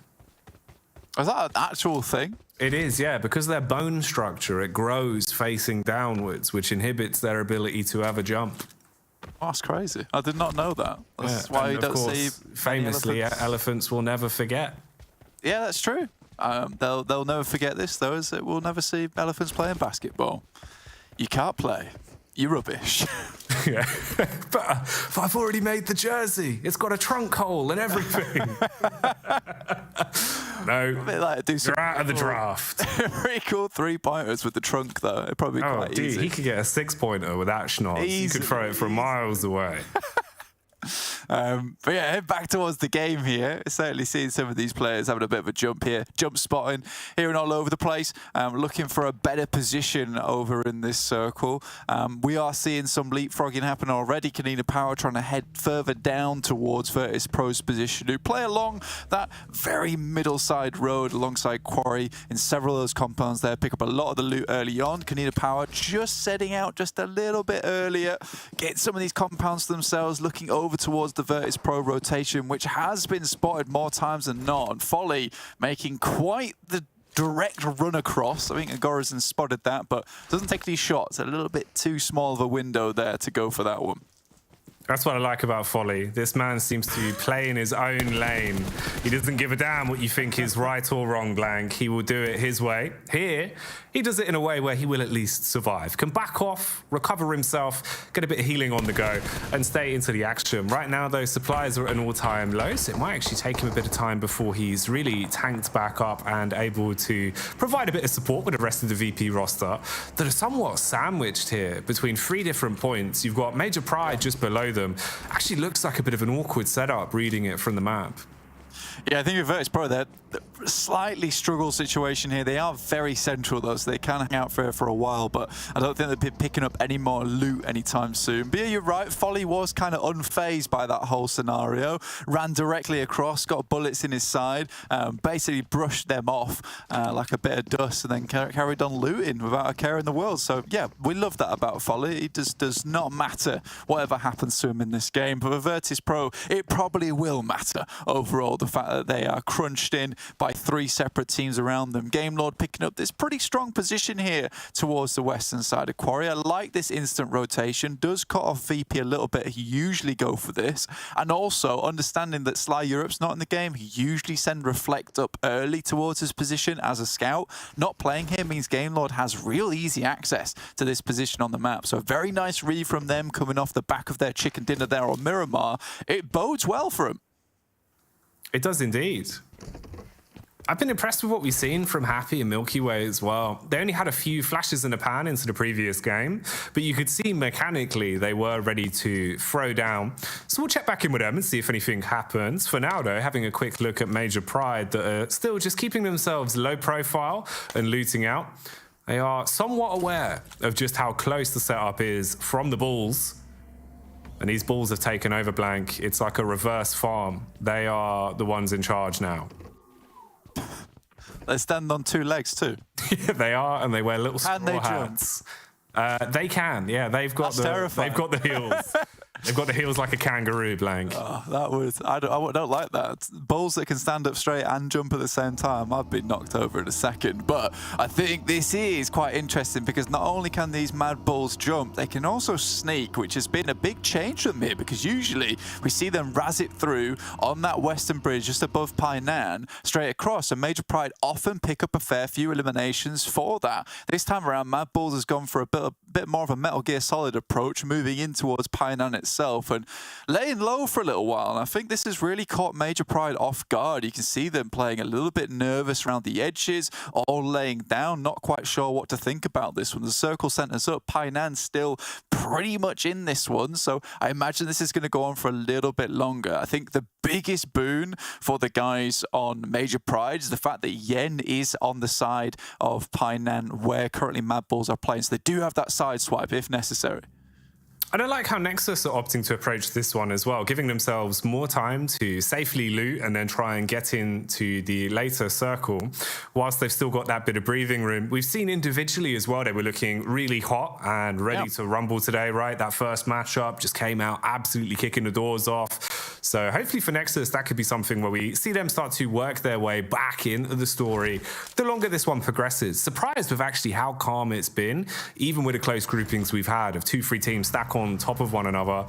Is that an actual thing? It is, yeah, because their bone structure, it grows facing downwards, which inhibits their ability to ever jump. Oh, that's crazy. I did not know that. That's Yeah, why and you of don't course, see famously, elephants will never forget. Yeah, that's true. They'll never forget this, though, as we'll never see elephants playing basketball. You can't play. You're rubbish. Yeah, but I've already made the jersey. It's got a trunk hole and everything. No, Like, do some you're out of the draft. very cool 3-pointers with the trunk, though. It'd probably be Oh, quite dude, easy. he could get a 6-pointer with that schnoz. He could throw it from miles away. But yeah, head back towards the game here. Certainly seeing some of these players having a bit of a jump here, jump spotting here and all over the place, looking for a better position over in this circle. We are seeing some leapfrogging happen already. KONINA Power trying to head further down towards VIRTUS.PRO's position, who play along that very middle side road alongside Quarry in several of those compounds there, pick up a lot of the loot early on. KONINA Power just setting out just a little bit earlier, get some of these compounds to themselves, looking over towards the VIRTUS.PRO rotation, which has been spotted more times than not. And Folly making quite the direct run across. I think Agorazin spotted that, but doesn't take any shots. A little bit too small of a window there to go for that one. That's what I like about Folly. This man seems to play in his own lane. He doesn't give a damn what you think is right or wrong, Blank. He will do it his way. Here, he does it in a way where he will at least survive. Can back off, recover himself, get a bit of healing on the go, and stay into the action. Right now, though, supplies are at an all-time low, so it might actually take him a bit of time before he's really tanked back up and able to provide a bit of support with the rest of the VP roster that are somewhat sandwiched here between 3 different points. You've got Major Pride just below them. Actually looks like a bit of an awkward setup reading it from the map. Yeah, I think with VIRTUS.PRO, they're slightly struggle situation here. They are very central, though, so they can hang out for a while, but I don't think they'll be picking up any more loot anytime soon. But yeah, you're right. Folly was kind of unfazed by that whole scenario. Ran directly across, got bullets in his side, basically brushed them off like a bit of dust, and then carried on looting without a care in the world. So yeah, we love that about Folly. It does not matter whatever happens to him in this game. But with VIRTUS.PRO, it probably will matter overall, the fact that they are crunched in by 3 separate teams around them. Game Lord picking up this pretty strong position here towards the western side of Quarry. I like this instant rotation. Does cut off VP a little bit. He usually go for this. And also understanding that Sly Europe's not in the game, he usually send Reflect up early towards his position as a scout. Not playing here means Game Lord has real easy access to this position on the map. So a very nice read from them coming off the back of their chicken dinner there on Miramar. It bodes well for him. It does indeed. I've been impressed with what we've seen from Happy and Milky Way as well. They only had a few flashes in the pan into the previous game, but you could see mechanically they were ready to throw down. So we'll check back in with them and see if anything happens. For now, though, having a quick look at Major Pride that are still just keeping themselves low profile and looting out. They are somewhat aware of just how close the setup is from the Bulls. And these Bulls have taken over, Blank. It's like a reverse farm. They are the ones in charge now. They stand on 2 legs too. Yeah, they are, and they wear little straw Can they hats. They can, yeah. They've got terrifying. They've got the heels. They've got the heels like a kangaroo, Blank. Oh, that was I don't like that. Bulls that can stand up straight and jump at the same time, I'd be knocked over in a second. But I think this is quite interesting because not only can these Mad Bulls jump, they can also sneak, which has been a big change from here because usually we see them razz it through on that western bridge just above Painan, straight across, and Major Pride often pick up a fair few eliminations for that. This time around, Mad Bulls has gone for a bit more of a Metal Gear Solid approach, moving in towards Painan itself and laying low for a little while. And I think this has really caught Major Pride off guard. You can see them playing a little bit nervous around the edges, all laying down, not quite sure what to think about this one. The circle centers up. Painan still pretty much in this one, so I imagine this is going to go on for a little bit longer. I think the biggest boon for the guys on Major Pride is the fact that Yen is on the side of Painan where currently Mad Bulls are playing, so they do have that side swipe if necessary. I don't like how Nexus are opting to approach this one as well, giving themselves more time to safely loot and then try and get into the later circle whilst they've still got that bit of breathing room. We've seen individually as well, they were looking really hot and ready to rumble today, right? That first matchup just came out absolutely kicking the doors off. So hopefully for Nexus, that could be something where we see them start to work their way back into the story the longer this one progresses. Surprised with actually how calm it's been, even with the close groupings we've had of 2-3 teams stack on top of one another,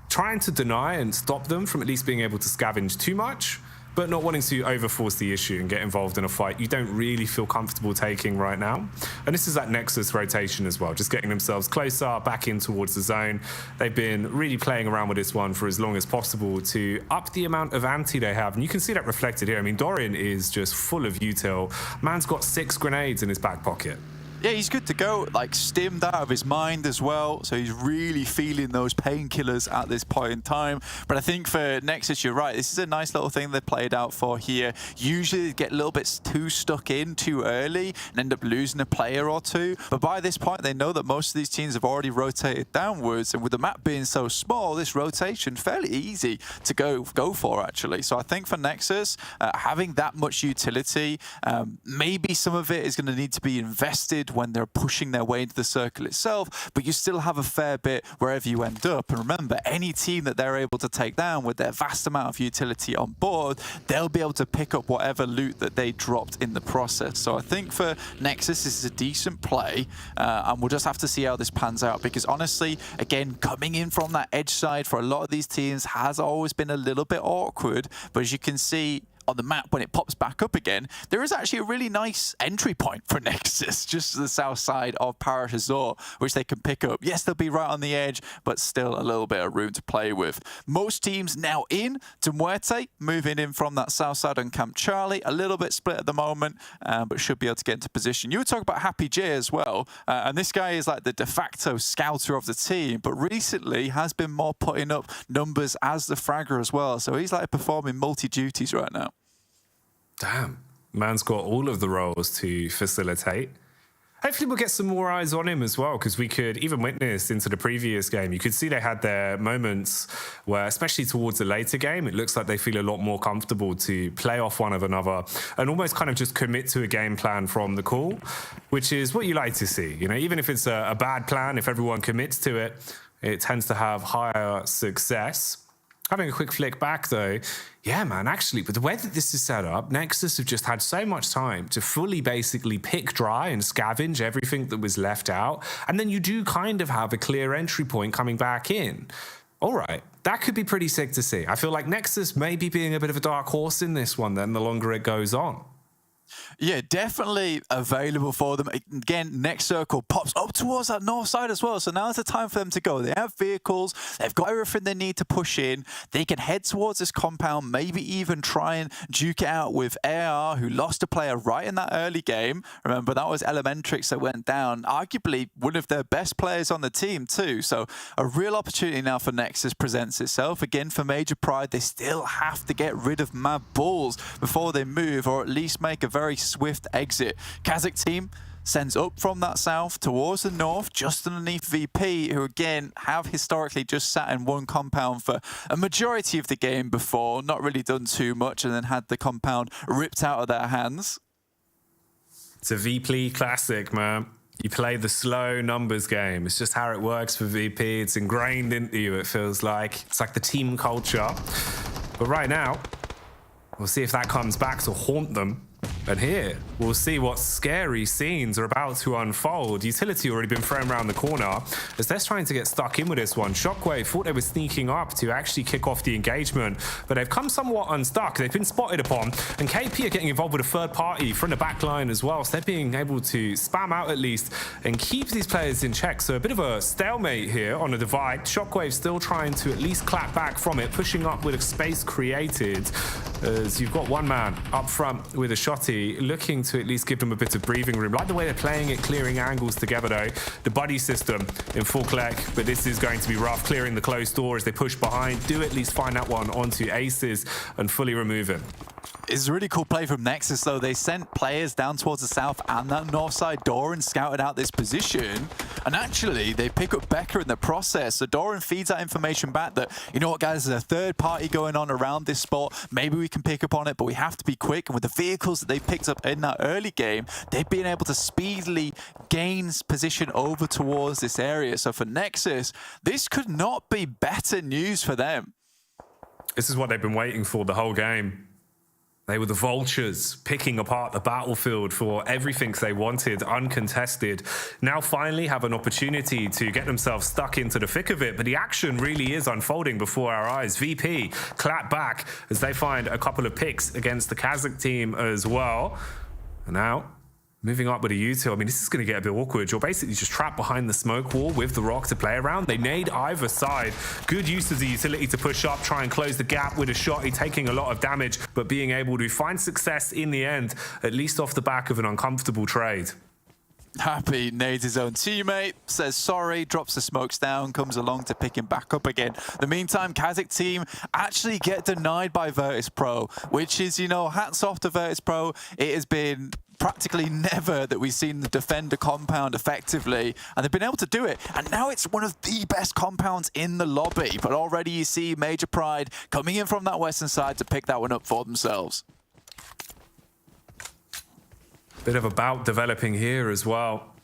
trying to deny and stop them from at least being able to scavenge too much, but not wanting to overforce the issue and get involved in a fight you don't really feel comfortable taking right now. And this is that Nexus rotation as well, just getting themselves closer, back in towards the zone. They've been really playing around with this one for as long as possible to up the amount of anti they have. And you can see that reflected here. I mean, Dorian is just full of util. Man's got 6 grenades in his back pocket. Yeah, he's good to go, like stimmed out of his mind as well, so he's really feeling those painkillers at this point in time. But I think for Nexus, you're right, this is a nice little thing they played out for here. Usually they get a little bit too stuck in too early and end up losing a player or two, but by this point they know that most of these teams have already rotated downwards, and with the map being so small, this rotation fairly easy to go for actually. So I think for Nexus, having that much utility, maybe some of it is going to need to be invested when they're pushing their way into the circle itself, but you still have a fair bit wherever you end up. And remember, any team that they're able to take down with their vast amount of utility on board, they'll be able to pick up whatever loot that they dropped in the process. So I think for Nexus, this is a decent play, and we'll just have to see how this pans out, because honestly, again, coming in from that edge side for a lot of these teams has always been a little bit awkward, but as you can see on the map, when it pops back up again, there is actually a really nice entry point for Nexus, just to the south side of Paris Azur, which they can pick up. Yes, they'll be right on the edge, but still a little bit of room to play with. Most teams now in to MUERTE, moving in from that south side on Camp Charlie, a little bit split at the moment, but should be able to get into position. You were talking about Happy J as well, and this guy is like the de facto scouter of the team, but recently has been more putting up numbers as the fragger as well, so he's like performing multi-duties right now. Damn, man's got all of the roles to facilitate. Hopefully we'll get some more eyes on him as well, because we could even witness into the previous game. You could see they had their moments where, especially towards the later game, it looks like they feel a lot more comfortable to play off one of another and almost kind of just commit to a game plan from the call, which is what you like to see. You know, even if it's a bad plan, if everyone commits to it, it tends to have higher success. Having a quick flick back though, yeah man, actually, but the way that this is set up, Nexus have just had so much time to fully basically pick dry and scavenge everything that was left out, and then you do kind of have a clear entry point coming back in. All right, that could be pretty sick to see. I feel like Nexus may be being a bit of a dark horse in this one then, the longer it goes on. Yeah, definitely available for them. Again, next circle pops up towards that north side as well. So now's the time for them to go. They have vehicles. They've got everything they need to push in. They can head towards this compound, maybe even try and duke it out with AR, who lost a player right in that early game. Remember, that was Elementrix that went down. Arguably one of their best players on the team too. So a real opportunity now for Nexus presents itself. Again, for Major Pride, they still have to get rid of MADBULLS before they move, or at least make a very swift exit. KASIK team sends up from that south towards the north, just underneath VP, who again have historically just sat in one compound for a majority of the game before, not really done too much, and then had the compound ripped out of their hands. It's a VP classic, man. You play the slow numbers game. It's just how it works for VP. It's ingrained into you, it feels like. It's like the team culture. But right now, we'll see if that comes back to haunt them. And here, we'll see what scary scenes are about to unfold. Utility already been thrown around the corner as they're trying to get stuck in with this one. Shockwave thought they were sneaking up to actually kick off the engagement, but they've come somewhat unstuck. They've been spotted upon, and KP are getting involved with a third party from the back line as well, so they're being able to spam out at least and keep these players in check. So a bit of a stalemate here on the divide. Shockwave still trying to at least clap back from it, pushing up with a space created, as you've got one man up front with a shotty, looking to at least give them a bit of breathing room. Like the way they're playing it, clearing angles together though. The buddy system in full collect, but this is going to be rough, clearing the closed door as they push behind. Do at least find that one onto Aces and fully remove him. It's a really cool play from Nexus though. They sent players down towards the south and that north side door and scouted out this position. And actually, they pick up Becca in the process. So Doran feeds that information back that, you know what guys, there's a third party going on around this spot. Maybe we can pick up on it, but we have to be quick. And with the vehicles that they picked up in that early game, they've been able to speedily gain position over towards this area. So for Nexus, this could not be better news for them. This is what they've been waiting for the whole game. They were the vultures picking apart the battlefield for everything they wanted, uncontested. Now finally have an opportunity to get themselves stuck into the thick of it, but the action really is unfolding before our eyes. VP clap back as they find a couple of picks against the KASIK team as well. And now, moving up with a util, I mean, this is going to get a bit awkward. You're basically just trapped behind the smoke wall with the rock to play around. They nade either side. Good use of the utility to push up, try and close the gap with a shot. He's taking a lot of damage, but being able to find success in the end, at least off the back of an uncomfortable trade. Happy nades his own teammate, says sorry, drops the smokes down, comes along to pick him back up again. In the meantime, KASIK team actually get denied by VIRTUS.PRO, which is, you know, hats off to VIRTUS.PRO. It has been practically never that we've seen the defender compound effectively, and they've been able to do it. And now it's one of the best compounds in the lobby. But already you see Major Pride coming in from that western side to pick that one up for themselves. Bit of a bout developing here as well.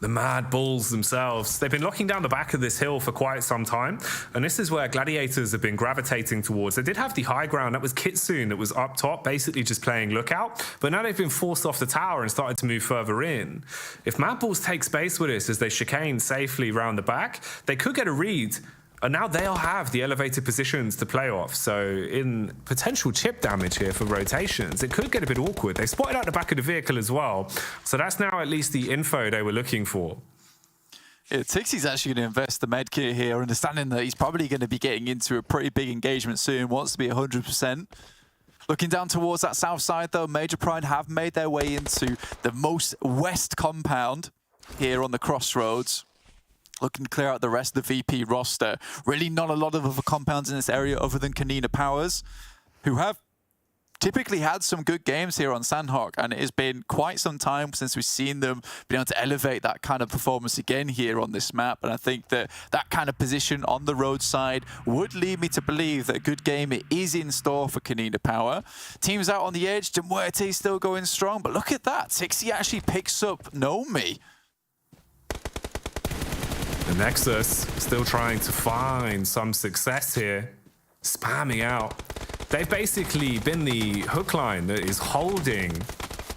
The MADBULLS themselves, they've been locking down the back of this hill for quite some time, and this is where Gladiators have been gravitating towards. They did have the high ground, that was Kitsune that was up top, basically just playing lookout, but now they've been forced off the tower and started to move further in. If MADBULLS take space with this as they chicane safely round the back, they could get a read, and now they'll have the elevated positions to play off. So in potential chip damage here for rotations, it could get a bit awkward. They spotted out the back of the vehicle as well. So that's now at least the info they were looking for. Yeah, Tixie's actually going to invest the medkit here, understanding that he's probably going to be getting into a pretty big engagement soon, wants to be 100%. Looking down towards that south side, though, Major Pride have made their way into the most west compound here on the crossroads. Looking to clear out the rest of the VP roster. Really not a lot of other compounds in this area other than KONINA Powers, who have typically had some good games here on Sanhok, and it has been quite some time since we've seen them be able to elevate that kind of performance again here on this map. And I think that that kind of position on the roadside would lead me to believe that a good game is in store for KONINA Power. Teams out on the edge, MUERTE still going strong, but look at that. Tixie actually picks up Nomi. The Nexus still trying to find some success here, spamming out. They've basically been the hook line that is holding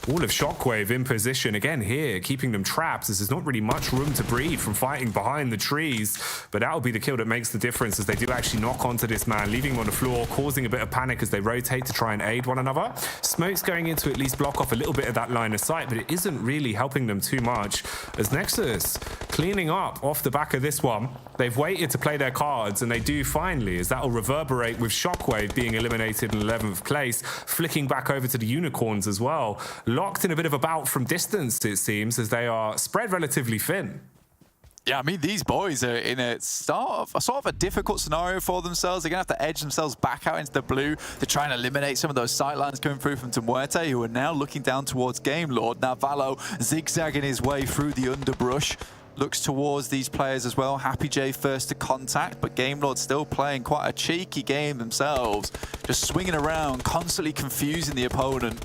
all of SHOCKWAVE in position again here, keeping them trapped as there's not really much room to breathe from fighting behind the trees. But that'll be the kill that makes the difference as they do actually knock onto this man, leaving him on the floor, causing a bit of panic as they rotate to try and aid one another. Smoke's going in to at least block off a little bit of that line of sight, but it isn't really helping them too much as Nexus cleaning up off the back of this one. They've waited to play their cards, and they do finally, as that'll reverberate with SHOCKWAVE being eliminated in 11th place, flicking back over to the Unicorns as well. Locked in a bit of a bout from distance, it seems, as they are spread relatively thin. Yeah, I mean, these boys are in a sort of a difficult scenario for themselves. They're going to have to edge themselves back out into the blue to try and eliminate some of those sightlines coming through from MUERTE, who are now looking down towards Game Lord. Now Valo zigzagging his way through the underbrush. Looks towards these players as well. Happy J first to contact, but Game Lord still playing quite a cheeky game themselves. Just swinging around, constantly confusing the opponent.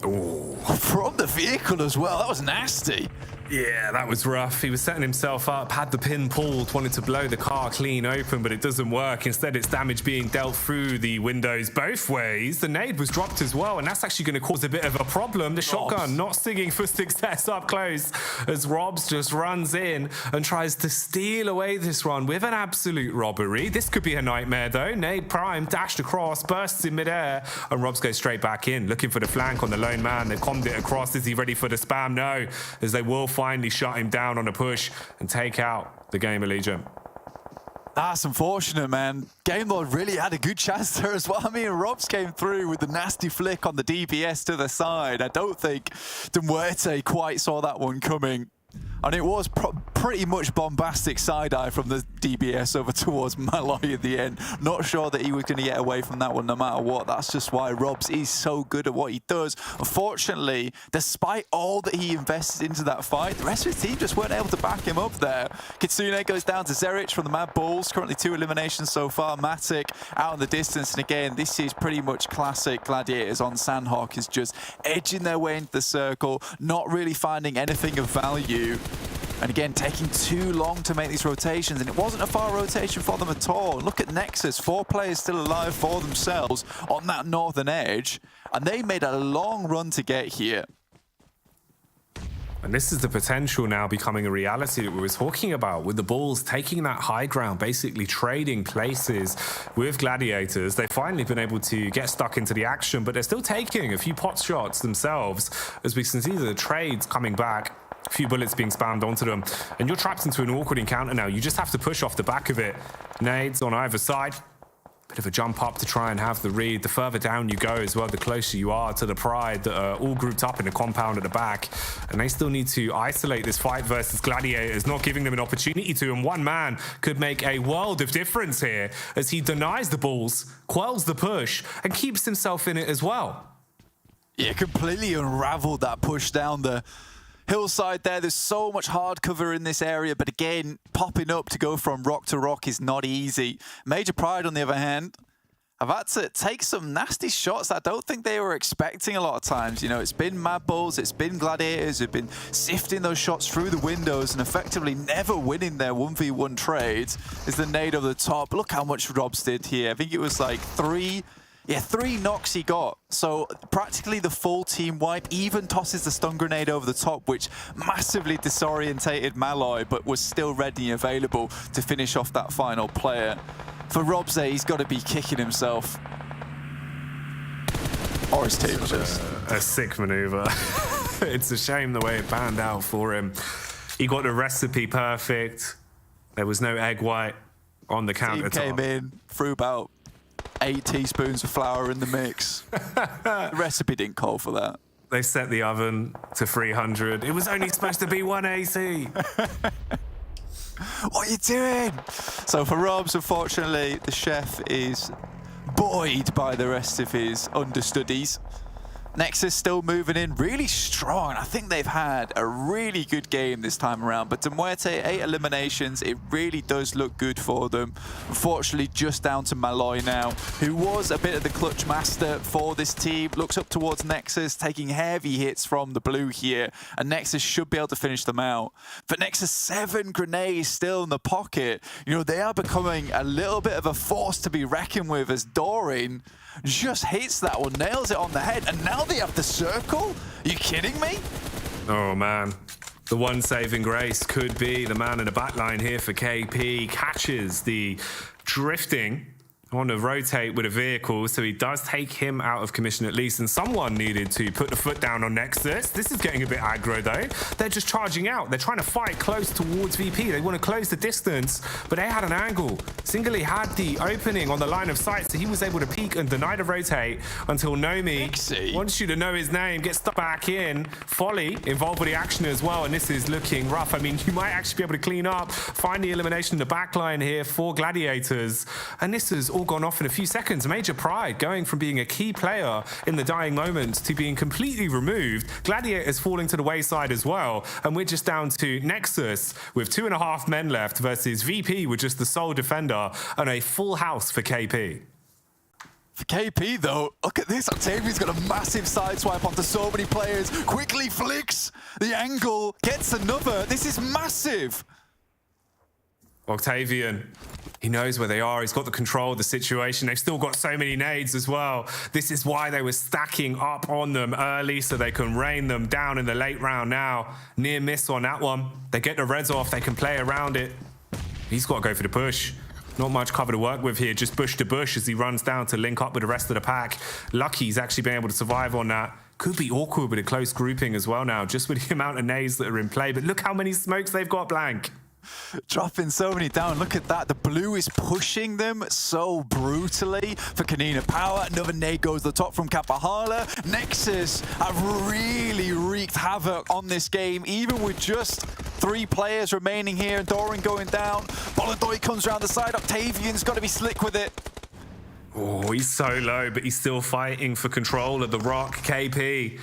Ooh. From the vehicle as well, that was nasty. Yeah, that was rough. He was setting himself up, had the pin pulled, wanted to blow the car clean open, but it doesn't work. Instead, it's damage being dealt through the windows both ways. The nade was dropped as well, and that's actually going to cause a bit of a problem. The shotgun not singing for success up close as Robs just runs in and tries to steal away this run with an absolute robbery. This could be a nightmare, though. Nade Prime dashed across, bursts in midair, and Robs goes straight back in, looking for the flank on the lone man. They've commed it across. Is he ready for the spam? No, as they will finally shut him down on a push and take out the game Allegiant. That's unfortunate, man. Game Lord really had a good chance there as well. I mean, Robs came through with the nasty flick on the DBS to the side. I don't think MUERTE quite saw that one coming. And it was pretty much bombastic side-eye from the DBS over towards Malloy at the end. Not sure that he was going to get away from that one no matter what. That's just why Robs is so good at what he does. Unfortunately, despite all that he invested into that fight, the rest of his team just weren't able to back him up there. Kitsune goes down to Zerich from the MADBULLS. Currently 2 eliminations so far. Matic out in the distance. And again, this is pretty much classic Gladiators on Sanhok, is just edging their way into the circle, not really finding anything of value. And again, taking too long to make these rotations, and it wasn't a far rotation for them at all. Look at Nexus, 4 players still alive for themselves on that northern edge, and they made a long run to get here. And this is the potential now becoming a reality that we were talking about, with the Bulls taking that high ground, basically trading places with Gladiators. They've finally been able to get stuck into the action, but they're still taking a few pot shots themselves, as we can see the trades coming back. A few bullets being spammed onto them, and you're trapped into an awkward encounter now. You just have to push off the back of it. Nades on either side. Bit of a jump up to try and have the read. The further down you go as well, the closer you are to the Pride that are all grouped up in a compound at the back. And they still need to isolate this fight versus Gladiators, not giving them an opportunity to. And one man could make a world of difference here as he denies the Bulls, quells the push, and keeps himself in it as well. Yeah, completely unraveled that push down the hillside there. There's so much hard cover in this area, but again, popping up to go from rock to rock is not easy. Major Pride, on the other hand, have had to take some nasty shots I don't think they were expecting a lot of times. You know, it's been MADBULLS, it's been Gladiators who've been sifting those shots through the windows and effectively never winning their 1v1 trades. Is the nade over the top. Look how much Robs did here. I think it was like 3 knocks he got. So practically the full team wipe. Even tosses the stun grenade over the top, which massively disorientated Malloy, but was still ready and available to finish off that final player. For Robze, he's got to be kicking himself. Or his team, just. A sick maneuver. It's a shame the way it panned out for him. He got the recipe perfect. There was no egg white on the counter. Team came in, threw about 8 teaspoons of flour in the mix. The recipe didn't call for that. They set the oven to 300. It was only supposed to be 1 AC. What are you doing? So for Robs, unfortunately, the chef is buoyed by the rest of his understudies. Nexus still moving in really strong. I think they've had a really good game this time around, but MUERTE, 8 eliminations, it really does look good for them. Unfortunately, just down to Malloy now, who was a bit of the clutch master for this team. Looks up towards Nexus, taking heavy hits from the blue here, and Nexus should be able to finish them out. But Nexus, 7 grenades still in the pocket. You know, they are becoming a little bit of a force to be reckoned with, as Doreen just hits that one, nails it on the head, and now they have the circle? Are you kidding me? Oh man, the one saving grace could be the man in the back line here for KP. Catches the drifting on to rotate with a vehicle, so he does take him out of commission at least, and someone needed to put the foot down on Nexus. This is getting a bit aggro though. They're just charging out. They're trying to fight close towards VP. They want to close the distance, but they had an angle. Singly had the opening on the line of sight, so he was able to peek and deny the rotate until Nomi wants you to know his name, gets stuck back in. Folly involved with the action as well, and this is looking rough. I mean, you might actually be able to clean up, find the elimination in the back line here for Gladiators, and this is all gone off in a few seconds. Major Pride going from being a key player in the dying moment to being completely removed. Gladiators falling to the wayside as well, and we're just down to Nexus with 2.5 men left versus VP with just the sole defender, and a full house for KP. For KP though, look at this. Octavian's got a massive sideswipe onto so many players. Quickly flicks the angle, gets another. This is massive. Octavian, he knows where they are. He's got the control of the situation. They've still got so many nades as well. This is why they were stacking up on them early, so they can rain them down in the late round now. Near miss on that one. They get the reds off. They can play around it. He's got to go for the push. Not much cover to work with here. Just bush to bush as he runs down to link up with the rest of the pack. Lucky he's actually been able to survive on that. Could be awkward with a close grouping as well now, just with the amount of nades that are in play. But look how many smokes they've got, Blank. Dropping so many down. Look at that. The blue is pushing them so brutally for KONINA Power. Another nade goes to the top from Kapahala. Nexus have really wreaked havoc on this game, even with just 3 players remaining here and Doran going down. Boladoy comes around the side. Octavian's got to be slick with it. Oh, he's so low, but he's still fighting for control of the rock. KP.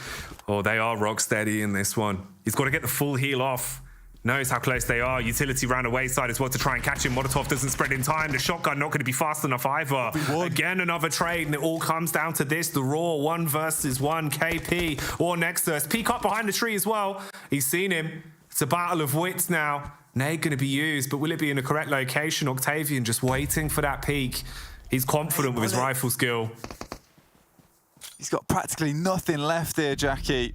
Oh, they are rock steady in this one. He's got to get the full heal off. Knows how close they are. Utility round the wayside as well to try and catch him. Molotov doesn't spread in time. The shotgun not going to be fast enough either. Again, another trade, and it all comes down to this. The Raw 1 versus 1. KP or Nexus. Peek up behind the tree as well. He's seen him. It's a battle of wits now. Nade going to be used, but will it be in the correct location? Octavian just waiting for that peak. He's confident with his rifle skill. He's got practically nothing left here, Jackie.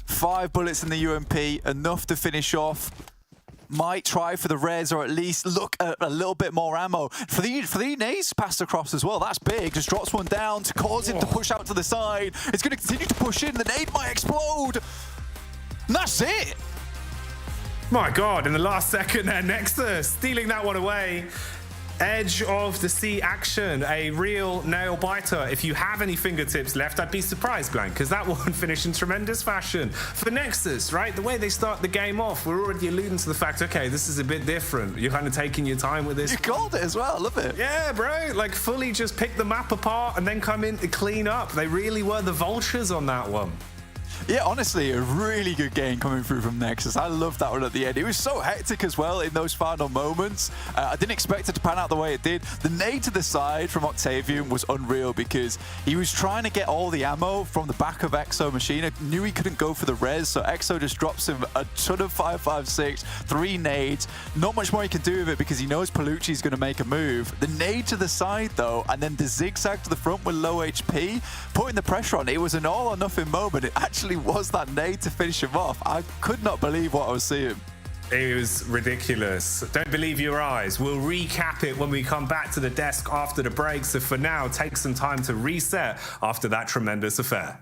5 bullets in the UMP, enough to finish off. Might try for the res, or at least look at a little bit more ammo. For the nades passed across as well, that's big. Just drops one down to cause him to push out to the side. It's going to continue to push in. The nade might explode. And that's it. My God, in the last second there, Nexus stealing that one away. Edge of the sea action, a real nail biter. If you have any fingertips left, I'd be surprised, Blank, because that one finished in tremendous fashion. For Nexus, right, the way they start the game off, we're already alluding to the fact, okay, this is a bit different. You're kind of taking your time with this. You called it as well, I love it. Yeah, bro, like fully just pick the map apart and then come in to clean up. They really were the vultures on that one. Yeah, honestly, a really good game coming through from Nexus. I loved that one at the end. It was so hectic as well in those final moments. I didn't expect it to pan out the way it did. The nade to the side from Octavian was unreal because he was trying to get all the ammo from the back of Exo machine. I knew he couldn't go for the res, so Exo just drops him a ton of 5.56, 3 nades. Not much more he can do with it because he knows Palucci's going to make a move. The nade to the side, though, and then the zigzag to the front with low HP, putting the pressure on. It was an all or nothing moment. It actually was that nade to finish him off. I could not believe what I was seeing. It was ridiculous. Don't believe your eyes. We'll recap it when we come back to the desk after the break. So for now, take some time to reset after that tremendous affair.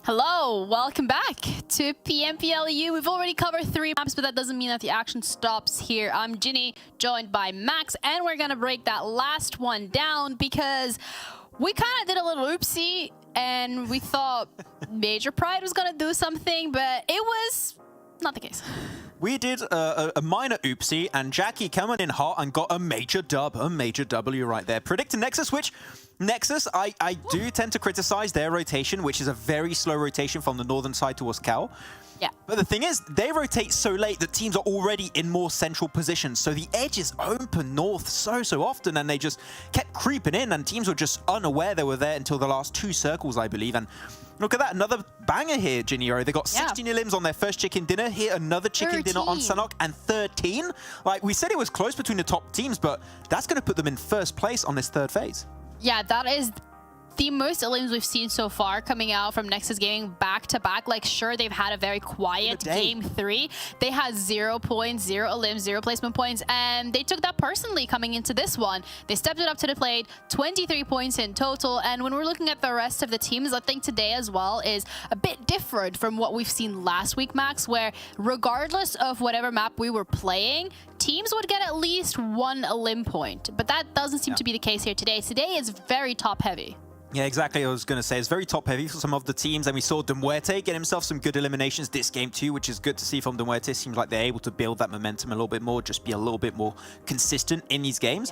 Hello, welcome back to PMPL EU. We've already covered 3 maps, but that doesn't mean that the action stops here. I'm Ginny, joined by Max, and we're gonna break that last one down because we kind of did a little oopsie and we thought Major Pride was gonna do something, but it was not the case. We did a minor oopsie, and Jackie coming in hot and got a major W right there. Predicting Nexus, which Nexus, I do tend to criticize their rotation, which is a very slow rotation from the northern side towards Cal. Yeah. But the thing is, they rotate so late that teams are already in more central positions. So the edge is open north so often, and they just kept creeping in, and teams were just unaware they were there until the last 2 circles, I believe. And look at that, another banger here, Jiniro. They got 16 elims on their first chicken dinner. Here, another chicken dinner on Sanhok, and 13. Like, we said it was close between the top teams, but that's going to put them in first place on this 3rd phase. Yeah, that is the most elims we've seen so far coming out from Nexus Gaming back-to-back. Like, sure, they've had a very quiet game 3. They had 0 points, 0 elims, 0 placement points, and they took that personally coming into this one. They stepped it up to the plate, 23 points in total. And when we're looking at the rest of the teams, I think today as well is a bit different from what we've seen last week, Max, where regardless of whatever map we were playing, teams would get at least 1 elim point. But that doesn't seem to be the case here today. Today is very top-heavy. Yeah, exactly. I was going to say it's very top-heavy for some of the teams, and we saw MUERTE get himself some good eliminations this game too, which is good to see from MUERTE. Seems like they're able to build that momentum a little bit more, just be a little bit more consistent in these games.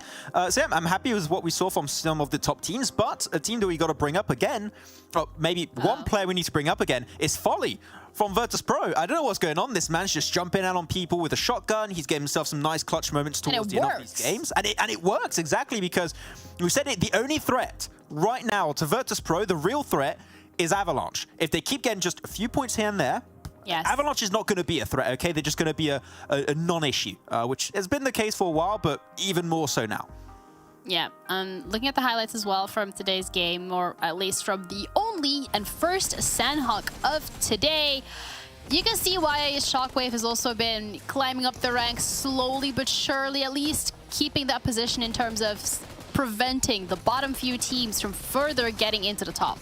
So yeah, I'm happy with what we saw from some of the top teams, but a team that we got to bring up again, or maybe one player we need to bring up again, is Folly from VIRTUS.PRO. I don't know what's going on. This man's just jumping out on people with a shotgun. He's getting himself some nice clutch moments towards the end of these games. And it works, exactly, because we said it, the only threat right now to VIRTUS.PRO, the real threat, is Avalanche. If they keep getting just a few points here and there, Avalanche is not going to be a threat, okay? They're just going to be a non-issue, which has been the case for a while, but even more so now. Yeah, looking at the highlights as well from today's game, or at least from the only and first Sanhok of today, you can see why SHOCKWAVE has also been climbing up the ranks slowly but surely, at least keeping that position in terms of preventing the bottom few teams from further getting into the top.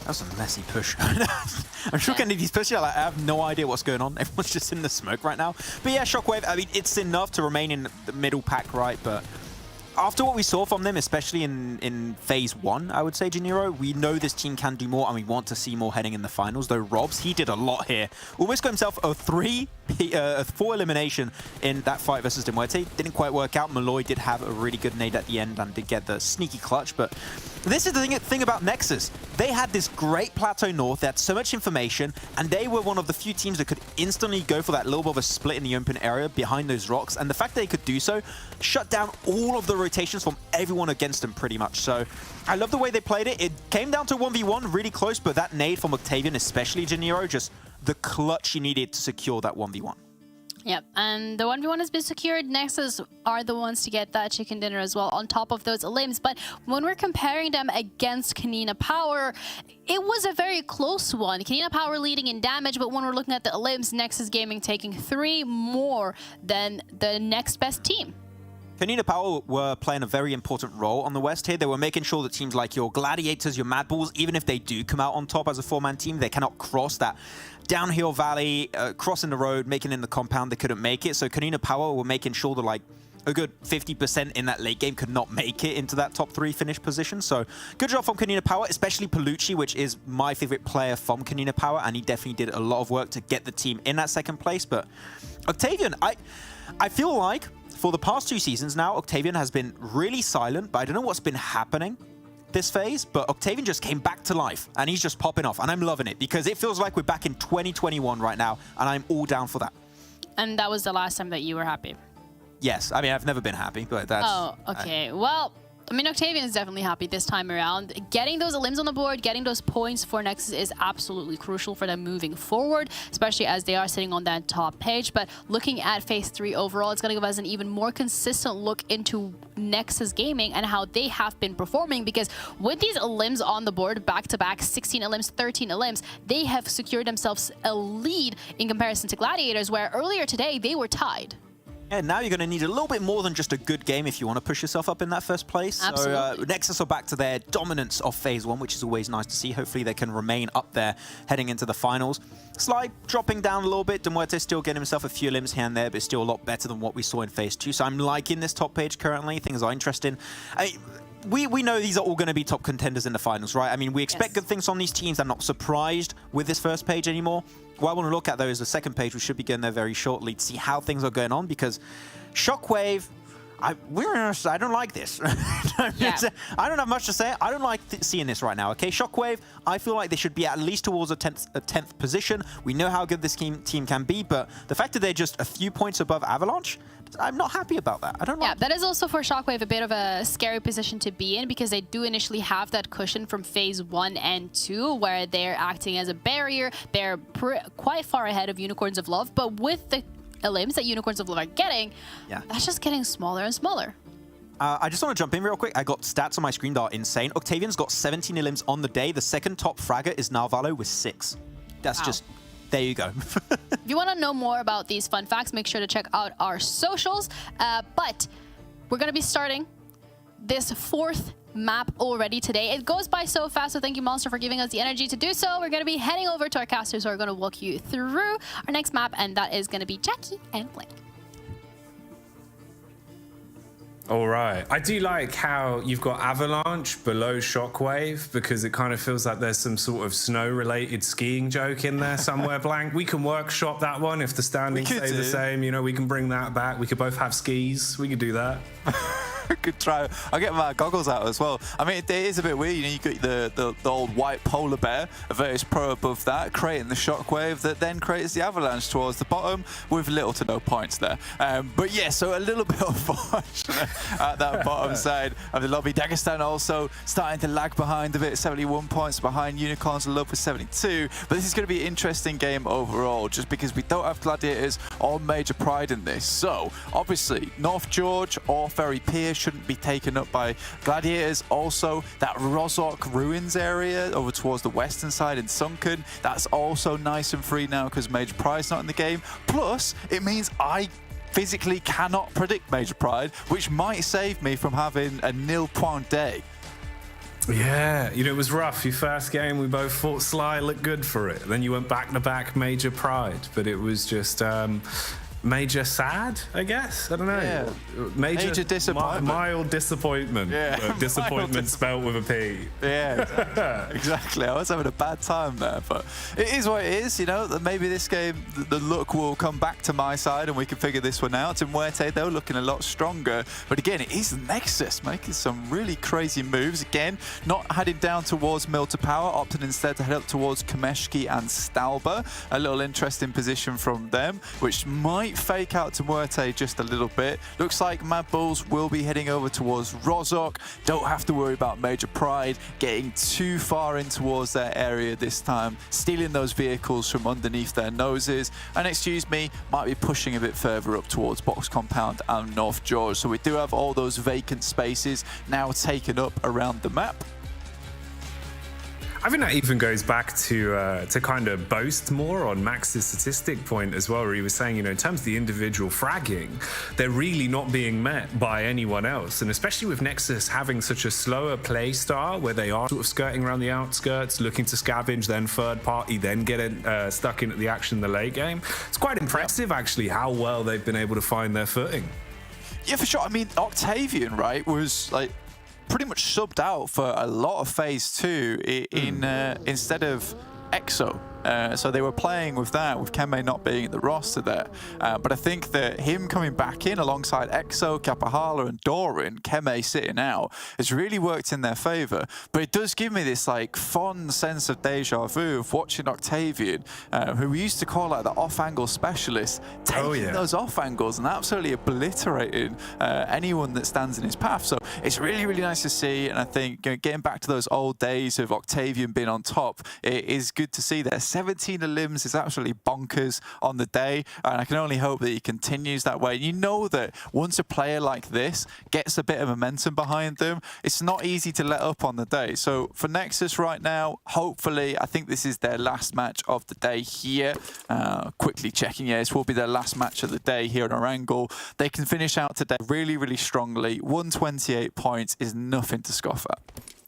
That was a messy push. I'm sure Kennedy's pushing. I have no idea what's going on. Everyone's just in the smoke right now. But yeah, SHOCKWAVE, I mean, it's enough to remain in the middle pack, right? But after what we saw from them, especially in phase 1, I would say, Jiniro, we know this team can do more, and we want to see more heading in the finals. Though Robs, he did a lot here. Almost got himself a 4 elimination in that fight versus MUERTE. Didn't quite work out. Malloy did have a really good nade at the end and did get the sneaky clutch. But this is the thing about Nexus. They had this great plateau north. They had so much information, and they were one of the few teams that could instantly go for that little bit of a split in the open area behind those rocks. And the fact that they could do so shut down all of the rotations from everyone against them pretty much. So I love the way they played it. It came down to 1v1 really close, but that nade from Octavian, especially Jiniro, just the clutch he needed to secure that 1v1. Yep, and the 1v1 has been secured. Nexus are the ones to get that chicken dinner as well on top of those elims. But when we're comparing them against KONINA Power, it was a very close one. KONINA Power leading in damage, but when we're looking at the elims, Nexus Gaming taking 3 more than the next best team. KONINA Power were playing a very important role on the West here. They were making sure that teams like your Gladiators, your MADBULLS, even if they do come out on top as a 4-man team, they cannot cross that downhill valley, crossing the road, making it in the compound. They couldn't make it. So KONINA Power were making sure that like a good 50% in that late game could not make it into that top 3 finish position. So good job from KONINA Power, especially Palucci, which is my favorite player from KONINA Power, and he definitely did a lot of work to get the team in that 2nd place. But Octavian, I feel like for the past 2 seasons now, Octavian has been really silent, but I don't know what's been happening this phase, but Octavian just came back to life, and he's just popping off, and I'm loving it, because it feels like we're back in 2021 right now, and I'm all down for that. And that was the last time that you were happy? Yes, I mean, I've never been happy, but that's... Oh, okay. Well, I mean, Octavian is definitely happy this time around. Getting those elims on the board, getting those points for Nexus is absolutely crucial for them moving forward, especially as they are sitting on that top page. But looking at phase 3 overall, it's going to give us an even more consistent look into Nexus Gaming and how they have been performing, because with these elims on the board, back-to-back, 16 elims, 13 elims, they have secured themselves a lead in comparison to Gladiators, where earlier today they were tied. And now you're going to need a little bit more than just a good game if you want to push yourself up in that 1st place. Absolutely. So Nexus are back to their dominance of phase 1, which is always nice to see. Hopefully they can remain up there heading into the finals. Slide dropping down a little bit. MUERTE still getting himself a few limbs here and there, but still a lot better than what we saw in phase 2. So I'm liking this top page currently. Things are interesting. we know these are all going to be top contenders in the finals, right? I mean, we expect good things from these teams. I'm not surprised with this first page anymore. What I want to look at, though, is the second page. We should be getting there very shortly to see how things are going on, because SHOCKWAVE, I don't like this. I don't have much to say. I don't like seeing this right now, okay? SHOCKWAVE, I feel like they should be at least towards a 10th position. We know how good this team can be, but the fact that they're just a few points above Avalanche, I'm not happy about that. I don't know. Yeah, that is also for SHOCKWAVE a bit of a scary position to be in, because they do initially have that cushion from phase 1 and 2 where they're acting as a barrier. They're quite far ahead of Unicorns of Love, but with the elims that Unicorns of Love are getting, that's just getting smaller and smaller. I just want to jump in real quick. I got stats on my screen that are insane. Octavian's got 17 elims on the day. The second top fragger is Narvalo with 6. That's just... There you go. If you want to know more about these fun facts, make sure to check out our socials. But we're going to be starting this 4th map already today. It goes by so fast, so thank you, Monster, for giving us the energy to do so. We're going to be heading over to our casters who are going to walk you through our next map, and that is going to be Jackie and Blake. All right. I do like how you've got Avalanche below SHOCKWAVE, because it kind of feels like there's some sort of snow-related skiing joke in there somewhere, Blank. We can workshop that one if the standings stay the same. You know, we can bring that back. We could both have skis. We could do that. Good try. I'll get my goggles out as well. I mean, it is a bit weird. You know, you got the old white polar bear, a VIRTUS.PRO above that, creating the SHOCKWAVE that then creates the Avalanche towards the bottom with little to no points there. But yeah, so a little bit unfortunate at that bottom side of the lobby. Dagestan also starting to lag behind a bit, 71 points behind Unicorns of Love with 72. But this is going to be an interesting game overall, just because we don't have Gladiators or Major Pride in this. So obviously, North George or Ferry Pier shouldn't be taken up by Gladiators. Also, that Rozhok Ruins area over towards the western side in Sunken, that's also nice and free now because Major Pride's not in the game. Plus, it means I physically cannot predict Major Pride, which might save me from having a nil-point day. Yeah, you know, it was rough. Your first game, we both thought Sly looked good for it. Then you went back-to-back Major Pride, but it was just... Major sad, I guess. I don't know. Yeah. Major disappointment. Mild disappointment. Yeah. Disappointment spelled with a P. Yeah, exactly. I was having a bad time there, but it is what it is. You know, maybe this game, the luck will come back to my side and we can figure this one out. And MUERTE, though, looking a lot stronger. But again, it is NEXUS making some really crazy moves. Again, not heading down towards Mill to Power, opted instead to head up towards Kameshki and Stalba. A little interesting position from them, which might fake out to MUERTE just a little bit. Looks like MADBULLS will be heading over towards Rozhok. Don't have to worry about Major Pride getting too far in towards their area this time, stealing those vehicles from underneath their noses. And excuse me, might be pushing a bit further up towards Box Compound and North George. So we do have all those vacant spaces now taken up around the map. I think that even goes back to kind of boast more on Max's statistic point as well, where he was saying, you know, in terms of the individual fragging, they're really not being met by anyone else. And especially with NEXUS having such a slower play style, where they are sort of skirting around the outskirts, looking to scavenge, then third party, then get stuck into the action in the late game. It's quite impressive, actually, how well they've been able to find their footing. Yeah, for sure. I mean, Octavian, right, was like pretty much subbed out for a lot of phase 2 instead of EXO. So they were playing with that, with Keme not being in the roster there. But I think that him coming back in alongside EXO, Kapahala and Doran, Keme sitting out, has really worked in their favour. But it does give me this like fond sense of deja vu of watching Octavian, who we used to call like the off-angle specialist, taking those off-angles and absolutely obliterating anyone that stands in his path. So it's really, really nice to see. And I think getting back to those old days of Octavian being on top, it is good to see that 17 limbs is absolutely bonkers on the day, and I can only hope that he continues that way. You know that once a player like this gets a bit of momentum behind them, it's not easy to let up on the day. So for NEXUS right now, hopefully, I think this is their last match of the day here. Quickly checking, yeah, this will be their last match of the day here in Erangel. They can finish out today really, really strongly. 128 points is nothing to scoff at.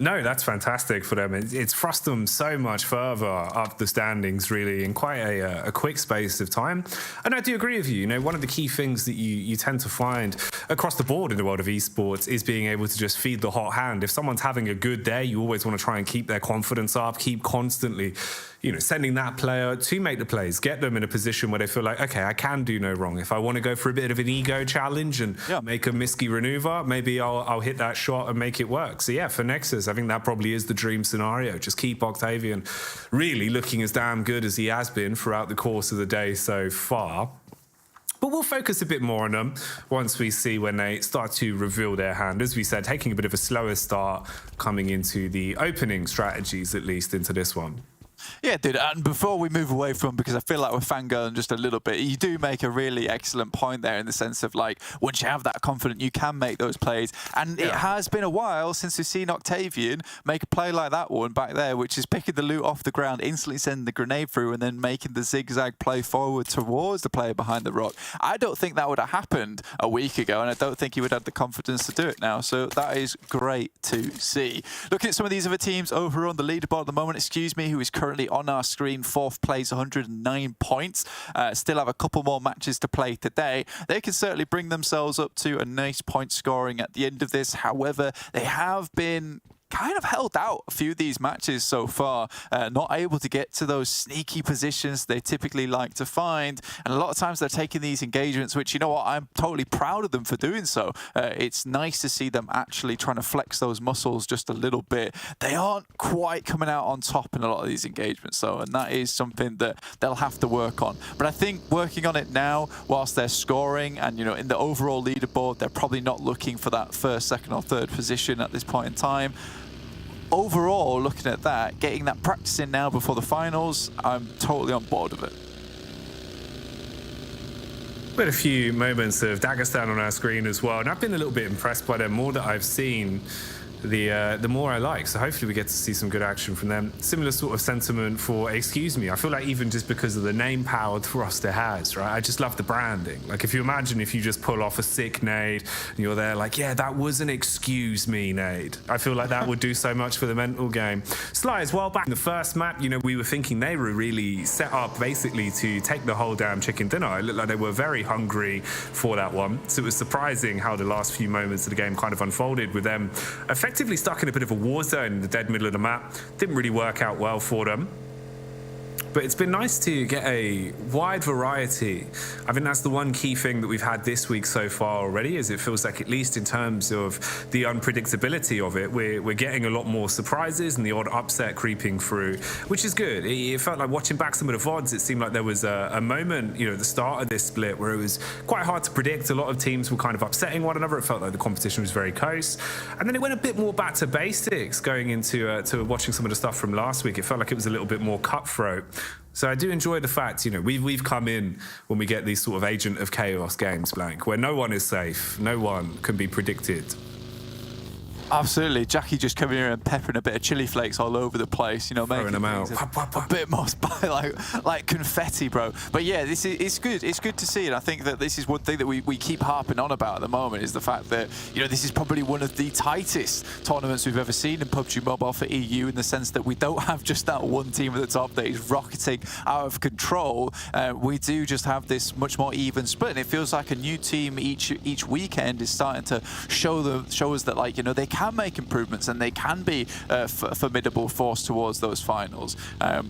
No, that's fantastic for them. It's thrust them so much further up the standings, really, in quite a quick space of time. And I do agree with you. You know, one of the key things that you tend to find across the board in the world of esports is being able to just feed the hot hand. If someone's having a good day, you always want to try and keep their confidence up, keep constantly, you know, sending that player to make the plays, get them in a position where they feel like, okay, I can do no wrong. If I want to go for a bit of an ego challenge and make a misky maneuver, maybe I'll hit that shot and make it work. So yeah, for Nexus, I think that probably is the dream scenario. Just keep Octavian really looking as damn good as he has been throughout the course of the day so far. But we'll focus a bit more on them once we see when they start to reveal their hand. As we said, taking a bit of a slower start coming into the opening strategies, at least into this one. Yeah, dude, and before we move away from, because I feel like we're fangirling just a little bit, you do make a really excellent point there in the sense of, like, once you have that confidence, you can make those plays. And it has been a while since we've seen Octavian make a play like that one back there, which is picking the loot off the ground, instantly sending the grenade through, and then making the zigzag play forward towards the player behind the rock. I don't think that would have happened a week ago, and I don't think he would have the confidence to do it now. So that is great to see. Looking at some of these other teams over on the leaderboard at the moment, excuse me, who is currently on our screen, 4th place, 109 points. Still have a couple more matches to play today. They can certainly bring themselves up to a nice point scoring at the end of this. However, they have been kind of held out a few of these matches so far, not able to get to those sneaky positions they typically like to find, and a lot of times they're taking these engagements, which, you know what, I'm totally proud of them for doing so. It's nice to see them actually trying to flex those muscles just a little bit. They aren't quite coming out on top in a lot of these engagements though, and that is something that they'll have to work on. But I think working on it now whilst they're scoring, and, you know, in the overall leaderboard, they're probably not looking for that 1st, 2nd or 3rd position at this point in time. Overall, looking at that, getting that practice in now before the finals, I'm totally on board with it. We had a few moments of Dagestan on our screen as well, and I've been a little bit impressed by them. More that I've seen, the more I like. So hopefully we get to see some good action from them. Similar sort of sentiment for Excuse Me. I feel like even just because of the name power the roster has, right? I just love the branding. Like, if you imagine if you just pull off a sick nade and you're there like, yeah, that was an Excuse Me nade. I feel like that would do so much for the mental game. Sly, as well, back in the first map, you know, we were thinking they were really set up basically to take the whole damn chicken dinner. It looked like they were very hungry for that one. So it was surprising how the last few moments of the game kind of unfolded with them effectively stuck in a bit of a war zone in the dead middle of the map. Didn't really work out well for them. But it's been nice to get a wide variety. I think that's the one key thing that we've had this week so far already, is it feels like, at least in terms of the unpredictability of it, we're getting a lot more surprises and the odd upset creeping through, which is good. It felt like, watching back some of the VODs, it seemed like there was a moment, you know, at the start of this split where it was quite hard to predict. A lot of teams were kind of upsetting one another. It felt like the competition was very close. And then it went a bit more back to basics going into to watching some of the stuff from last week. It felt like it was a little bit more cutthroat. So I do enjoy the fact, you know, we've come in when we get these sort of Agent of Chaos games, Blank, where no one is safe, no one can be predicted. Absolutely. Jackie just coming here and peppering a bit of chili flakes all over the place, you know, throwing making them out a bit more like confetti, bro. But yeah, it's good. It's good to see, and I think that this is one thing that we keep harping on about at the moment, is the fact that, you know, this is probably one of the tightest tournaments we've ever seen in PUBG Mobile for EU, in the sense that we don't have just that one team at the top that is rocketing out of control. We do just have this much more even split, and it feels like a new team each weekend is starting to show us that, like, you know, they can make improvements and they can be a formidable force towards those finals.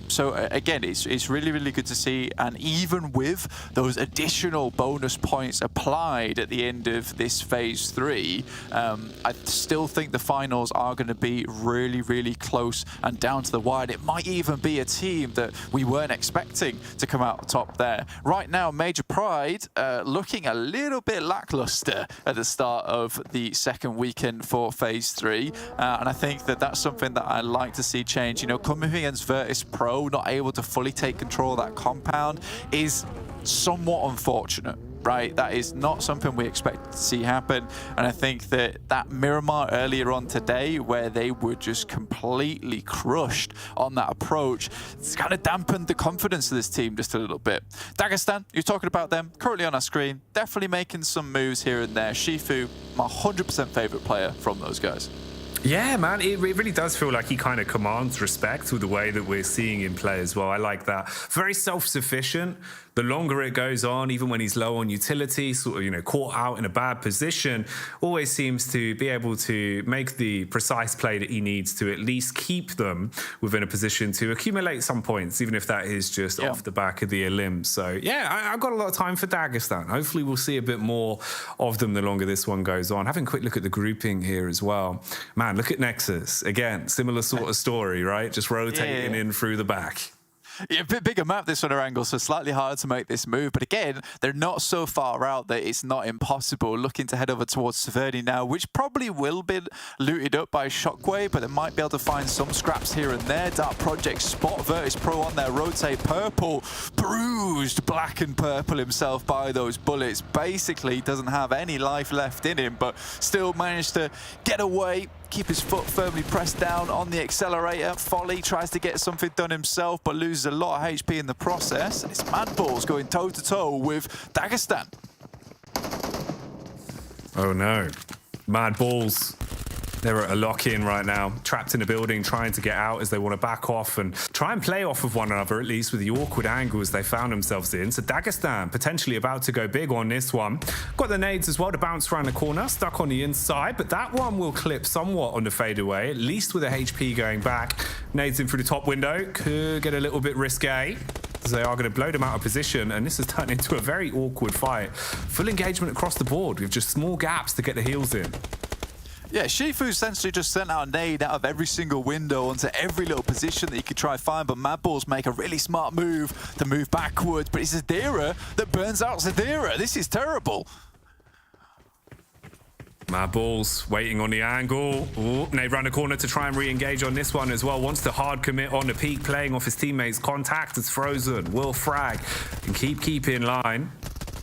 So again, it's really, really good to see, and even with those additional bonus points applied at the end of this phase 3, I still think the finals are going to be really, really close and down to the wire. It might even be a team that we weren't expecting to come out top there. Right now, Major Pride looking a little bit lackluster at the start of the 2nd weekend for phase 3, and I think that that's something that I like to see change. You know, coming against VIRTUS.PRO, not able to fully take control of that compound is somewhat unfortunate, right? That is not something we expect to see happen, and I think that Miramar earlier on today, where they were just completely crushed on that approach, it's kind of dampened the confidence of this team just a little bit. Dagestan, you're talking about them, currently on our screen, definitely making some moves here and there. Shifu, my 100% favorite player from those guys. Yeah, man, it really does feel like he kind of commands respect with the way that we're seeing him play as well. I like that. Very self-sufficient. The longer it goes on, even when he's low on utility, sort of, you know, caught out in a bad position, always seems to be able to make the precise play that he needs to at least keep them within a position to accumulate some points, even if that is just off the back of the elim. So, yeah, I've got a lot of time for Dagestan. Hopefully we'll see a bit more of them the longer this one goes on. Having a quick look at the grouping here as well. Man, look at Nexus. Again, similar sort of story, right? Just rotating in through the back. Yeah, a bit bigger map this one, Erangel, so slightly harder to make this move. But again, they're not so far out that it's not impossible. Looking to head over towards Severny now, which probably will be looted up by Shockwave, but they might be able to find some scraps here and there. Dark Project spot VIRTUS.PRO on their rotate. Purple, bruised black and purple himself by those bullets. Basically doesn't have any life left in him, but still managed to get away. Keep his foot firmly pressed down on the accelerator. Folly tries to get something done himself, but loses a lot of HP in the process. And it's MADBULLS going toe-to-toe with Dagestan. Oh no. MADBULLS. They're at a lock-in right now, trapped in a building, trying to get out as they want to back off and try and play off of one another, at least with the awkward angles they found themselves in. So Dagestan potentially about to go big on this one. Got the nades as well to bounce around the corner, stuck on the inside, but that one will clip somewhat on the fadeaway, at least with a HP going back. Nades in through the top window, could get a little bit risque. As they are going to blow them out of position, and this has turned into a very awkward fight. Full engagement across the board with just small gaps to get the heals in. Yeah, Shifu essentially just sent out a nade out of every single window onto every little position that he could try and find, but MADBULLS make a really smart move to move backwards, but it's Zadira that burns out Zadira. This is terrible. MADBULLS waiting on the angle. Ooh, nade round the corner to try and re-engage on this one as well. Wants to hard commit on the peak, playing off his teammates. Contact is frozen. Will frag and keep in line.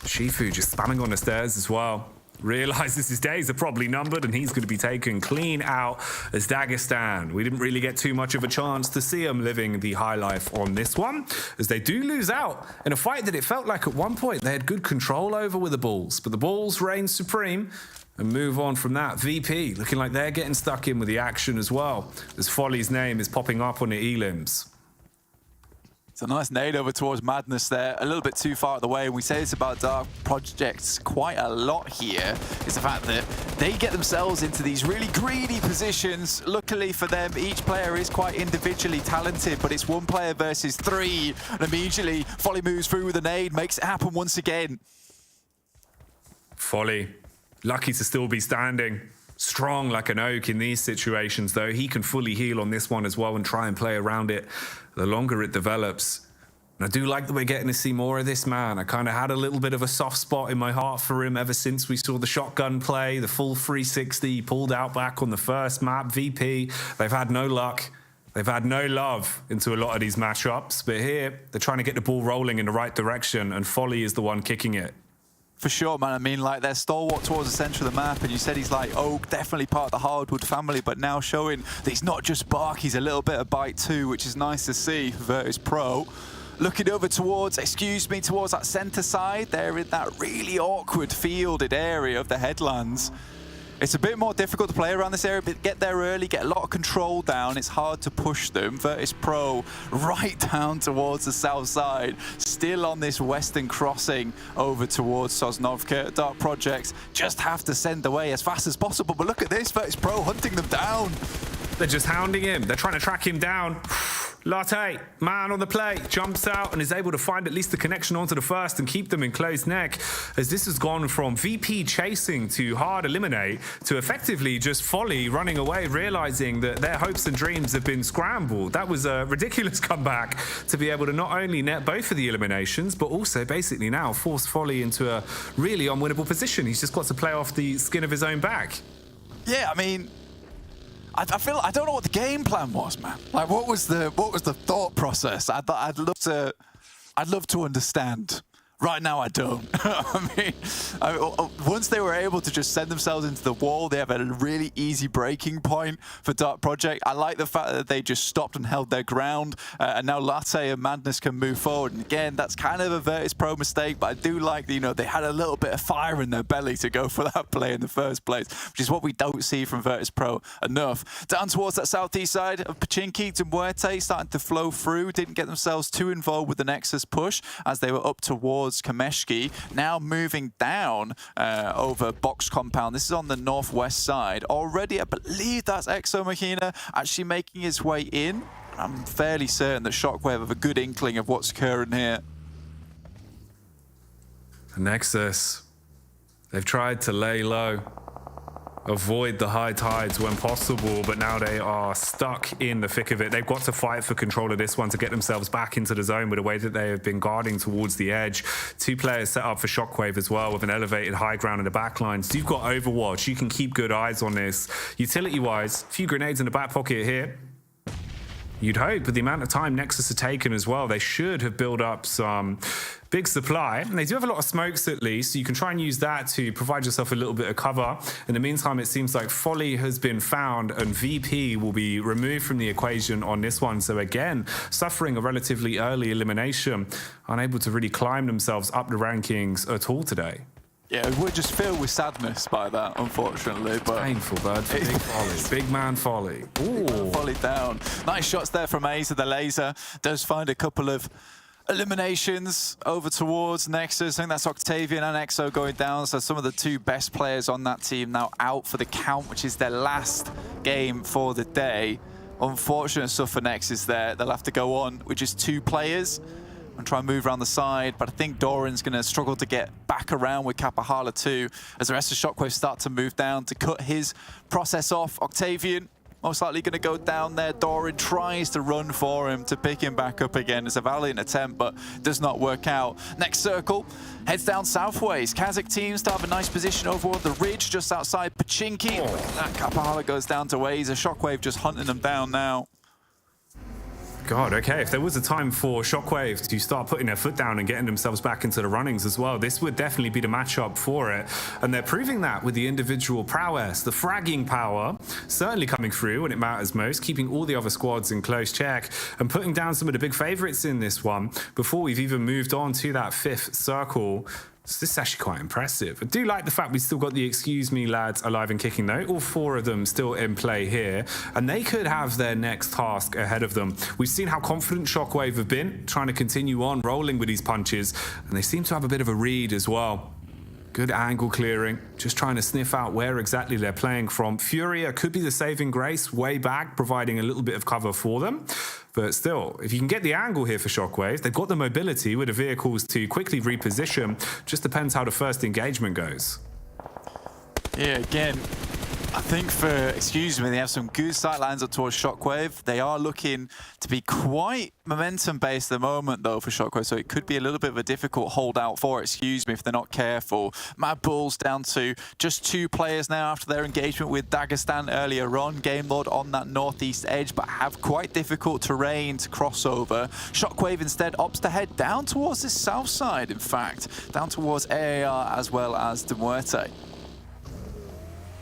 Shifu just spamming on the stairs as well. Realizes his days are probably numbered and he's going to be taken clean out as Dagestan. We didn't really get too much of a chance to see him living the high life on this one, as they do lose out in a fight that it felt like at one point they had good control over with the Bulls, but the Bulls reign supreme and move on from that. VP looking like they're getting stuck in with the action as well, as Folly's name is popping up on the elims. It's a nice nade over towards Madness there, a little bit too far out of the way. And we say this about Dark Projects quite a lot here, is the fact that they get themselves into these really greedy positions. Luckily for them, each player is quite individually talented, but it's one player versus three. And immediately, Folly moves through with a nade, makes it happen once again. Folly, lucky to still be standing. Strong like an oak in these situations, though. He can fully heal on this one as well and try and play around it the longer it develops. And I do like that we're getting to see more of this man. I kind of had a little bit of a soft spot in my heart for him ever since we saw the shotgun play, the full 360. He pulled out back on the first map. VP, they've had no luck. They've had no love into a lot of these matchups. But here, they're trying to get the ball rolling in the right direction, and Folly is the one kicking it. For sure, man. I mean, like, they're stalwart towards the center of the map, and you said he's like Oak, definitely part of the Hardwood family, but now showing that he's not just Bark, he's a little bit of bite too, which is nice to see for VIRTUS.PRO. Looking over towards, towards that center side, they're in that really awkward fielded area of the headlands. It's a bit more difficult to play around this area, but get there early, get a lot of control down. It's hard to push them. VIRTUS.PRO right down towards the south side, still on this western crossing over towards Sosnovka. Dark Projects just have to send away as fast as possible. But look at this, VIRTUS.PRO hunting them down. They're just hounding him. They're trying to track him down. Latte, man on the play, jumps out and is able to find at least the connection onto the first and keep them in close neck, as this has gone from VP chasing to hard eliminate to effectively just Folly running away, realizing that their hopes and dreams have been scrambled. That was a ridiculous comeback to be able to not only net both of the eliminations, but also basically now force Folly into a really unwinnable position. He's just got to play off the skin of his own back. Yeah, I mean, I feel I don't know what the game plan was, man. Like, what was the thought process? I'd love to understand Right now, I don't. I mean, once they were able to just send themselves into the wall, they have a really easy breaking point for Dark Project. I like the fact that they just stopped and held their ground, and now Latte and Madness can move forward. And again, that's kind of a VIRTUS.PRO mistake, but I do like that, you know, they had a little bit of fire in their belly to go for that play in the first place, which is what we don't see from VIRTUS.PRO enough. Down towards that southeast side of Pachinki, MUERTE starting to flow through, didn't get themselves too involved with the Nexus push as they were up towards Kameshki, now moving down over Box Compound. This is on the northwest side. Already, I believe that's Exo Machina actually making his way in. I'm fairly certain that Shockwave have a good inkling of what's occurring here. Nexus, they've tried to lay low, avoid the high tides when possible, but now they are stuck in the thick of it. They've got to fight for control of this one to get themselves back into the zone with the way that they have been guarding towards the edge. 2 players set up for Shockwave as well with an elevated high ground in the back line. So you've got Overwatch. You can keep good eyes on this. Utility-wise, a few grenades in the back pocket here. You'd hope, with the amount of time Nexus have taken as well, they should have built up some big supply. And they do have a lot of smokes at least, so you can try and use that to provide yourself a little bit of cover. In the meantime, it seems like Folly has been found and VP will be removed from the equation on this one. So again, suffering a relatively early elimination, unable to really climb themselves up the rankings at all today. Yeah, we're just filled with sadness by that, unfortunately. But it's painful, bud. Big Folly. Big man Folly. Ooh. Folly down. Nice shots there from Ace of the laser. Does find a couple of eliminations over towards Nexus. I think that's Octavian and Exo going down. So some of the 2 best players on that team now out for the count, which is their last game for the day. Unfortunate stuff for Nexus there. They'll have to go on with just 2 players and try and move around the side, but I think Doran's going to struggle to get back around with Kapahala too, as the rest of Shockwave start to move down to cut his process off. Octavian most likely going to go down there. Doran tries to run for him to pick him back up again. It's a valiant attempt, but does not work out. Next circle heads down southways. KASIK team still have a nice position over the ridge just outside Pachinki. That Kapahala goes down to Waze. A Shockwave just hunting them down now. God, okay, if there was a time for Shockwave to start putting their foot down and getting themselves back into the runnings as well, this would definitely be the matchup for it. And they're proving that with the individual prowess, the fragging power, certainly coming through when it matters most, keeping all the other squads in close check and putting down some of the big favorites in this one before we've even moved on to that 5th circle. So this is actually quite impressive. I do like the fact we've still got the excuse me lads alive and kicking though. All 4 of them still in play here, and they could have their next task ahead of them. We've seen how confident Shockwave have been, trying to continue on rolling with these punches, and they seem to have a bit of a read as well. Good angle clearing, just trying to sniff out where exactly they're playing from. Furia could be the saving grace way back, providing a little bit of cover for them. But still, if you can get the angle here for Shockwave, they've got the mobility with the vehicles to quickly reposition. Just depends how the first engagement goes. Yeah, again, I think for excuse me, they have some good sight lines up towards Shockwave. They are looking to be quite momentum-based at the moment, though, for Shockwave, so it could be a little bit of a difficult holdout for excuse me if they're not careful. MADBULLS down to just 2 players now after their engagement with Dagestan earlier on. Game Lord on that northeast edge, but have quite difficult terrain to cross over. Shockwave instead opts to head down towards the south side, in fact, down towards AAR as well as MUERTE.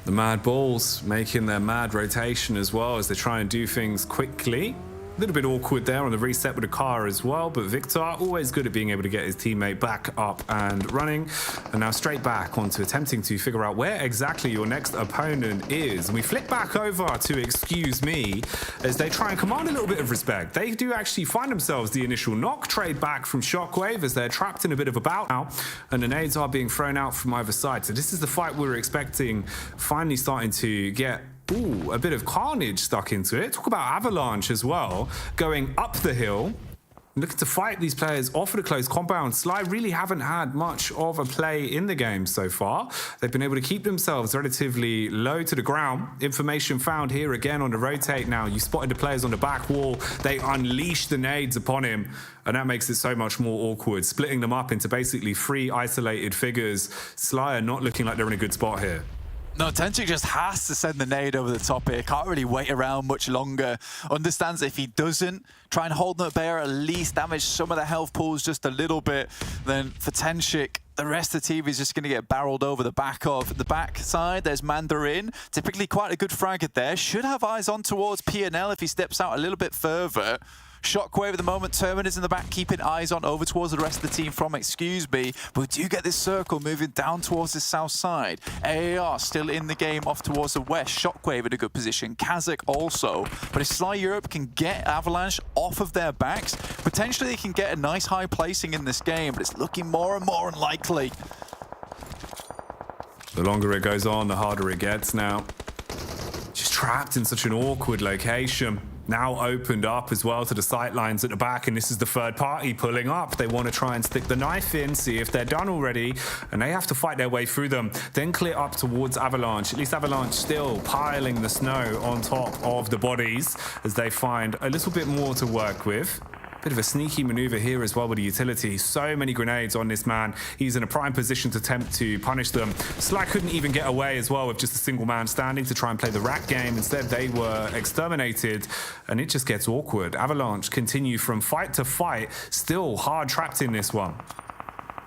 The MADBULLS making their mad rotation as well as they try and do things quickly. A little bit awkward there on the reset with the car as well, but Victor always good at being able to get his teammate back up and running. And now straight back onto attempting to figure out where exactly your next opponent is. And we flick back over to excuse me as they try and command a little bit of respect. They do actually find themselves the initial knock, trade back from Shockwave as they're trapped in a bit of a bout now, and the nades are being thrown out from either side. So this is the fight we were expecting, finally starting to get a bit of carnage stuck into it. Talk about Avalanche as well, going up the hill, looking to fight these players off of the close compound. Sly really haven't had much of a play in the game so far. They've been able to keep themselves relatively low to the ground. Information found here again on the rotate now. You spotted the players on the back wall. They unleash the nades upon him, and that makes it so much more awkward, splitting them up into basically 3 isolated figures. Sly are not looking like they're in a good spot here. No, Tenchik just has to send the nade over the top here. Can't really wait around much longer. Understands if he doesn't try and hold them at bay or at least damage some of the health pools just a little bit, then for Tenchik, the rest of the team is just going to get barreled over the back of. The back side, there's Mandarin. Typically quite a good fragger there. Should have eyes on towards PNL if he steps out a little bit further. Shockwave at the moment, Terminus in the back, keeping eyes on over towards the rest of the team from Excuse Me. But we do get this circle moving down towards the south side. AAR still in the game off towards the west. Shockwave in a good position. KASIK also. But if Sly Europe can get Avalanche off of their backs, potentially they can get a nice high placing in this game, but it's looking more and more unlikely. The longer it goes on, the harder it gets now. Just trapped in such an awkward location. Now opened up as well to the sight lines at the back, and this is the third party pulling up. They want to try and stick the knife in, see if they're done already, and they have to fight their way through them. Then clear up towards Avalanche. At least Avalanche still piling the snow on top of the bodies as they find a little bit more to work with. Bit of a sneaky maneuver here as well with the utility. So many grenades on this man. He's in a prime position to attempt to punish them. Sly couldn't even get away as well with just a single man standing to try and play the rat game. Instead, they were exterminated, and it just gets awkward. Avalanche continue from fight to fight, still hard trapped in this one.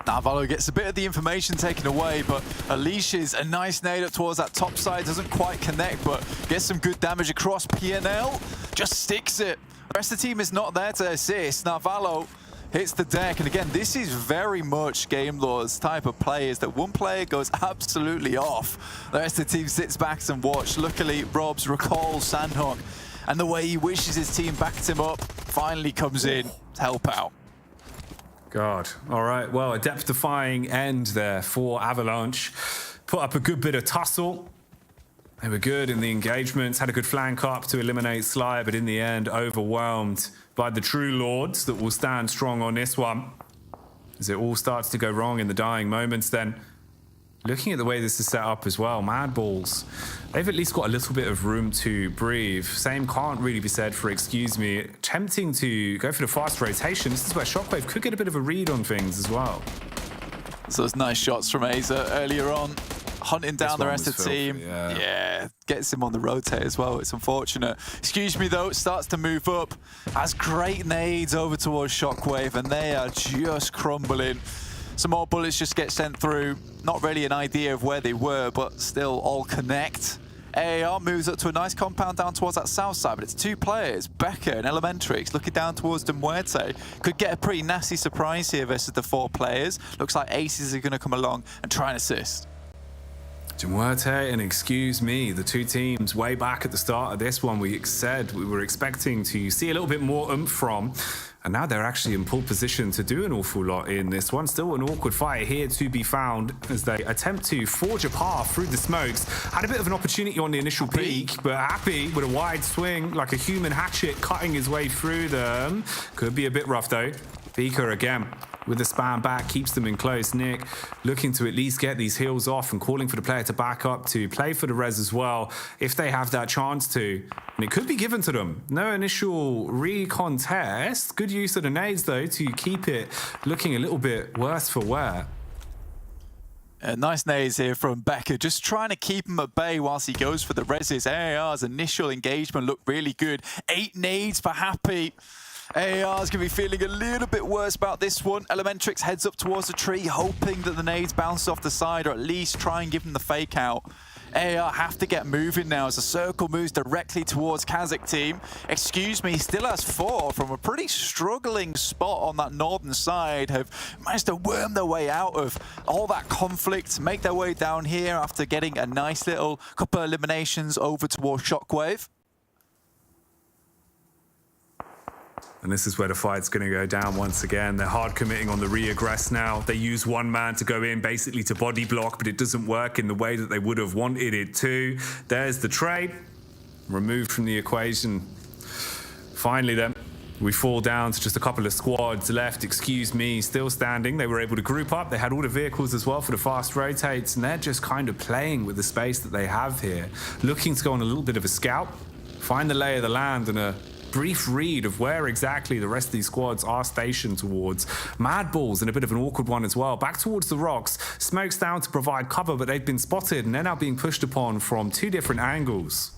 Now Valo gets a bit of the information taken away, but unleashes a nice nade up towards that top side. Doesn't quite connect, but gets some good damage across. PNL just sticks it. The rest of the team is not there to assist. Now Valo hits the deck, and again, this is very much Game Law's type of play, is that one player goes absolutely off. The rest of the team sits back and watch. Luckily, Robs recalls Sanhok, and the way he wishes his team backed him up finally comes in to help out. God. All right. Well, a depth-defying end there for Avalanche. Put up a good bit of tussle. They were good in the engagements, had a good flank up to eliminate Sly, but in the end, overwhelmed by the True Lords that will stand strong on this one. As it all starts to go wrong in the dying moments then. Looking at the way this is set up as well, MADBULLS, they've at least got a little bit of room to breathe. Same can't really be said for Excuse Me. Attempting to go for the fast rotation. This is where Shockwave could get a bit of a read on things as well. So those nice shots from Aza earlier on. Hunting down the rest of the team. Yeah, gets him on the rotate as well. It's unfortunate. Excuse Me, though, starts to move up. Has great nades over towards Shockwave, and they are just crumbling. Some more bullets just get sent through. Not really an idea of where they were, but still all connect. AAR moves up to a nice compound down towards that south side, but it's two players, Becca and Elementrix, looking down towards MUERTE. Could get a pretty nasty surprise here versus the four players. Looks like Aces are going to come along and try and assist. MUERTE and Excuse Me, the two teams way back at the start of this one, we said we were expecting to see a little bit more oomph from, and now they're actually in pole position to do an awful lot in this one. Still an awkward fight here to be found as they attempt to forge a path through the smokes. Had a bit of an opportunity on the initial peak, but Happy with a wide swing like a human hatchet cutting his way through them. Could be a bit rough though. Beaker again with the spam back, keeps them in close. Nick looking to at least get these heals off and calling for the player to back up to play for the res as well if they have that chance to. And it could be given to them. No initial re-contest. Good use of the nades though to keep it looking a little bit worse for wear. Nice nades here from Becker, just trying to keep him at bay whilst he goes for the reses. AAR's initial engagement looked really good. 8 nades for Happy. AAR's going to be feeling a little bit worse about this one. Elementrix heads up towards the tree, hoping that the nades bounce off the side or at least try and give him the fake out. AAR have to get moving now as the circle moves directly towards KASIK team. Excuse Me still has 4 from a pretty struggling spot on that northern side. Have managed to worm their way out of all that conflict, make their way down here after getting a nice little couple of eliminations over towards Shockwave. And this is where the fight's going to go down once again. They're hard committing on the re-aggress now. They use one man to go in basically to body block, but it doesn't work in the way that they would have wanted it to. There's the trade. Removed from the equation. Finally then, we fall down to just a couple of squads left. Excuse Me still standing. They were able to group up. They had all the vehicles as well for the fast rotates, and they're just kind of playing with the space that they have here. Looking to go on a little bit of a scout. Find the lay of the land and a brief read of where exactly the rest of these squads are stationed towards. MADBULLS in a bit of an awkward one as well. Back towards the rocks. Smokes down to provide cover, but they've been spotted and they're now being pushed upon from two different angles.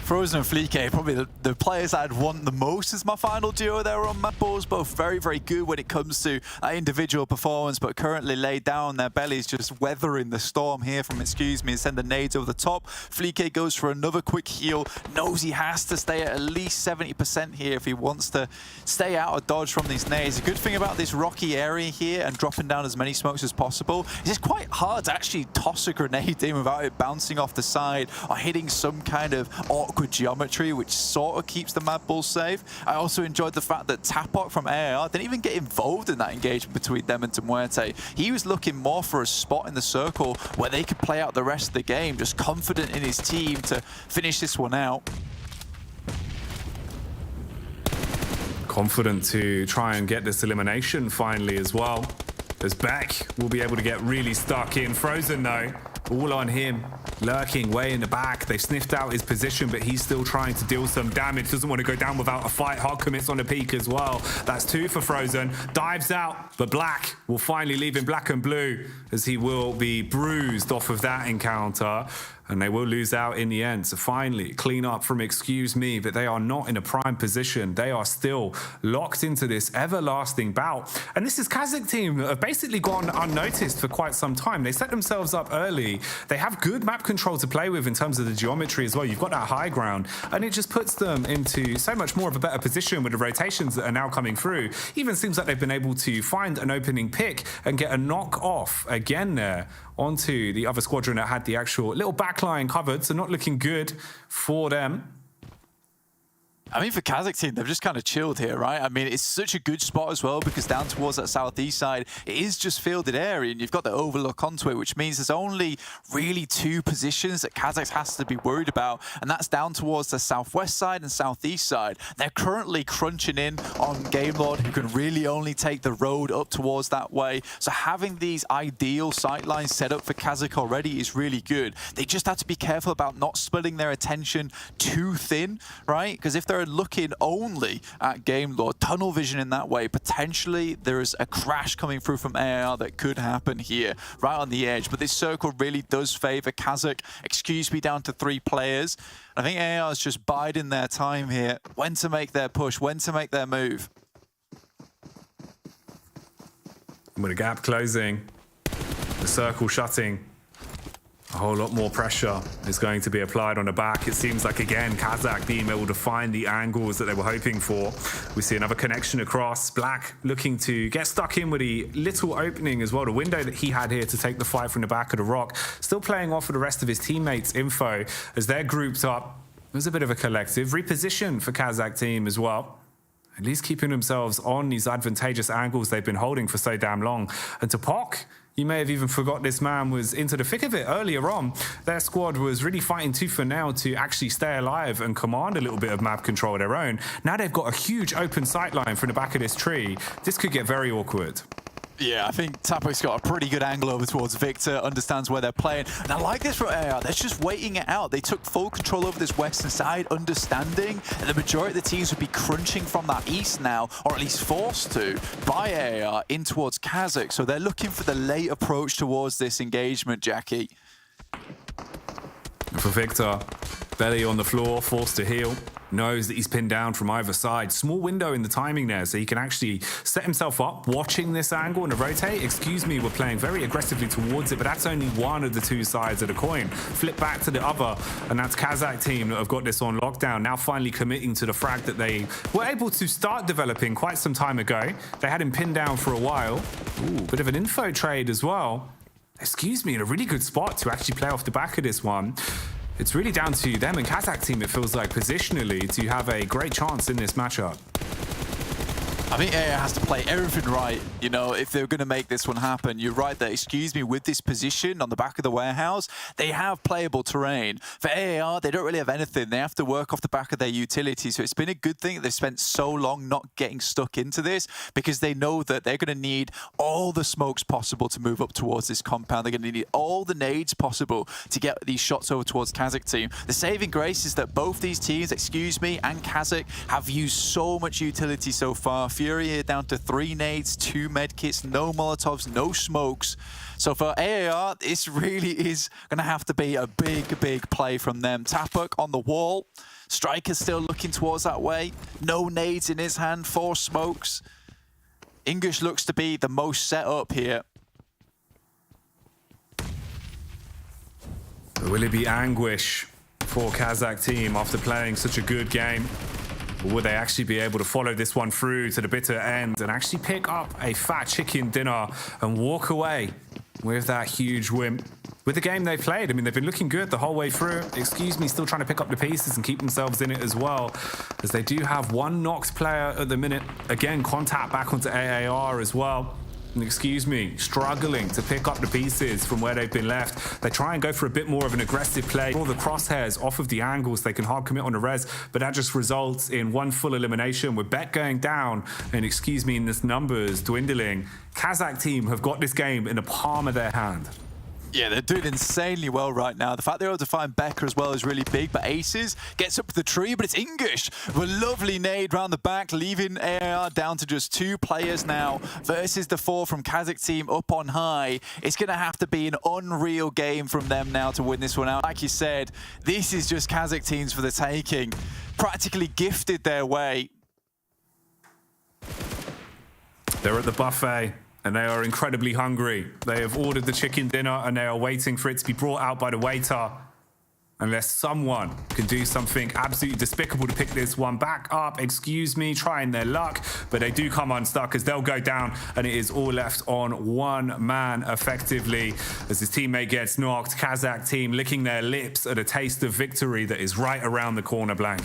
Frozen and Fleek, probably the players I'd want the most as my final duo there on MADBULLS. Both very, very good when it comes to individual performance, but currently laid down their bellies, just weathering the storm here from Excuse Me and send the nades over the top. Fleek goes for another quick heal, knows he has to stay at least 70% here if he wants to stay out of dodge from these nades. The good thing about this rocky area here and dropping down as many smokes as possible is it's quite hard to actually toss a grenade in without it bouncing off the side or hitting some kind of awkward geometry, which sort of keeps the MADBULLS safe. I also enjoyed the fact that Tapok from AAR didn't even get involved in that engagement between them and MUERTE. He was looking more for a spot in the circle where they could play out the rest of the game, just confident in his team to finish this one out. Confident to try and get this elimination finally as well, as Beck will be able to get really stuck in. Frozen though, all on him, lurking way in the back. They've sniffed out his position, but he's still trying to deal some damage. Doesn't want to go down without a fight. Hard commits on the peak as well. That's two for Frozen. Dives out, but Black will finally leave in black and blue as he will be bruised off of that encounter. And they will lose out in the end. So finally, clean up from Excuse Me, but they are not in a prime position. They are still locked into this everlasting bout. And this is KASIK team that have basically gone unnoticed for quite some time. They set themselves up early. They have good map control to play with in terms of the geometry as well. You've got that high ground, and it just puts them into so much more of a better position with the rotations that are now coming through. Even seems like they've been able to find an opening pick and get a knock off again there onto the other squadron that had the actual little backline covered, so not looking good for them. I mean, for KASIK team, they've just kind of chilled here, right? I mean, it's such a good spot as well because down towards that southeast side, it is just fielded area and you've got the overlook onto it, which means there's only really two positions that KASIK has to be worried about, and that's down towards the southwest side and southeast side. They're currently crunching in on GameLord, who can really only take the road up towards that way. So having these ideal sight lines set up for KASIK already is really good. They just have to be careful about not splitting their attention too thin, right? Because if they're looking only at GameLord, tunnel vision in that way, potentially there is a crash coming through from AR that could happen here, right on the edge. But this circle really does favor KASIK. Excuse Me down to 3 players. I think AR is just biding their time here, when to make their push, when to make their move. With a gap closing, the circle shutting, a whole lot more pressure is going to be applied on the back. It seems like, again, KASIK being able to find the angles that they were hoping for. We see another connection across. Black looking to get stuck in with the little opening as well, the window that he had here to take the fight from the back of the rock. Still playing off of the rest of his teammates' info as they're grouped up. There's a bit of a collective reposition for KASIK team as well. At least keeping themselves on these advantageous angles they've been holding for so damn long. And to Pok, you may have even forgot this man was into the thick of it earlier on. Their squad was really fighting tooth and nail to actually stay alive and command a little bit of map control of their own. Now they've got a huge open sight line from the back of this tree. This could get very awkward. Yeah, I think Tapok's got a pretty good angle over towards Victor, understands where they're playing. And I like this from AR. They're just waiting it out. They took full control over this western side, understanding that the majority of the teams would be crunching from that east now, or at least forced to, by AR in towards KASIK. So they're looking for the late approach towards this engagement, Jackie. For Victor, belly on the floor, forced to heal. Knows that he's pinned down from either side. Small window in the timing there, so he can actually set himself up, watching this angle and rotate. Excuse Me, we're playing very aggressively towards it, but that's only one of the two sides of the coin. Flip back to the other, and that's KASIK team that have got this on lockdown, now finally committing to the frag that they were able to start developing quite some time ago. They had him pinned down for a while. Ooh, bit of an info trade as well. Excuse Me, in a really good spot to actually play off the back of this one. It's really down to them and KASIK team, it feels like, positionally, to have a great chance in this matchup. I think AA has to play everything right, you know, if they're going to make this one happen. You're right there, excuse me, with this position on the back of the warehouse, they have playable terrain. For AAR, they don't really have anything. They have to work off the back of their utility. So it's been a good thing that they've spent so long not getting stuck into this, because they know that they're going to need all the smokes possible to move up towards this compound. They're going to need all the nades possible to get these shots over towards KASIK team. The saving grace is that both these teams, excuse me, and KASIK have used so much utility so far. Fury here down to 3 nades, 2 medkits, no molotovs, no smokes. So for AAR, this really is going to have to be a big play from them. Tapuk on the wall. Striker's still looking towards that way. No nades in his hand, 4 smokes. English looks to be the most set up here. Will it be anguish for KASIK team after playing such a good game? Or will they actually be able to follow this one through to the bitter end and actually pick up a fat chicken dinner and walk away with that huge win? With the game they played, I mean, they've been looking good the whole way through. Excuse me, still trying to pick up the pieces and keep themselves in it as well, as they do have 1 knocked player at the minute. Again, contact back onto AAR as well. And excuse me, struggling to pick up the pieces from where they've been left. They try and go for a bit more of an aggressive play. All the crosshairs off of the angles, they can hard commit on the res, but that just results in 1 full elimination with bet going down and, excuse me, in this numbers dwindling. KASIK team have got this game in the palm of their hand. Yeah, they're doing insanely well right now. The fact they're able to find Becker as well is really big, but Aces gets up to the tree, but it's English with a lovely nade round the back, leaving AAR down to just 2 players now versus the 4 from KASIK team up on high. It's going to have to be an unreal game from them now to win this one out. Like you said, this is just KASIK teams for the taking. Practically gifted their way. They're at the buffet. And they are incredibly hungry. They have ordered the chicken dinner and they are waiting for it to be brought out by the waiter. Unless someone can do something absolutely despicable to pick this one back up. Excuse me, trying their luck. But they do come unstuck as they'll go down. And it is all left on 1 man effectively. As his teammate gets knocked, KASIK team licking their lips at a taste of victory that is right around the corner blank.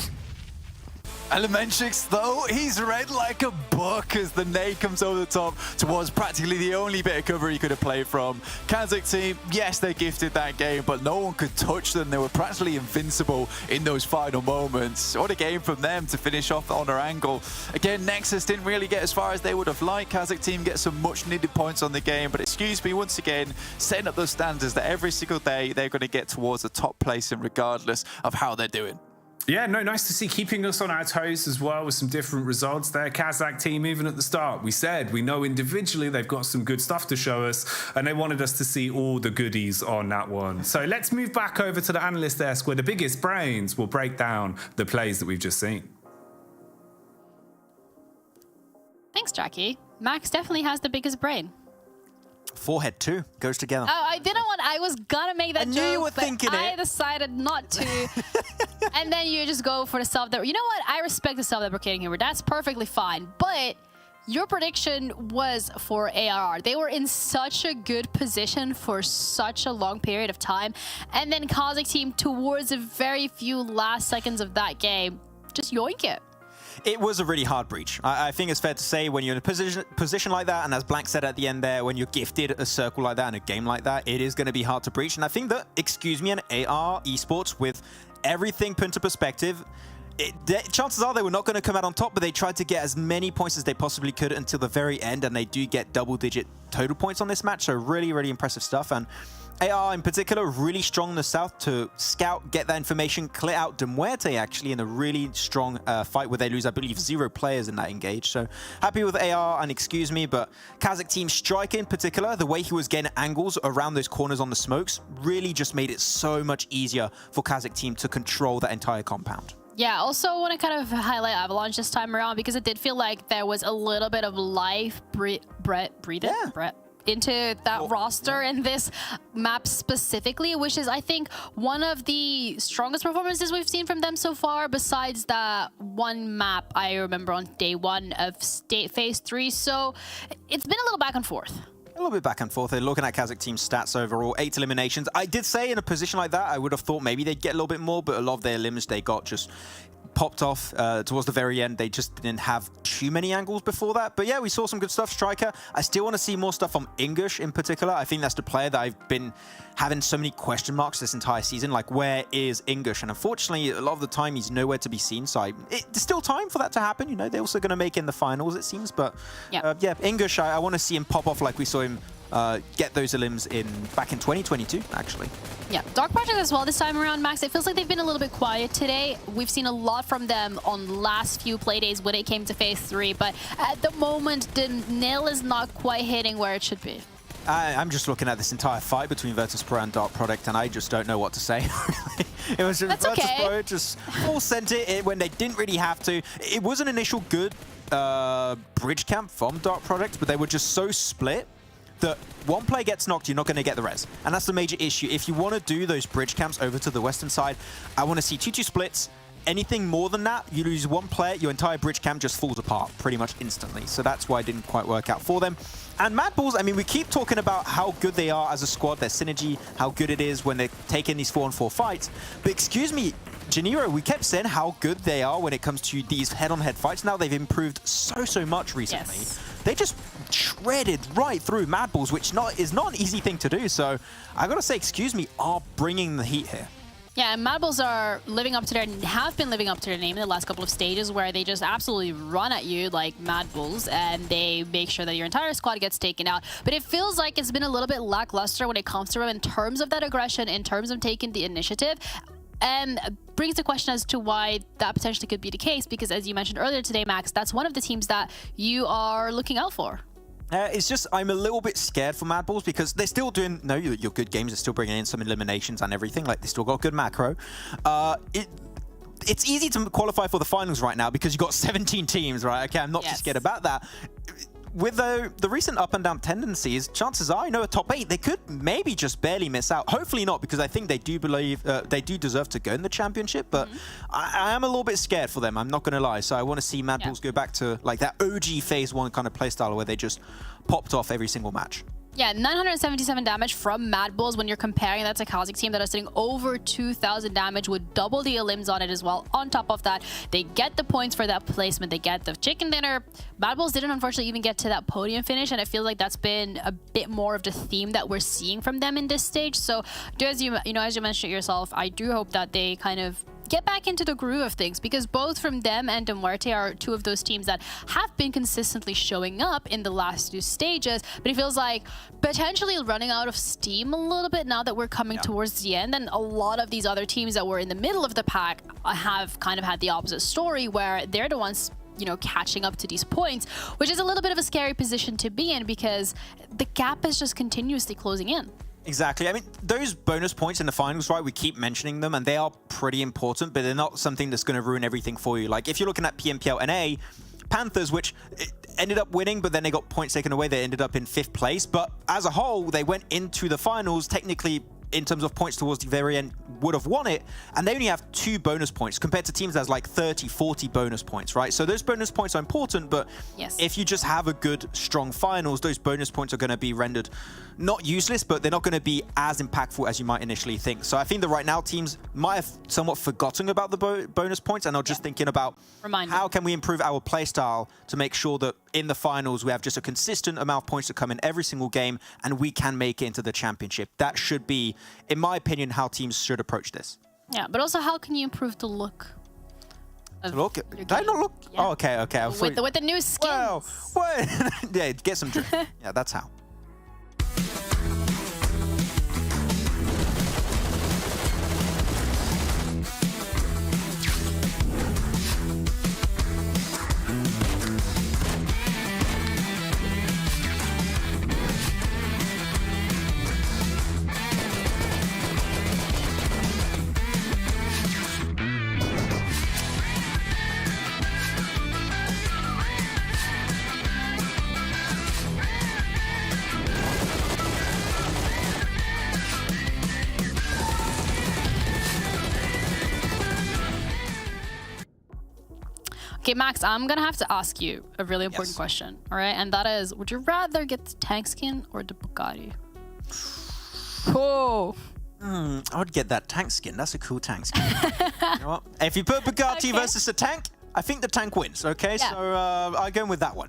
Elementrix, though, he's read like a book as the nade comes over the top towards practically the only bit of cover he could have played from. KASIK team, yes, they gifted that game, but no one could touch them. They were practically invincible in those final moments. What a game from them to finish off on Erangel. Again, Nexus didn't really get as far as they would have liked. KASIK team get some much needed points on the game, but excuse me, once again, setting up those standards that every single day they're going to get towards the top placing regardless of how they're doing. Yeah, no, nice to see, keeping us on our toes as well with some different results there. KASIK team, even at the start, we said we know individually they've got some good stuff to show us, and they wanted us to see all the goodies on that one. So let's move back over to the analyst desk where the biggest brains will break down the plays that we've just seen. Thanks, Jackie. Max definitely has the biggest brain. Forehead too goes together. Oh, I didn't want. I was gonna make that joke. I knew you were thinking I it. decided not to. And then you just go for the self-deprecating. You know what? I respect the self-deprecating humor. That's perfectly fine. But your prediction was for ARR. They were in such a good position for such a long period of time, and then KASIK team towards the very few last seconds of that game just yoink it. It was a really hard breach. I think it's fair to say when you're in a position like that, and as Blank said at the end there, when you're gifted a circle like that in a game like that, it is going to be hard to breach. And I think that, excuse me, an AR esports with everything put into perspective, chances are they were not going to come out on top, but they tried to get as many points as they possibly could until the very end, and they do get double-digit total points on this match. So really, really impressive stuff. And AR in particular, really strong in the south to scout, get that information, clear out MUERTE actually in a really strong fight where they lose, I believe, 0 players in that engage. So happy with AR, and excuse me, but KASIK team striker in particular, the way he was getting angles around those corners on the smokes really just made it so much easier for KASIK team to control that entire compound. Yeah, also want to kind of highlight Avalanche this time around because it did feel like there was a little bit of life into that roster in this map specifically, which is, I think, one of the strongest performances we've seen from them so far, besides that one map I remember on day 1 of phase 3. So it's been a little back and forth. A little bit back and forth. They're looking at KASIK team's stats overall, 8 eliminations. I did say in a position like that, I would have thought maybe they'd get a little bit more, but a lot of their elims they got just popped off towards the very end. They just didn't have too many angles before that. But yeah, we saw some good stuff. Striker, I still want to see more stuff from English in particular. I think that's the player that I've been having so many question marks this entire season. Like, where is English? And unfortunately, a lot of the time, he's nowhere to be seen. So there's still time for that to happen. You know, they're also going to make it in the finals, it seems. But yeah, English, I want to see him pop off like we saw him get those elims back in 2022, actually. Yeah, Dark Project as well this time around, Max. It feels like they've been a little bit quiet today. We've seen a lot from them on last few play days when it came to phase 3, but at the moment, the nail is not quite hitting where it should be. I'm just looking at this entire fight between VIRTUS.PRO and Dark Product, and I just don't know what to say. It was just VIRTUS.PRO just full sent it when they didn't really have to. It was an initial good bridge camp from Dark Product, but they were just so split that one player gets knocked, you're not going to get the res. And that's the major issue. If you want to do those bridge camps over to the western side, I want to see 2-2 splits. Anything more than that, you lose one player, your entire bridge camp just falls apart pretty much instantly. So that's why it didn't quite work out for them. And MADBULLS, I mean, we keep talking about how good they are as a squad, their synergy, how good it is when they're taking these 4-on-4 fights. But excuse me, Janiro, we kept saying how good they are when it comes to these head-on-head fights. Now they've improved so much recently. Yes. They just shredded right through MADBULLS, which is not an easy thing to do. So I gotta say, excuse me, are bringing the heat here. Yeah, and MADBULLS are have been living up to their name in the last couple of stages where they just absolutely run at you like MADBULLS and they make sure that your entire squad gets taken out. But it feels like it's been a little bit lackluster when it comes to them in terms of that aggression, in terms of taking the initiative. And brings the question as to why that potentially could be the case, because as you mentioned earlier today, Max, that's one of the teams that you are looking out for. It's just, I'm a little bit scared for MADBULLS because they're still doing, your good games. They're still bringing in some eliminations and everything. Like, they still got good macro. It's easy to qualify for the finals right now because you've got 17 teams, right? Okay, I'm not too scared about that. With the recent up and down tendencies, chances are, a top 8, they could maybe just barely miss out. Hopefully not, because I think they do believe they do deserve to go in the championship. But I am a little bit scared for them. I'm not going to lie. So I want to see MADBULLS go back to like that OG phase 1 kind of playstyle where they just popped off every single match. Yeah, 977 damage from MADBULLS when you're comparing that to KASIK team that are sitting over 2,000 damage with double the elims on it as well. On top of that, they get the points for that placement. They get the chicken dinner. MADBULLS didn't unfortunately even get to that podium finish, and I feel like that's been a bit more of the theme that we're seeing from them in this stage. So, as you mentioned it yourself, I do hope that they kind of get back into the groove of things, because both from them and MUERTE are two of those teams that have been consistently showing up in the last 2 stages, but it feels like potentially running out of steam a little bit now that we're coming towards the end, and a lot of these other teams that were in the middle of the pack have kind of had the opposite story where they're the ones catching up to these points, which is a little bit of a scary position to be in because the gap is just continuously closing in. Exactly. I mean, those bonus points in the finals, right, we keep mentioning them, and they are pretty important, but they're not something that's going to ruin everything for you. Like, if you're looking at PMPL NA, Panthers, which ended up winning, but then they got points taken away, they ended up in 5th place. But as a whole, they went into the finals, technically, in terms of points towards the very end, would have won it, and they only have 2 bonus points compared to teams that has like 30, 40 bonus points, right? So those bonus points are important, but if you just have a good, strong finals, those bonus points are going to be rendered not useless, but they're not going to be as impactful as you might initially think. So I think that right now teams might have somewhat forgotten about the bonus points and are just thinking about how can we improve our playstyle to make sure that in the finals we have just a consistent amount of points to come in every single game and we can make it into the championship. That should be, in my opinion, how teams should approach this. Yeah, but also how can you improve the look? Look, did I not look? Yeah. Oh, okay. With the new skins. Well, yeah, get some drift. Yeah, that's how. Okay, Max, I'm going to have to ask you a really important question, all right? And that is, would you rather get the tank skin or the Bugatti? Oh, I would get that tank skin. That's a cool tank skin. You know what? If you put Bugatti versus a tank, I think the tank wins, okay? Yeah. So I'm going with that one.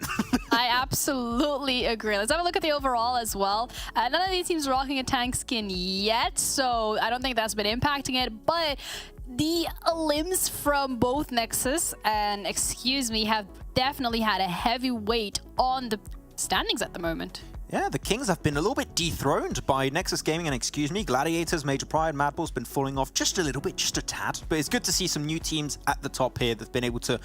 I absolutely agree. Let's have a look at the overall as well. None of these teams rocking a tank skin yet, so I don't think that's been impacting it. But the limbs from both Nexus and Excuse Me have definitely had a heavy weight on the standings at the moment. Yeah, the Kings have been a little bit dethroned by Nexus Gaming and Excuse Me. Gladiators, Major Pride, MADBULLS been falling off just a little bit, just a tad. But it's good to see some new teams at the top here that've been able to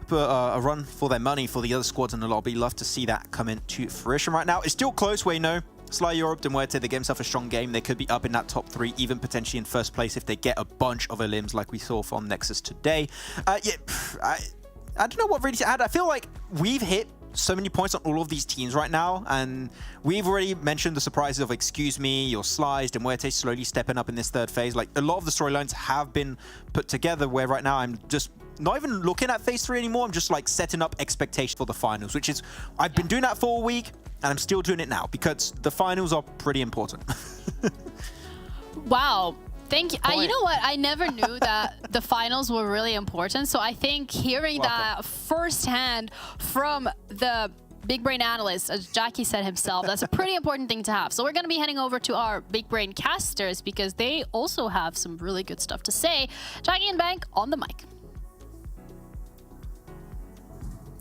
put a run for their money for the other squads in the lobby. Love to see that come into fruition right now. It's still close, we know. Sly Europe, MUERTE, they gave themselves a strong game. They could be up in that top 3, even potentially in first place if they get a bunch of limbs like we saw from Nexus today. I don't know what really to add. I feel like we've hit so many points on all of these teams right now, and we've already mentioned the surprises of Excuse Me, your Slice, MUERTE slowly stepping up in this third phase. Like, a lot of the storylines have been put together where right now I'm just not even looking at phase 3 anymore. I'm just like setting up expectations for the finals, which is, I've been doing that for a week and I'm still doing it now because the finals are pretty important. Wow. Thank you. You know what? I never knew that the finals were really important. So I think hearing that firsthand from the big brain analyst, as Jackie said himself, that's a pretty important thing to have. So we're going to be heading over to our big brain casters because they also have some really good stuff to say. Jackie and Bank on the mic.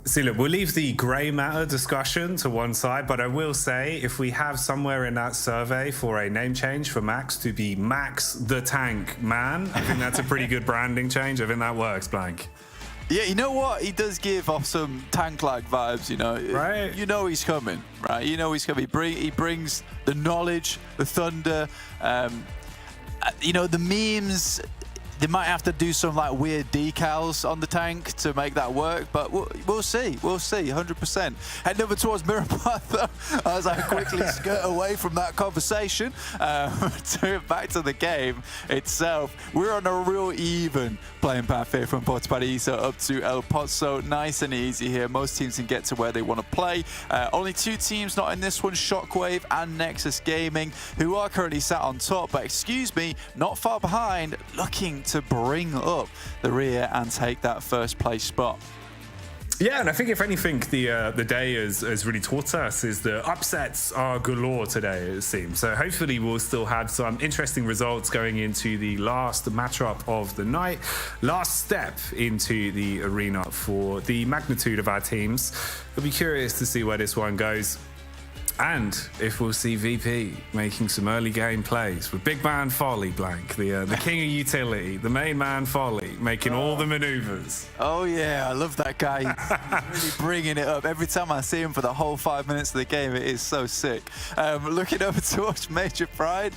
See, look, we'll leave the grey matter discussion to one side, but I will say if we have somewhere in that survey for a name change for Max to be Max the Tank Man, I think that's a pretty good branding change. I think that works, Blank. Yeah, you know what? He does give off some tank-like vibes, you know. Right. You know he's coming, right? You know he's coming. He brings the knowledge, the thunder, you know, the memes. They might have to do some like weird decals on the tank to make that work, but we'll see. We'll see, 100%. Heading over towards Miramar, though, as I quickly skirt away from that conversation, back to the game itself. We're on a real even playing path here from Porto Paradiso up to El Pozo. Nice and easy here. Most teams can get to where they want to play. Only 2 teams not in this one, Shockwave and Nexus Gaming, who are currently sat on top, but Excuse Me, not far behind, looking to bring up the rear and take that first place spot. Yeah, and I think if anything, the day has really taught us is that upsets are galore today, it seems. So hopefully we'll still have some interesting results going into the last matchup of the night. Last step into the arena for the magnitude of our teams. We'll be curious to see where this one goes. And if we'll see VP making some early game plays with Big Man Folly, Blank, the king of utility, the main man Folly, making all the maneuvers. Oh yeah, I love that guy. He's really bringing it up. Every time I see him for the whole 5 minutes of the game, it is so sick. Looking over towards Major Pride,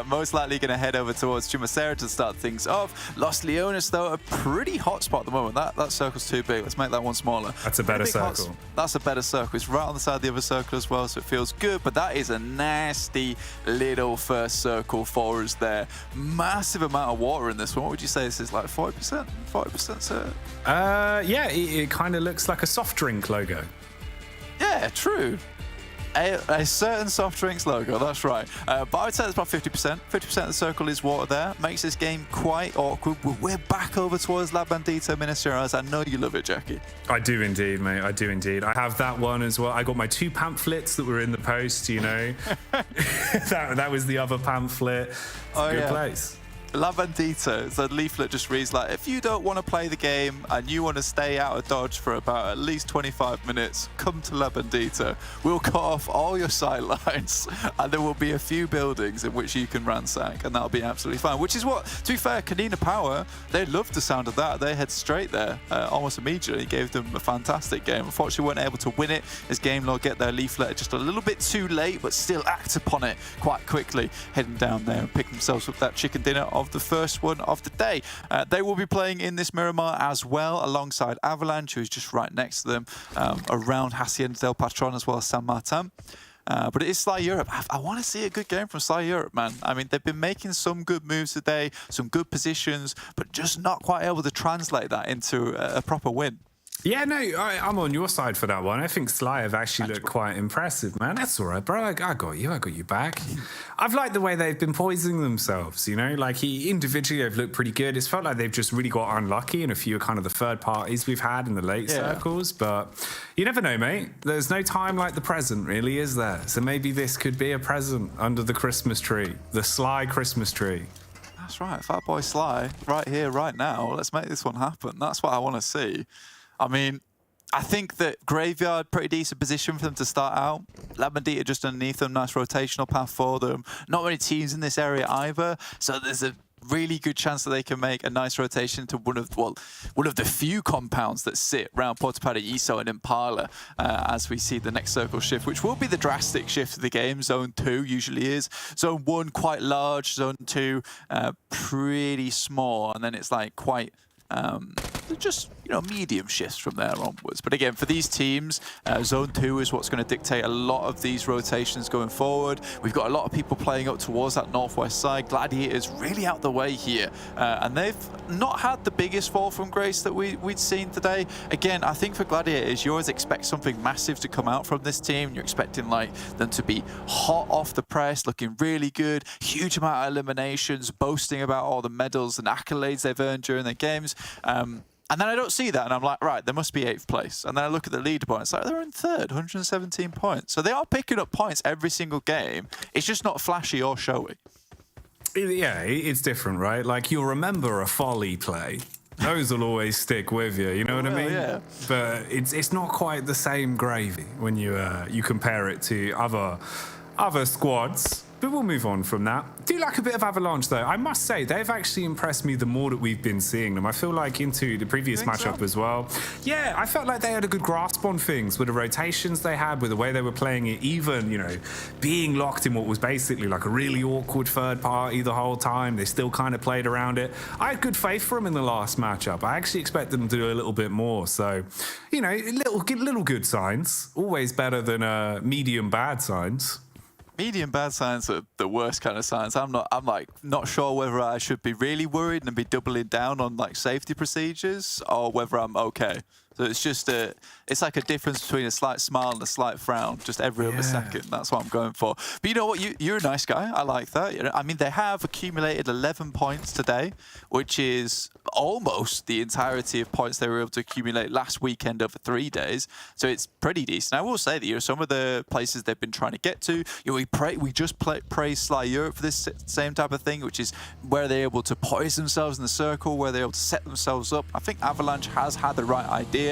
most likely going to head over towards Chumacera to start things off. Los Leones, though, a pretty hot spot at the moment. That circle's too big. Let's make that one smaller. That's a better circle. That's a better circle. It's right on the side of the other circle as well, so it feels good, but that is a nasty little first circle for us there. Massive amount of water in this one. What would you say this is, like 40%? 40%, sir? Yeah, it kind of looks like a soft drink logo. Yeah, true. A certain soft drinks logo, that's right. But I would say it's about 50%. 50% of the circle is water there. Makes this game quite awkward. We're back over towards La Bandita, Minas Gerais. I know you love it, Jackie. I do indeed, mate. I do indeed. I have that one as well. I got my 2 pamphlets that were in the post, you know. that was the other pamphlet. It's a good place. La Bandita, the leaflet just reads like, if you don't want to play the game and you want to stay out of dodge for about at least 25 minutes, come to La Bandita. We'll cut off all your sight lines and there will be a few buildings in which you can ransack, and that'll be absolutely fine. Which is what, to be fair, KONINA Power, they loved the sound of that. They head straight there almost immediately. Gave them a fantastic game. Unfortunately, weren't able to win it as Game Lord get their leaflet just a little bit too late, but still act upon it quite quickly, heading down there and pick themselves up that chicken dinner of the first one of the day. They will be playing in this Miramar as well, alongside Avalanche, who's just right next to them, around Hacienda del Patron as well as San Martin. But it is Sly Europe. I want to see a good game from Sly Europe, man. I mean, they've been making some good moves today, some good positions, but just not quite able to translate that into a proper win. Yeah, no, I'm on your side for that one. I think Sly have actually looked quite impressive, man. That's all right, bro. I got you back. I've liked the way they've been poisoning themselves, you know? Like, individually, they've looked pretty good. It's felt like they've just really got unlucky in a few kind of the third parties we've had in the late circles. But you never know, mate. There's no time like the present, really, is there? So maybe this could be a present under the Christmas tree. The Sly Christmas tree. That's right, Fat Boy Sly, right here, right now. Let's make this one happen. That's what I want to see. I mean, I think that Graveyard, pretty decent position for them to start out. Labadita just underneath them, nice rotational path for them. Not many teams in this area either, so there's a really good chance that they can make a nice rotation to one of the few compounds that sit around Portapada, Iso and Impala as we see the next circle shift, which will be the drastic shift of the game. Zone 2 usually is. Zone 1 quite large, Zone 2 pretty small, and then it's like quite just, you know, medium shifts from there onwards. But again, for these teams, Zone 2 is what's going to dictate a lot of these rotations going forward. We've got a lot of people playing up towards that northwest side. Gladiators really out the way here. And they've not had the biggest fall from grace that we'd seen today. Again, I think for Gladiators, you always expect something massive to come out from this team. You're expecting like them to be hot off the press, looking really good, huge amount of eliminations, boasting about all the medals and accolades they've earned during their games. And then I don't see that, and I'm like, right, they must be 8th place. And then I look at the leaderboard, and it's like, they're in 3rd, 117 points. So they are picking up points every single game. It's just not flashy or showy. Yeah, it's different, right? Like, you'll remember a Folly play. Those will always stick with you, you know what I mean? Yeah. But it's not quite the same gravy when you compare it to other squads. But we'll move on from that. Do like a bit of Avalanche, though. I must say, they've actually impressed me the more that we've been seeing them. I feel like into the previous matchup as well. Yeah, I felt like they had a good grasp on things with the rotations they had, with the way they were playing it, even, you know, being locked in what was basically like a really awkward third party the whole time. They still kind of played around it. I had good faith for them in the last matchup. I actually expect them to do a little bit more. So, you know, little good signs. Always better than medium bad signs. Medium bad signs are the worst kind of signs. I'm like not sure whether I should be really worried and be doubling down on like safety procedures or whether I'm okay. So it's just it's like a difference between a slight smile and a slight frown, just every other second. That's what I'm going for. But you know what? You're a nice guy. I like that. You know, I mean, they have accumulated 11 points today, which is almost the entirety of points they were able to accumulate last weekend over 3 days. So it's pretty decent. I will say that, you know, some of the places they've been trying to get to, you know, we just praise Sly Europe for this same type of thing, which is where they're able to poise themselves in the circle, where they're able to set themselves up. I think Avalanche has had the right idea.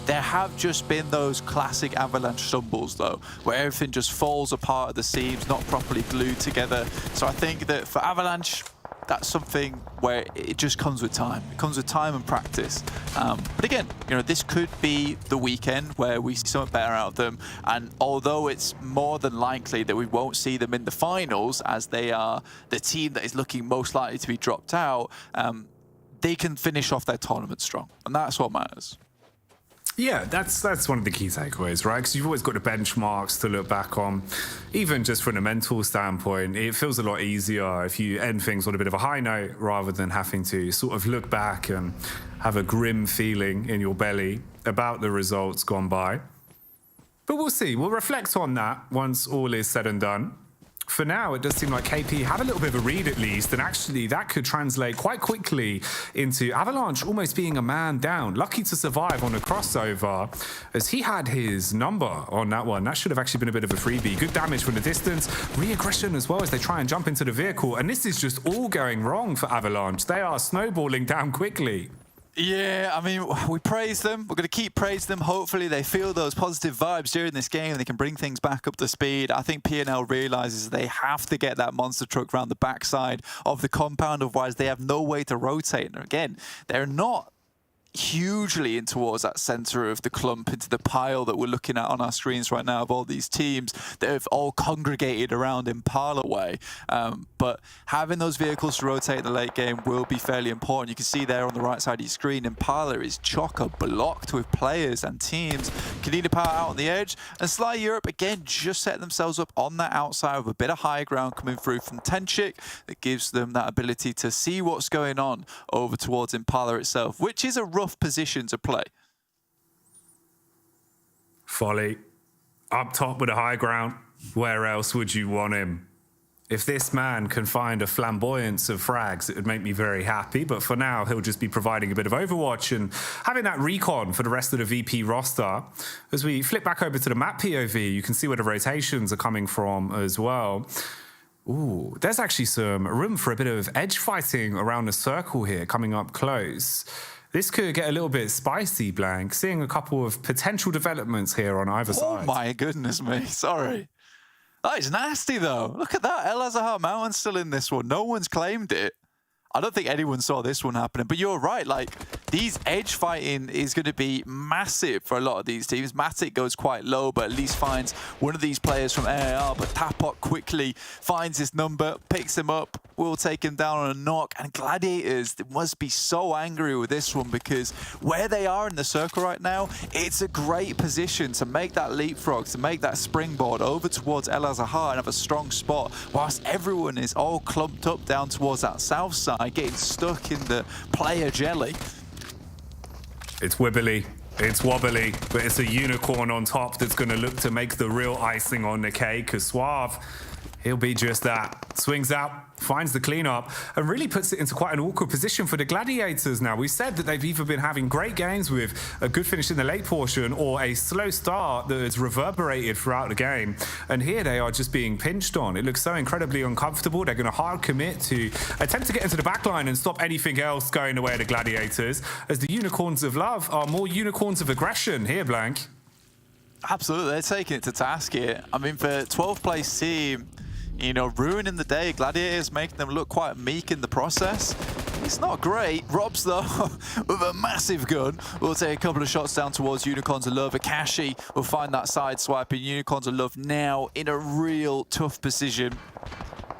There have just been those classic Avalanche stumbles, though, where everything just falls apart at the seams, not properly glued together. So I think that for Avalanche, that's something where it just comes with time. It comes with time and practice. But again, you know, this could be the weekend where we see something better out of them. And although it's more than likely that we won't see them in the finals, as they are the team that is looking most likely to be dropped out, they can finish off their tournament strong. And that's what matters. Yeah, that's one of the key takeaways, right? Because you've always got the benchmarks to look back on. Even just from a mental standpoint, it feels a lot easier if you end things on a bit of a high note rather than having to sort of look back and have a grim feeling in your belly about the results gone by. But we'll see. We'll reflect on that once all is said and done. For now, it does seem like KP have a little bit of a read at least, and actually that could translate quite quickly into Avalanche almost being a man down. Lucky to survive on a crossover, as he had his number on that one. That should have actually been a bit of a freebie. Good damage from the distance, re-aggression as well as they try and jump into the vehicle, and this is just all going wrong for Avalanche. They are snowballing down quickly. Yeah, I mean, we praise them. We're going to keep praising them. Hopefully they feel those positive vibes during this game and they can bring things back up to speed. I think P&L realizes they have to get that monster truck around the backside of the compound, otherwise they have no way to rotate. And again, they're not hugely in towards that center of the clump, into the pile that we're looking at on our screens right now of all these teams that have all congregated around Impala way. But having those vehicles to rotate in the late game will be fairly important. You can see there on the right side of your screen, Impala is chock-a-blocked with players and teams. KONINA Power out on the edge, and Sly Europe again just set themselves up on that outside with a bit of high ground coming through from Tenchik that gives them that ability to see what's going on over towards Impala itself, which is a rough position to play. Folly. Up top with a high ground. Where else would you want him? If this man can find a flamboyance of frags, it would make me very happy. But for now, he'll just be providing a bit of Overwatch and having that recon for the rest of the VP roster. As we flip back over to the map POV, you can see where the rotations are coming from as well. Ooh, there's actually some room for a bit of edge fighting around the circle here, coming up close. This could get a little bit spicy, Blank. Seeing a couple of potential developments here on either side. Oh my goodness me, sorry. That is nasty, though. Look at that. El Azahar Mountain's still in this one. No one's claimed it. I don't think anyone saw this one happening. But you're right. Like, these edge fighting is going to be massive for a lot of these teams. Matic goes quite low, but at least finds one of these players from AR. But Tapok quickly finds his number, picks him up, will take him down on a knock. And Gladiators must be so angry with this one because where they are in the circle right now, it's a great position to make that leapfrog, to make that springboard over towards El Azahar and have a strong spot, whilst everyone is all clumped up down towards that south side, getting stuck in the player jelly. It's wibbly, it's wobbly, but it's a unicorn on top that's going to look to make the real icing on the cake, because Suave, he'll be just that. Swings out, finds the cleanup, and really puts it into quite an awkward position for the Gladiators now. We said that they've either been having great games with a good finish in the late portion or a slow start that has reverberated throughout the game. And here they are just being pinched on. It looks so incredibly uncomfortable. They're going to hard commit to attempt to get into the backline and stop anything else going the way of the Gladiators, as the Unicorns of Love are more unicorns of aggression here, Blank. Absolutely, they're taking it to task here. I mean, for 12th place team, you know, ruining the day. Gladiators making them look quite meek in the process. It's not great. Robs, though, with a massive gun, will take a couple of shots down towards Unicorns of Love. Akashi will find that side swipe, and Unicorns of Love now in a real tough position.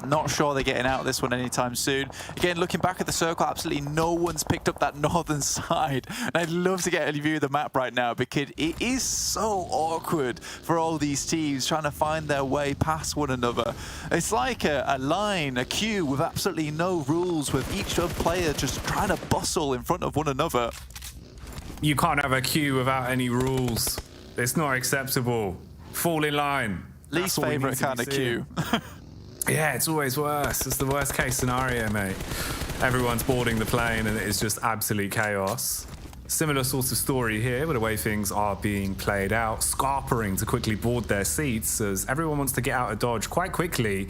Not sure they're getting out of this one anytime soon. Again, looking back at the circle, absolutely no one's picked up that northern side. And I'd love to get a view of the map right now because it is so awkward for all these teams trying to find their way past one another. It's like a line, a queue with absolutely no rules, with each player just trying to bustle in front of one another. You can't have a queue without any rules. It's not acceptable. Fall in line. Least favorite kind of queue. Yeah, it's always worse. It's the worst case scenario, mate. Everyone's boarding the plane and it is just absolute chaos. Similar sort of story here with the way things are being played out, scarpering to quickly board their seats as everyone wants to get out of Dodge quite quickly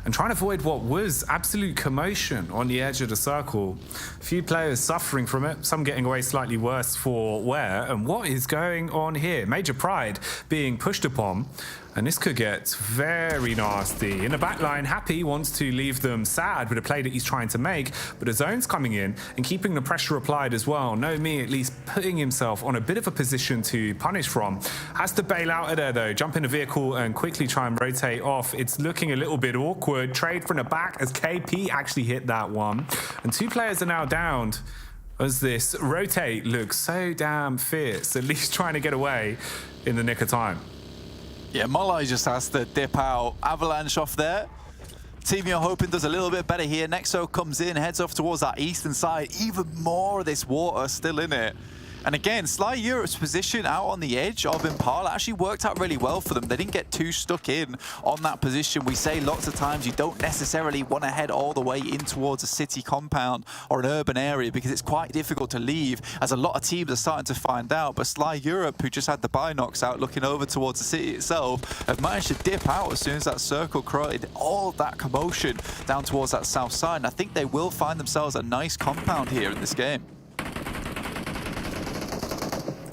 and trying to avoid what was absolute commotion on the edge of the circle. A few players suffering from it, some getting away slightly worse for wear. And what is going on here? Major Pride being pushed upon. And this could get very nasty. In the backline, Happy wants to leave them sad with a play that he's trying to make, but the zone's coming in and keeping the pressure applied as well. No Me at least putting himself on a bit of a position to punish from. Has to bail out of there though, jump in the vehicle and quickly try and rotate off. It's looking a little bit awkward. Trade from the back as KP actually hit that one. And two players are now downed as this rotate looks so damn fierce, at least trying to get away in the nick of time. Yeah, Molai just has to dip out. Avalanche off there. Team you're hoping does a little bit better here. Nexo comes in, heads off towards that eastern side. Even more of this water still in it. And again, Sly Europe's position out on the edge of Impala actually worked out really well for them. They didn't get too stuck in on that position. We say lots of times you don't necessarily want to head all the way in towards a city compound or an urban area because it's quite difficult to leave, as a lot of teams are starting to find out. But Sly Europe, who just had the binocs out looking over towards the city itself, have managed to dip out as soon as that circle created all of that commotion down towards that south side. And I think they will find themselves a nice compound here in this game.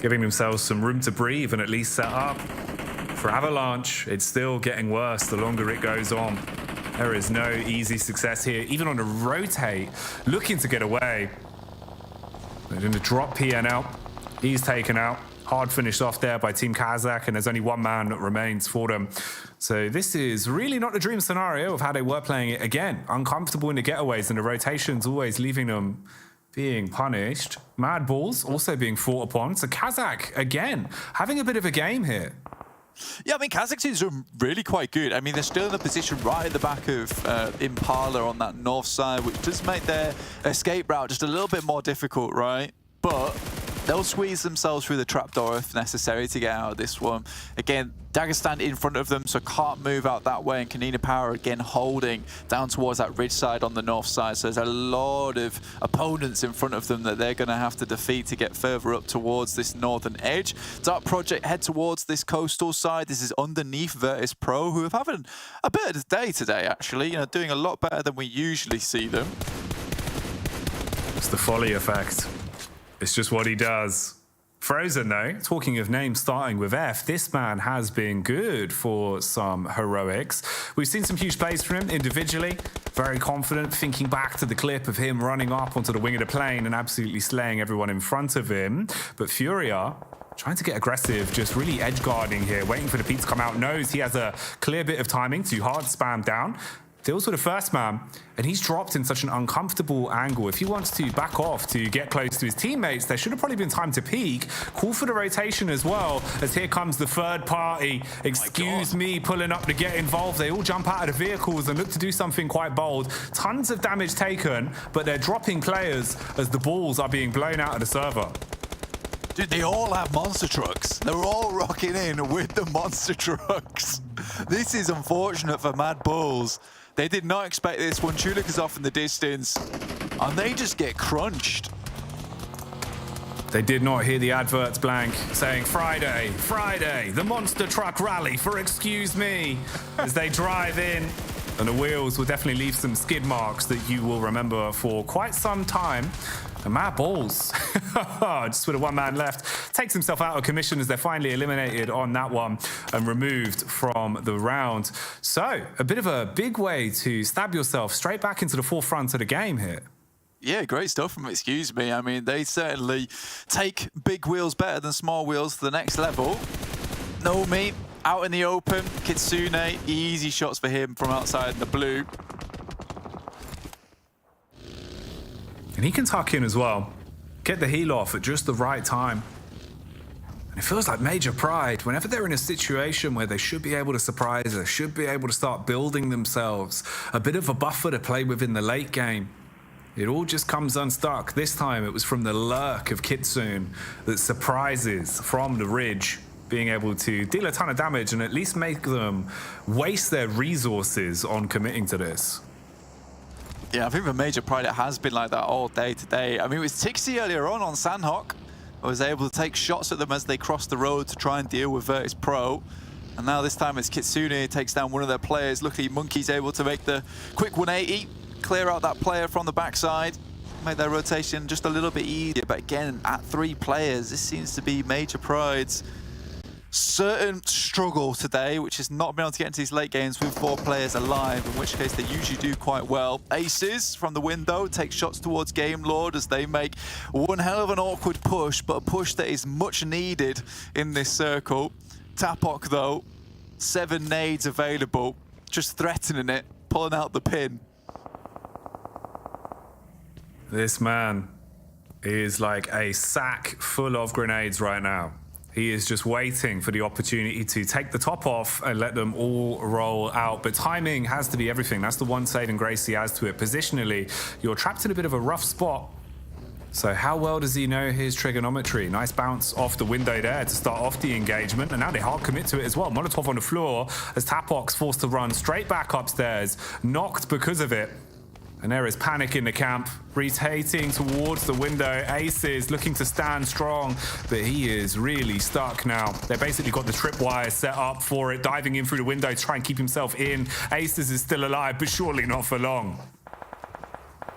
Giving themselves some room to breathe and at least set up. For Avalanche, it's still getting worse the longer it goes on. There is no easy success here, even on the rotate, looking to get away. They're going to drop PNL. He's taken out. Hard finished off there by Team KASIK, and there's only one man that remains for them. So this is really not the dream scenario of how they were playing it. Again, uncomfortable in the getaways and the rotations always leaving them being punished. MADBULLS also being fought upon. So KASIK, again, having a bit of a game here. Yeah, I mean, KASIK seems really quite good. I mean, they're still in the position right at the back of Impala on that north side, which does make their escape route just a little bit more difficult, right? But they'll squeeze themselves through the trapdoor if necessary to get out of this one. Again, Dagestan in front of them, so can't move out that way, and KONINA Power again holding down towards that ridge side on the north side. So there's a lot of opponents in front of them that they're going to have to defeat to get further up towards this northern edge. Dark Project head towards this coastal side. This is underneath VIRTUS.PRO, who have having a bit of a day today, actually. You know, doing a lot better than we usually see them. It's the Folly effect. It's just what he does. Frozen, though, talking of names starting with F, this man has been good for some heroics. We've seen some huge plays from him individually. Very confident, thinking back to the clip of him running up onto the wing of the plane and absolutely slaying everyone in front of him. But Furia, trying to get aggressive, just really edge guarding here, waiting for the peak to come out, knows he has a clear bit of timing to hard spam down. Deals with the first man, and he's dropped in such an uncomfortable angle. If he wants to back off to get close to his teammates, there should have probably been time to peek. Call for the rotation as well, as here comes the third party. Excuse me, pulling up to get involved. They all jump out of the vehicles and look to do something quite bold. Tons of damage taken, but they're dropping players as the balls are being blown out of the server. Dude, they all have monster trucks. They're all rocking in with the monster trucks. This is unfortunate for MADBULLS. They did not expect this one. Chulik is off in the distance, and they just get crunched. They did not hear the adverts blank saying Friday, Friday, the monster truck rally for excuse me, as they drive in. And the wheels will definitely leave some skid marks that you will remember for quite some time. And MADBULLS, just with a one man left, takes himself out of commission as they're finally eliminated on that one and removed from the round. So a bit of a big way to stab yourself straight back into the forefront of the game here. Yeah, great stuff from Excuse Me. I mean, they certainly take big wheels better than small wheels to the next level. Nomi out in the open. Kitsune, easy shots for him from outside in the blue. And he can tuck in as well. Get the heal off at just the right time. And it feels like major pride. Whenever they're in a situation where they should be able to surprise us, should be able to start building themselves a bit of a buffer to play with in the late game, it all just comes unstuck. This time it was from the lurk of Kitsune that surprises from the ridge, being able to deal a ton of damage and at least make them waste their resources on committing to this. Yeah, I think for Major Pride, it has been like that all day today. I mean, it was Tixi earlier on Sanhok. I was able to take shots at them as they crossed the road to try and deal with VIRTUS.PRO. And now this time it's Kitsune takes down one of their players. Luckily, Monkey's able to make the quick 180, clear out that player from the backside, make their rotation just a little bit easier. But again, at 3 players, this seems to be Major Pride's certain struggle today, which has not been able to get into these late games with 4 players alive, in which case they usually do quite well. Aces from the window take shots towards Game Lord as they make one hell of an awkward push, but a push that is much needed in this circle. Tapok though, 7 nades available, just threatening it, pulling out the pin. This man is like a sack full of grenades right now. He is just waiting for the opportunity to take the top off and let them all roll out. But timing has to be everything. That's the one saving grace he has to it. Positionally, you're trapped in a bit of a rough spot. So how well does he know his trigonometry? Nice bounce off the window there to start off the engagement. And now they hard commit to it as well. Molotov on the floor as Tapok's forced to run straight back upstairs. Knocked because of it. And there is panic in the camp, rotating towards the window. Aces looking to stand strong, but he is really stuck now. They've basically got the tripwire set up for it, diving in through the window to try and keep himself in. Aces is still alive, but surely not for long.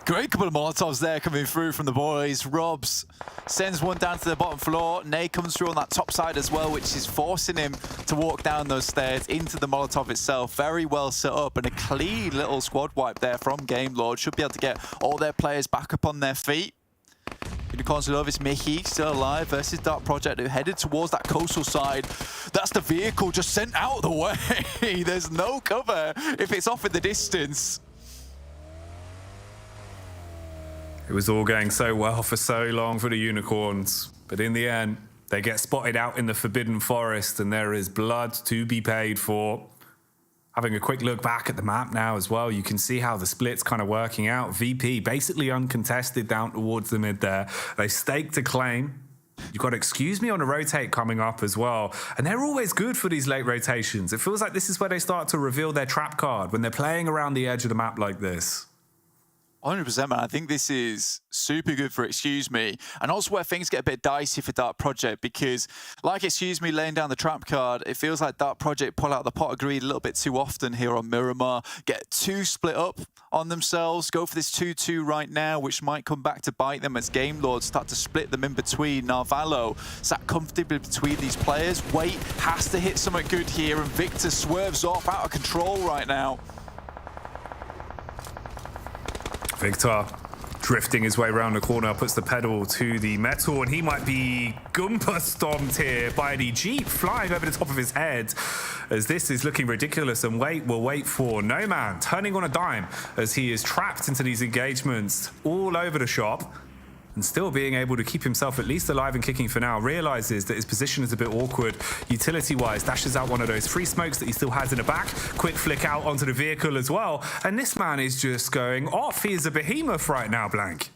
Great couple of Molotovs there coming through from the boys. Robs sends one down to the bottom floor. Nay comes through on that top side as well, which is forcing him to walk down those stairs into the Molotov itself. Very well set up and a clean little squad wipe there from Game Lord. Should be able to get all their players back up on their feet. Unicorns Lovis Mickey still alive versus Dark Project, who headed towards that coastal side. That's the vehicle just sent out of the way. There's no cover if it's off in the distance. It was all going so well for so long for the Unicorns, but in the end, they get spotted out in the Forbidden Forest and there is blood to be paid for. Having a quick look back at the map now as well, you can see how the split's kind of working out. VP basically uncontested down towards the mid there. They staked a claim. You've got Excuse Me on a rotate coming up as well. And they're always good for these late rotations. It feels like this is where they start to reveal their trap card, when they're playing around the edge of the map like this. 100%, man. I think this is super good for Excuse Me, and also where things get a bit dicey for Dark Project, because like Excuse Me laying down the trap card, it feels like Dark Project pull out the pot of greed a little bit too often here on Miramar, get too split up on themselves, go for this 2-2 right now, which might come back to bite them as Game Lords start to split them in between. Narvalo sat comfortably between these players. Wait has to hit something good here, and Victor swerves off out of control right now. Victor drifting his way around the corner, puts the pedal to the metal, and he might be Goomba stomped here by the Jeep flying over the top of his head, as this is looking ridiculous. And Wait will wait for No Man, turning on a dime as he is trapped into these engagements all over the shop, and still being able to keep himself at least alive and kicking for now. Realizes that his position is a bit awkward utility-wise, dashes out one of those free smokes that he still has in the back, quick flick out onto the vehicle as well, and this man is just going off. He is a behemoth right now, Blank.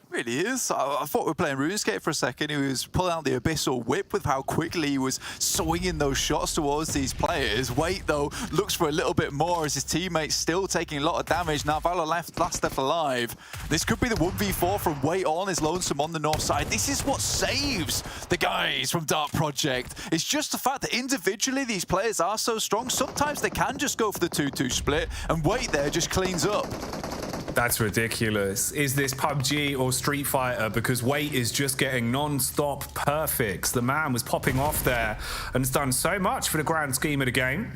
Really is. I thought we were playing RuneScape for a second. He was pulling out the Abyssal Whip with how quickly he was swinging those shots towards these players. Wait, though, looks for a little bit more as his teammates still taking a lot of damage. Narvalo last left alive. This could be the 1v4 from Wait on his lonesome on the north side. This is what saves the guys from Dark Project. It's just the fact that individually these players are so strong. Sometimes they can just go for the 2-2 split, and Wait there just cleans up. That's ridiculous. Is this PUBG or Street Fighter? Because Wait is just getting non-stop perfects. The man was popping off there and has done so much for the grand scheme of the game.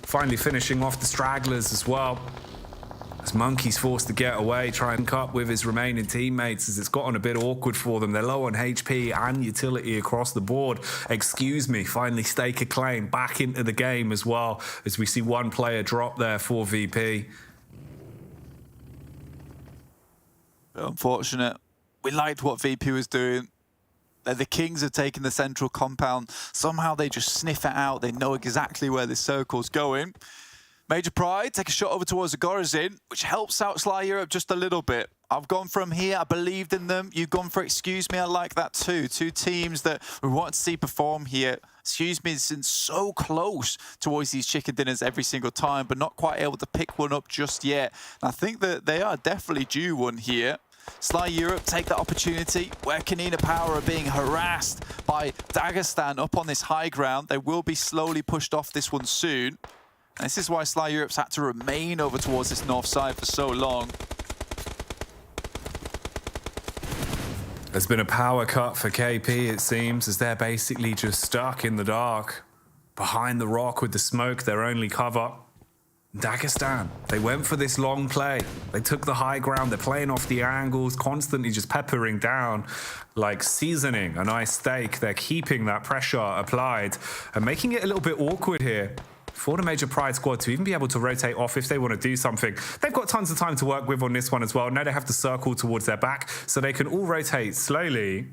Finally finishing off the stragglers as well. As Monkey's forced to get away, try and cut with his remaining teammates as it's gotten a bit awkward for them. They're low on HP and utility across the board. Excuse Me finally stake a claim back into the game as well, as we see one player drop there for VP. Unfortunate. We liked what VP was doing. They're the kings of taking the central compound. Somehow they just sniff it out. They know exactly where this circle's going. Major Pride take a shot over towards the Gorazin, which helps out Sly Europe just a little bit. I've gone from here. I believed in them. You've gone for Excuse Me. I like that too. Two teams that we want to see perform here. Excuse Me has been so close towards these chicken dinners every single time, but not quite able to pick one up just yet. And I think that they are definitely due one here. Sly Europe take that opportunity where KONINA Power are being harassed by Dagestan up on this high ground. They will be slowly pushed off this one soon. And this is why Sly Europe's had to remain over towards this north side for so long. There's been a power cut for KP, it seems, as they're basically just stuck in the dark. Behind the rock with the smoke, their only cover. Dagestan, they went for this long play. They took the high ground. They're playing off the angles, constantly just peppering down, like seasoning a nice steak. They're keeping that pressure applied and making it a little bit awkward here for the Major Pride squad to even be able to rotate off if they want to do something. They've got tons of time to work with on this one as well. Now they have to circle towards their back so they can all rotate slowly.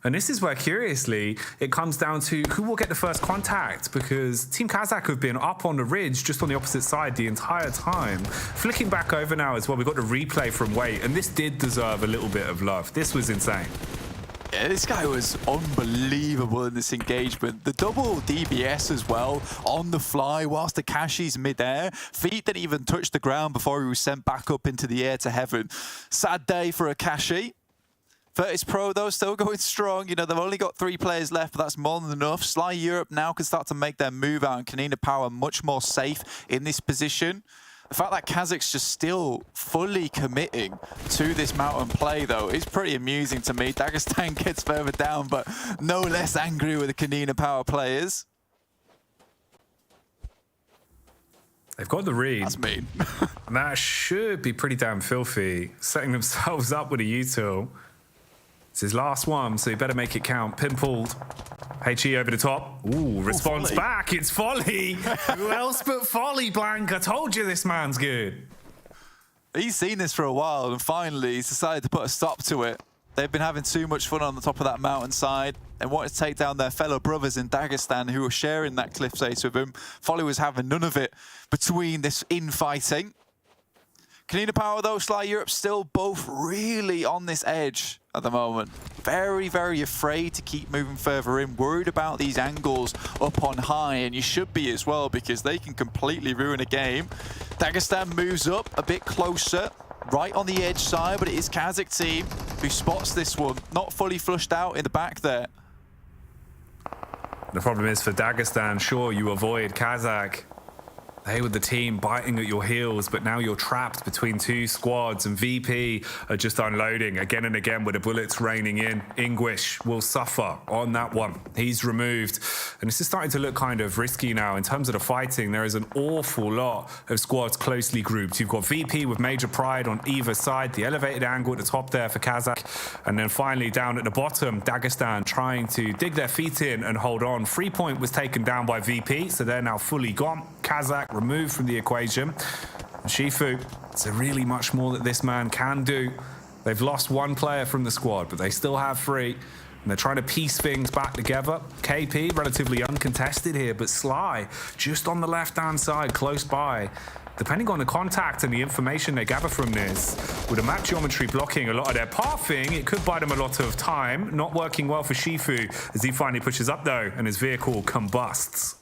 And this is where, curiously, it comes down to who will get the first contact, because Team KASIK have been up on the ridge just on the opposite side the entire time. Flicking back over now as well, we've got the replay from Wait, and this did deserve a little bit of love. This was insane. Yeah, this guy was unbelievable in this engagement. The double DBS as well, on the fly, whilst Takashi's mid-air. Feet didn't even touch the ground before he was sent back up into the air to heaven. Sad day for Akashi. VIRTUS.PRO, though, still going strong. You know, they've only got 3 players left, but that's more than enough. Sly Europe now can start to make their move out, and KONINA Power much more safe in this position. The fact that KASIK's just still fully committing to this mountain play, though, is pretty amusing to me. Dagestan gets further down, but no less angry with the KONINA Power players. They've got the read. That's mean. And that should be pretty damn filthy. Setting themselves up with a util. It's his last one, so he better make it count. Pin pulled. HE over the top. Ooh, response back. It's Folly. Who else but Folly, Blank? I told you this man's good. He's seen this for a while, and finally he's decided to put a stop to it. They've been having too much fun on the top of that mountainside and wanted to take down their fellow brothers in Dagestan who were sharing that cliff face with him. Folly was having none of it between this infighting. KONINA Power, though, Sly Europe still both really on this edge at the moment. Very, very afraid to keep moving further in, worried about these angles up on high, and you should be as well, because they can completely ruin a game. Dagestan moves up a bit closer, right on the edge side, but it is KASIK team who spots this one. Not fully flushed out in the back there. The problem is for Dagestan, sure, you avoid KASIK. They were the team biting at your heels, but now you're trapped between two squads, and VP are just unloading again and again with the bullets raining in. English will suffer on that one. He's removed. And this is starting to look kind of risky now. In terms of the fighting, there is an awful lot of squads closely grouped. You've got VP with Major Pride on either side, the elevated angle at the top there for KASIK. And then finally down at the bottom, Dagestan trying to dig their feet in and hold on. 3 point was taken down by VP, so they're now fully gone. KASIK removed from the equation. And Shifu, is there really much more that this man can do? They've lost one player from the squad, but they still have 3. And they're trying to piece things back together. KP, relatively uncontested here, but Sly, just on the left-hand side, close by. Depending on the contact and the information they gather from this, with a map geometry blocking a lot of their pathing, it could buy them a lot of time. Not working well for Shifu as he finally pushes up, though, and his vehicle combusts.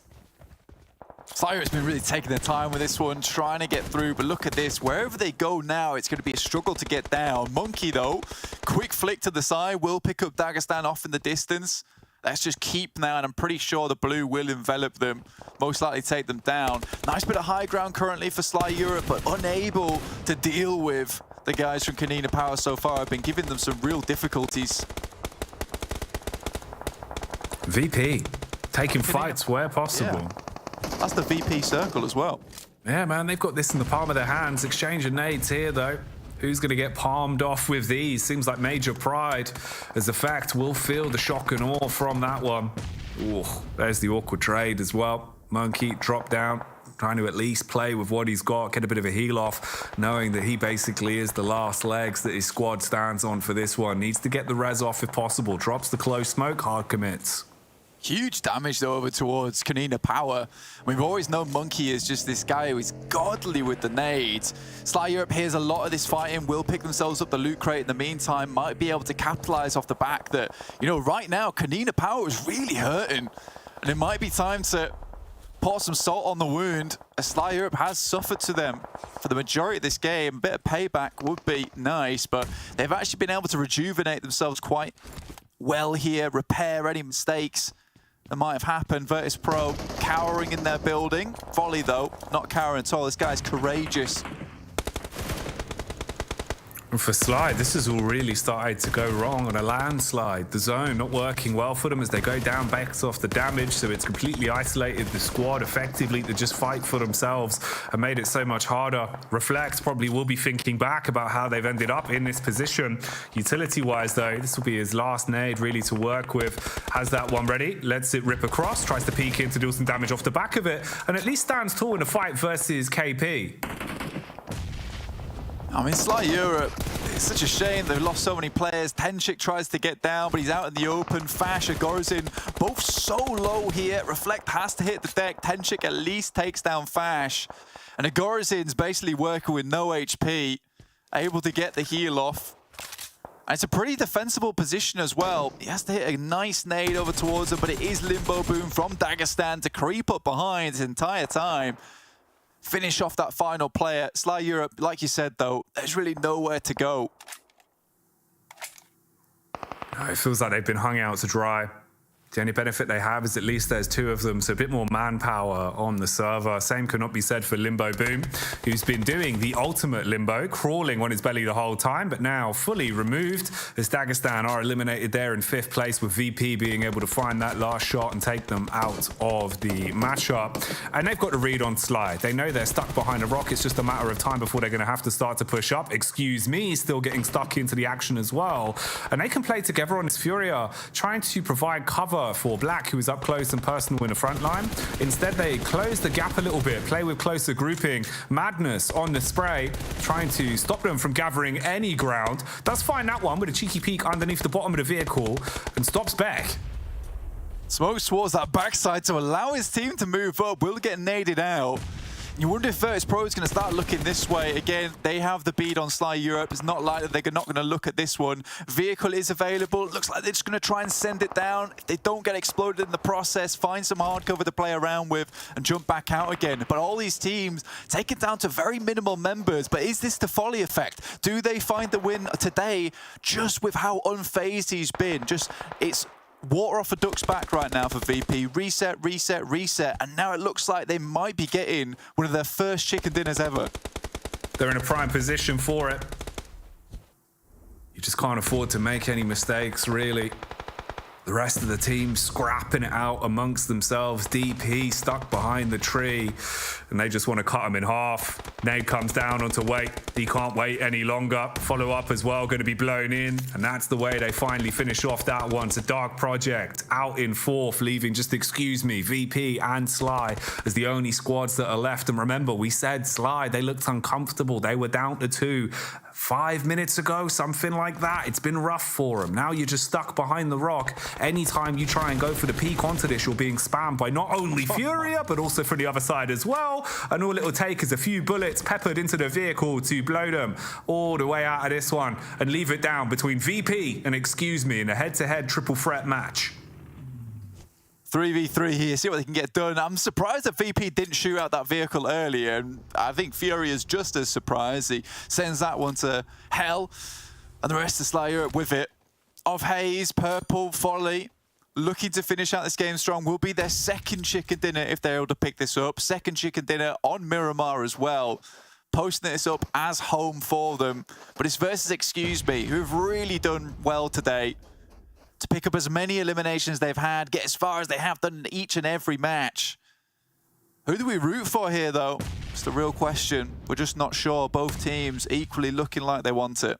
Slyeurop's been really taking their time with this one, trying to get through, but look at this. Wherever they go now, it's going to be a struggle to get down. Monkey, though, quick flick to the side, will pick up Dagestan off in the distance. Let's just keep now, and I'm pretty sure the blue will envelop them, most likely take them down. Nice bit of high ground currently for Slyeurope, but unable to deal with the guys from KONINA Power so far. I've been giving them some real difficulties. VP, taking fights where possible. Yeah. That's the VP circle as well. Yeah, man, they've got this in the palm of their hands. Exchange of nades here, though. Who's going to get palmed off with these? Seems like Major Pride, as a fact, will feel the shock and awe from that one. Ooh, there's the awkward trade as well. Monkey drop down, trying to at least play with what he's got, get a bit of a heal off, knowing that he basically is the last legs that his squad stands on for this one. Needs to get the res off if possible. Drops the close smoke, hard commits. Huge damage, though, over towards KONINA Power. We've always known Monkey as just this guy who is godly with the nades. Slyeurope hears a lot of this fighting, will pick themselves up the loot crate in the meantime, might be able to capitalize off the back that, you know, right now, KONINA Power is really hurting. And it might be time to pour some salt on the wound, as Slyeurope has suffered to them for the majority of this game. A bit of payback would be nice, but they've actually been able to rejuvenate themselves quite well here, repair any mistakes that might have happened. VIRTUS.PRO cowering in their building. Volley, though, not cowering at all. This guy's courageous. And for Sly, this has all really started to go wrong on a landslide. The zone not working well for them as they go down, backs off the damage, so it's completely isolated the squad effectively to just fight for themselves and made it so much harder. Reflex probably will be thinking back about how they've ended up in this position. Utility-wise, though, this will be his last nade really to work with. Has that one ready, lets it rip across, tries to peek in to do some damage off the back of it, and at least stands tall in a fight versus KP. I mean, Slyeurope, it's such a shame they've lost so many players. Tenchik tries to get down, but he's out in the open. Fash, Agorzin, both so low here. Reflect has to hit the deck. Tenchik at least takes down Fash. And Agorzin's basically working with no HP, able to get the heal off. And it's a pretty defensible position as well. He has to hit a nice nade over towards him, but it is Limbo Boom from Dagestan to creep up behind this entire time. Finish off that final player. Slyeurope, like you said, though, there's really nowhere to go. It feels like they've been hung out to dry. The only benefit they have is at least there's 2 of them, so a bit more manpower on the server. Same cannot be said for Limbo Boom, who's been doing the ultimate Limbo, crawling on his belly the whole time, but now fully removed as Dagestan are eliminated there in 5th place, with VP being able to find that last shot and take them out of the matchup. And they've got a read on Sly. They know they're stuck behind a rock. It's just a matter of time before they're going to have to start to push up. Excuse me, still getting stuck into the action as well. And they can play together on this Furia, trying to provide cover for Black, who is up close and personal in the front line. Instead, they close the gap a little bit, play with closer grouping. Madness on the spray, trying to stop them from gathering any ground. Does find that one with a cheeky peek underneath the bottom of the vehicle and stops back. Smokes towards that backside to allow his team to move up. Will get naded out. You wonder if VIRTUS.PRO is going to start looking this way. Again, they have the bead on Sly Europe. It's not likely they're not going to look at this one. Vehicle is available. Looks like they're just going to try and send it down. If they don't get exploded in the process, find some hard cover to play around with and jump back out again. But all these teams take it down to very minimal members. But is this the Folly effect? Do they find the win today just with how unfazed he's been? It's water off a duck's back right now for VP. Reset, reset, reset. And now it looks like they might be getting one of their first chicken dinners ever. They're in a prime position for it. You just can't afford to make any mistakes, really. The rest of the team scrapping it out amongst themselves. DP stuck behind the tree, and they just want to cut him in half. Nade comes down onto wait. He can't wait any longer. Follow up as well, going to be blown in, and that's the way they finally finish off that one. It's a Dark Project out in fourth, leaving just, excuse me, VP and Sly as the only squads that are left. And remember, we said Sly, they looked uncomfortable. They were down to 2. 5 minutes ago, something like that. It's been rough for them. Now you're just stuck behind the rock. Anytime you try and go for the peak onto this, you're being spammed by not only Furia, but also from the other side as well. And all it'll take is a few bullets peppered into the vehicle to blow them all the way out of this one and leave it down between VP and Excuse Me in a head-to-head triple threat match. 3v3 here, see what they can get done. I'm surprised that VP didn't shoot out that vehicle earlier, and I think Fury is just as surprised. He sends that one to hell, and the rest of Sly Europe with it. Of Haze, Purple, Folly, looking to finish out this game strong. Will be their second chicken dinner if they're able to pick this up. Second chicken dinner on Miramar as well. Posting this up as home for them. But it's versus Excuse Me, who've really done well today to pick up as many eliminations they've had, get as far as they have done in each and every match. Who do we root for here, though? It's the real question. We're just not sure. Both teams equally looking like they want it.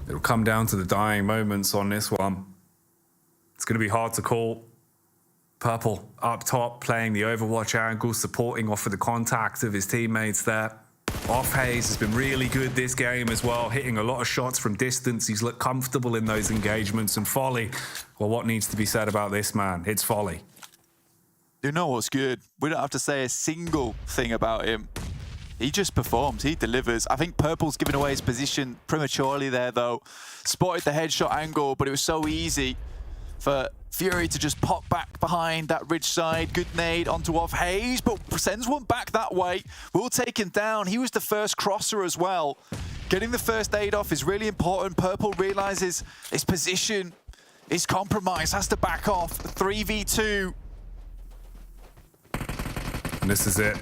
It'll come down to the dying moments on this one. It's going to be hard to call. Purple up top, playing the Overwatch angle, supporting off of the contact of his teammates there. Off Haze has been really good this game as well, hitting a lot of shots from distance. He's looked comfortable in those engagements. And Folly, well, what needs to be said about this man? It's Folly. You know what's good? We don't have to say a single thing about him. He just performs, he delivers. I think Purple's given away his position prematurely there, though. Spotted the headshot angle, but it was so easy for Fury to just pop back behind that ridge side. Good nade onto Off Haze, but sends one back that way. Will take him down. He was the first crosser as well. Getting the first aid off is really important. Purple realizes his position is compromised, has to back off. 3v2. And this is it.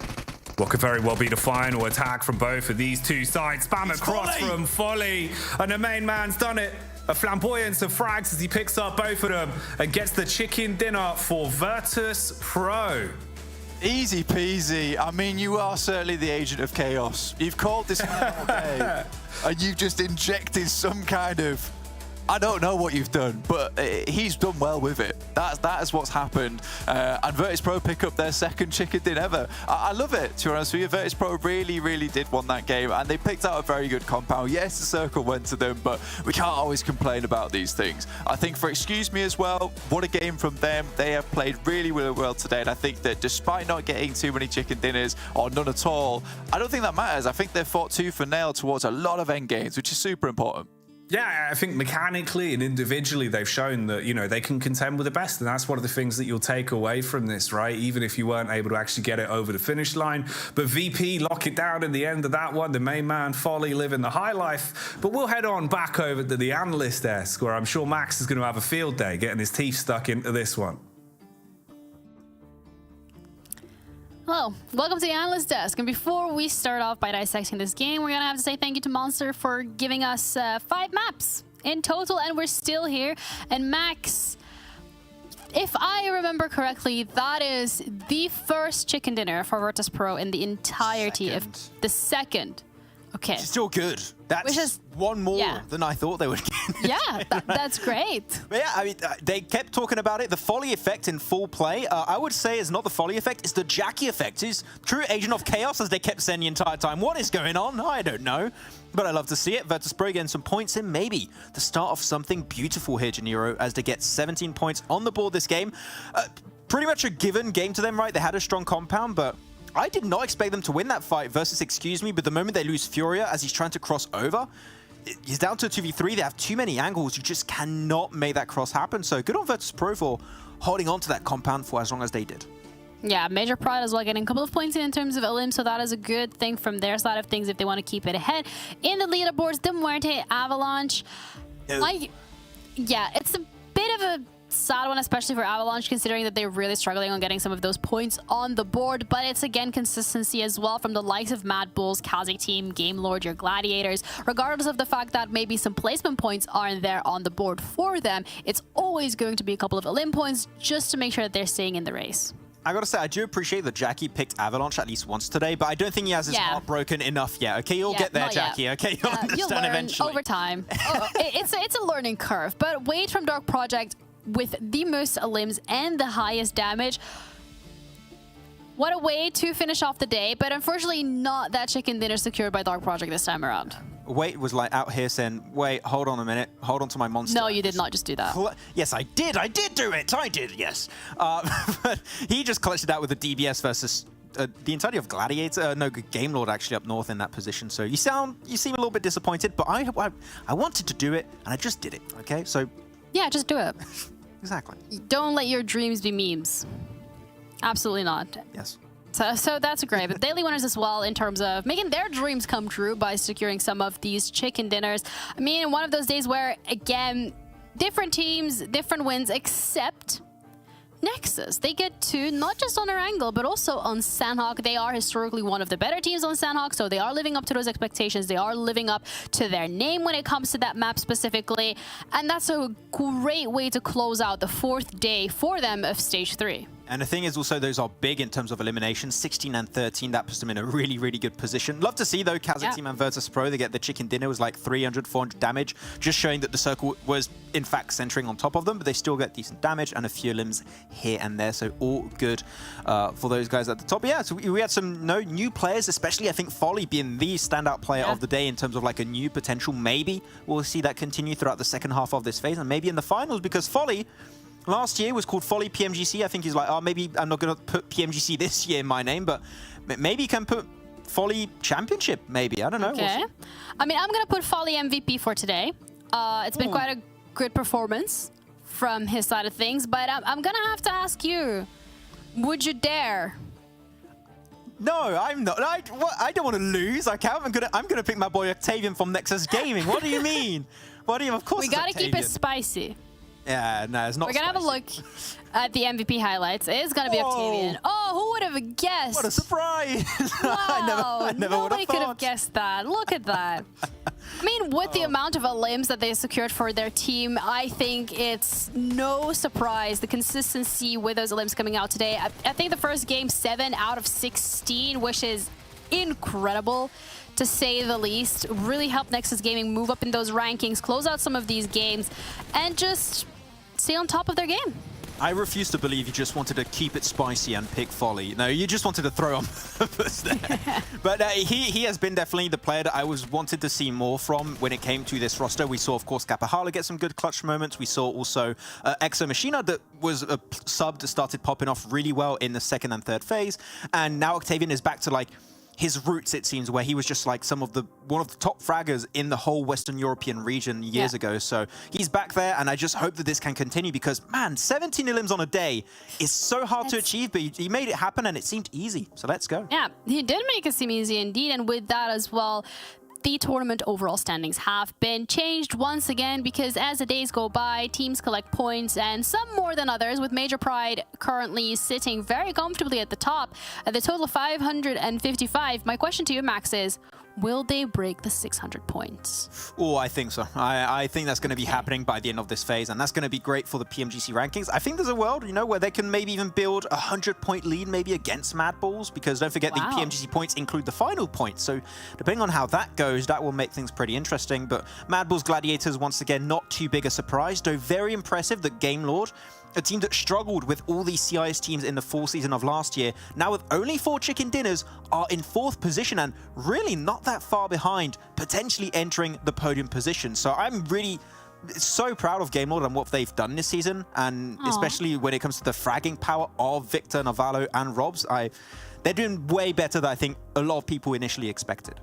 What could very well be the final attack from both of these two sides. Spam across from Folly, and the main man's done it. A flamboyance of frags as he picks up both of them and gets the chicken dinner for VIRTUS.PRO. Easy peasy. I mean, you are certainly the agent of chaos. You've called this man all day, and you've just injected some kind of... I don't know what you've done, but he's done well with it. That is what's happened. And VIRTUS.PRO pick up their second chicken din ever. I love it, to be honest with you. VIRTUS.PRO really, really did want that game, and they picked out a very good compound. Yes, the circle went to them, but we can't always complain about these things. I think for Excuse Me as well, what a game from them. They have played really, really well today, and I think that despite not getting too many chicken dinners, or none at all, I don't think that matters. I think they've fought tooth and nail towards a lot of end games, which is super important. Yeah, I think mechanically and individually they've shown that, you know, they can contend with the best, and that's one of the things that you'll take away from this, right? Even if you weren't able to actually get it over the finish line. But VP lock it down in the end of that one. The main man, Folly, living the high life. But we'll head on back over to the analyst desk, where I'm sure Max is going to have a field day getting his teeth stuck into this one. Hello, welcome to the Analyst Desk. And before we start off by dissecting this game, we're going to have to say thank you to Monster for giving us 5 maps in total, and we're still here. And Max, if I remember correctly, that is the first chicken dinner for VIRTUS.PRO in the entirety of the second. Okay. It's still good. That's one more than I thought they would get. Yeah, that's great. But yeah, I mean, they kept talking about it. The Folly effect in full play, I would say is not the Folly effect, it's the Jackie effect. He's true agent of chaos, as they kept saying the entire time. What is going on? I don't know. But I love to see it. VIRTUS.PRO getting some points in, maybe the start of something beautiful here, Janiro, as they get 17 points on the board this game. pretty much a given game to them, right? They had a strong compound, but I did not expect them to win that fight versus Excuse Me, but the moment they lose Furia as he's trying to cross over, he's down to a 2v3. They have too many angles. You just cannot make that cross happen. So good on VIRTUS.PRO for holding on to that compound for as long as they did. Yeah, Major Pride as well, getting a couple of points in terms of Elim, so that is a good thing from their side of things if they want to keep it ahead. In the leaderboards, the MUERTE Avalanche. Yeah, it's a bit of a sad one, especially for Avalanche, considering that they're really struggling on getting some of those points on the board. But it's, again, consistency as well from the likes of MADBULLS, KASIK team, Game Lord, your Gladiators. Regardless of the fact that maybe some placement points aren't there on the board for them, it's always going to be a couple of Elim points just to make sure that they're staying in the race. I gotta say, I do appreciate that Jackie picked Avalanche at least once today, but I don't think he has his heart broken enough yet. Okay, you'll get there, Jackie. Yet. Okay, you'll understand eventually. Over time. It's a learning curve. But Wade from Dark Project with the most Elims and the highest damage. What a way to finish off the day, but unfortunately not that chicken dinner secured by Dark Project this time around. Wade was like out here saying, wait, hold on a minute, hold on to my monster. No, you did not just do that. Yes, I did do it, I did, yes. But he just clutched it out with the DBS versus the entirety of Gladiator, no, Game Lord actually up north in that position. So you seem a little bit disappointed, but I wanted to do it, and I just did it, okay? So yeah, just do it. Exactly. Don't let your dreams be memes. Absolutely not. Yes. So that's great. But daily winners as well in terms of making their dreams come true by securing some of these chicken dinners. I mean, one of those days where, again, different teams, different wins, except NEXUS. They get two, not just on Erangel, but also on Sanhok. They are historically one of the better teams on Sanhok, so they are living up to those expectations. They are living up to their name when it comes to that map specifically. And that's a great way to close out the 4th day for them of Stage 3. And the thing is also, those are big in terms of elimination, 16 and 13. That puts them in a really, really good position. Love to see, though, KASIK team and VIRTUS.PRO, they get the chicken dinner, was like 300, 400 damage, just showing that the circle was, in fact, centering on top of them, but they still get decent damage and a few limbs here and there. So all good for those guys at the top. But yeah, so we had some new players, especially, I think, Folly being the standout player of the day in terms of like a new potential. Maybe we'll see that continue throughout the second half of this phase and maybe in the finals, because Folly last year was called Folly PMGC. I think he's like, oh, maybe I'm not going to put PMGC this year in my name, but maybe he can put Folly Championship, maybe. I don't know. Okay. We'll I mean, I'm going to put Folly MVP for today. It's been quite a good performance from his side of things, but I'm going to have to ask you, would you dare? No, I'm not. I don't want to lose. I can't. I'm gonna pick my boy Octavian from Nexus Gaming. What do you mean? Of course. We got to keep it spicy. Yeah, no, it's not. We're going to have a look at the MVP highlights. It is going to be Octavian. Oh, who would have guessed? What a surprise. Wow, I never nobody could have guessed that. Look at that. I mean, with the amount of Elims that they secured for their team, I think it's no surprise the consistency with those Elims coming out today. I think the first game, 7 out of 16, which is incredible, to say the least. Really helped Nexus Gaming move up in those rankings, close out some of these games, and just stay on top of their game. I refuse to believe you just wanted to keep it spicy and pick Folly. No, you just wanted to throw on purpose there. But he has been definitely the player that I wanted to see more from when it came to this roster. We saw, of course, Kapahala get some good clutch moments. We saw also Exo Machina that was a sub that started popping off really well in the second and third phase. And now Octavian is back to like his roots, it seems, where he was just like one of the top fraggers in the whole Western European region years ago. So he's back there, and I just hope that this can continue because, man, 17 Elims on a day is so hard to achieve, but he made it happen, and it seemed easy. So let's go. Yeah, he did make it seem easy indeed, and with that as well, the tournament overall standings have been changed once again because as the days go by, teams collect points and some more than others, with Major Pride currently sitting very comfortably at the top at the total of 555. My question to you, Max, is will they break the 600 points? Oh, I think so. I think that's going to be happening by the end of this phase, and that's going to be great for the PMGC rankings. I think there's a world, where they can maybe even build a 100-point lead maybe against MADBULLS, because don't forget the PMGC points include the final points. So depending on how that goes, that will make things pretty interesting. But MADBULLS Gladiators, once again, not too big a surprise, though very impressive that Game Lord, a team that struggled with all these CIS teams in the fall season of last year, now with only 4 chicken dinners, are in 4th position and really not that far behind, potentially entering the podium position. So I'm really so proud of Game Lord and what they've done this season, and especially when it comes to the fragging power of Victor, Navallo, and Robs. They're doing way better than I think a lot of people initially expected.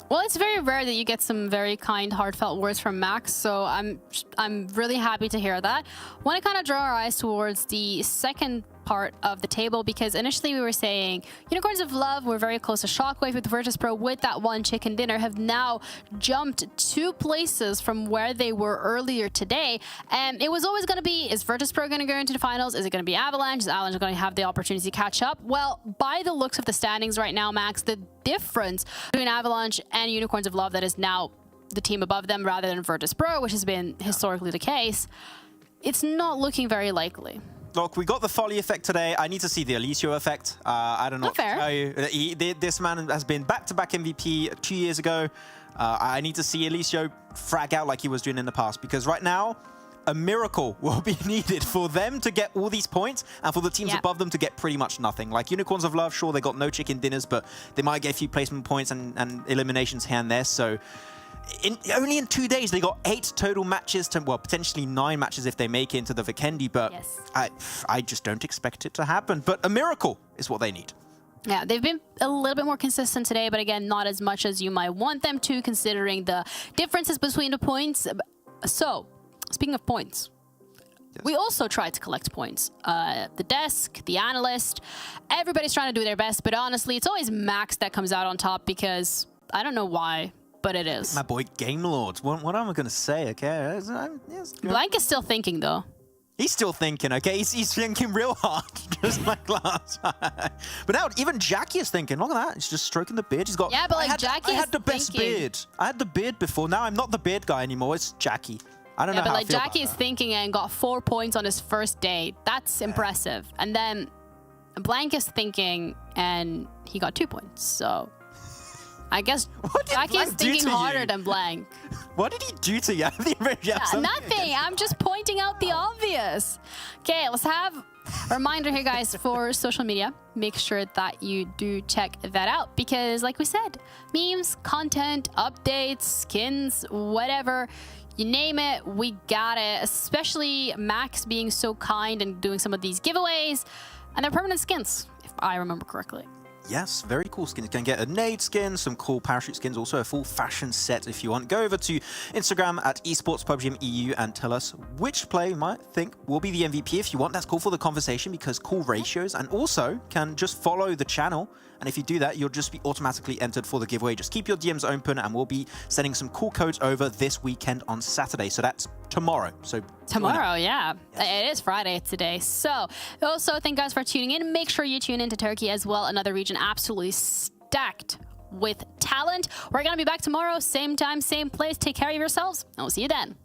Well, it's very rare that you get some very kind, heartfelt words from Max, so I'm really happy to hear that. Want to kind of draw our eyes towards the second part of the table, because initially we were saying Unicorns of Love were very close to Shockwave with VIRTUS.PRO with that one chicken dinner, have now jumped 2 places from where they were earlier today. And it was always going to be, is VIRTUS.PRO going to go into the finals? Is it going to be Avalanche? Is Avalanche going to have the opportunity to catch up? Well, by the looks of the standings right now, Max, the difference between Avalanche and Unicorns of Love, that is now the team above them rather than VIRTUS.PRO, which has been historically the case, it's not looking very likely. Look, we got the Folly effect today. I need to see the Alicio effect. I don't know what to tell you. This man has been back-to-back MVP 2 years ago. I need to see Alicio frag out like he was doing in the past, because right now, a miracle will be needed for them to get all these points and for the teams above them to get pretty much nothing. Like Unicorns of Love, sure, they got no chicken dinners, but they might get a few placement points and eliminations here and there. So only in 2 days, they got 8 total matches, well, potentially 9 matches if they make it into the Vikendi, but I just don't expect it to happen. But a miracle is what they need. Yeah, they've been a little bit more consistent today, but again, not as much as you might want them to, considering the differences between the points. So, speaking of points, we also tried to collect points. The desk, the analyst, everybody's trying to do their best, but honestly, it's always Max that comes out on top, because I don't know why, but it is. My boy Game Lord. What am I going to say, okay? Blank is still thinking, though. He's still thinking, okay? He's thinking real hard, just like last time. But now even Jackie is thinking, look at that. He's just stroking the beard. He's got... Yeah, but like Jackie I had the best beard. I had the beard before. Now I'm not the beard guy anymore. It's Jackie. I don't know how but I like feel Jackie is thinking and got 4 points on his first day. That's impressive. And then Blank is thinking and he got 2 points. So... I guess Jackie's thinking harder than Blank. What did he do to you? Nothing. I'm just pointing out the obvious. Okay, let's have a reminder here, guys, for social media. Make sure that you do check that out, because like we said, memes, content, updates, skins, whatever, you name it, we got it. Especially Max being so kind and doing some of these giveaways. And they're permanent skins, if I remember correctly. Yes, very cool skins. You can get a nade skin, some cool parachute skins, also a full fashion set if you want. Go over to Instagram at eSports.PUBGM EU and tell us which player you might think will be the MVP if you want. That's cool for the conversation, because cool ratios, and also can just follow the channel. And if you do that, you'll just be automatically entered for the giveaway. Just keep your DMs open and we'll be sending some cool codes over this weekend on Saturday. So that's tomorrow. So tomorrow, yeah. It is Friday today. So also thank you guys for tuning in. Make sure you tune into Turkey as well. Another region absolutely stacked with talent. We're going to be back tomorrow. Same time, same place. Take care of yourselves. And we'll see you then.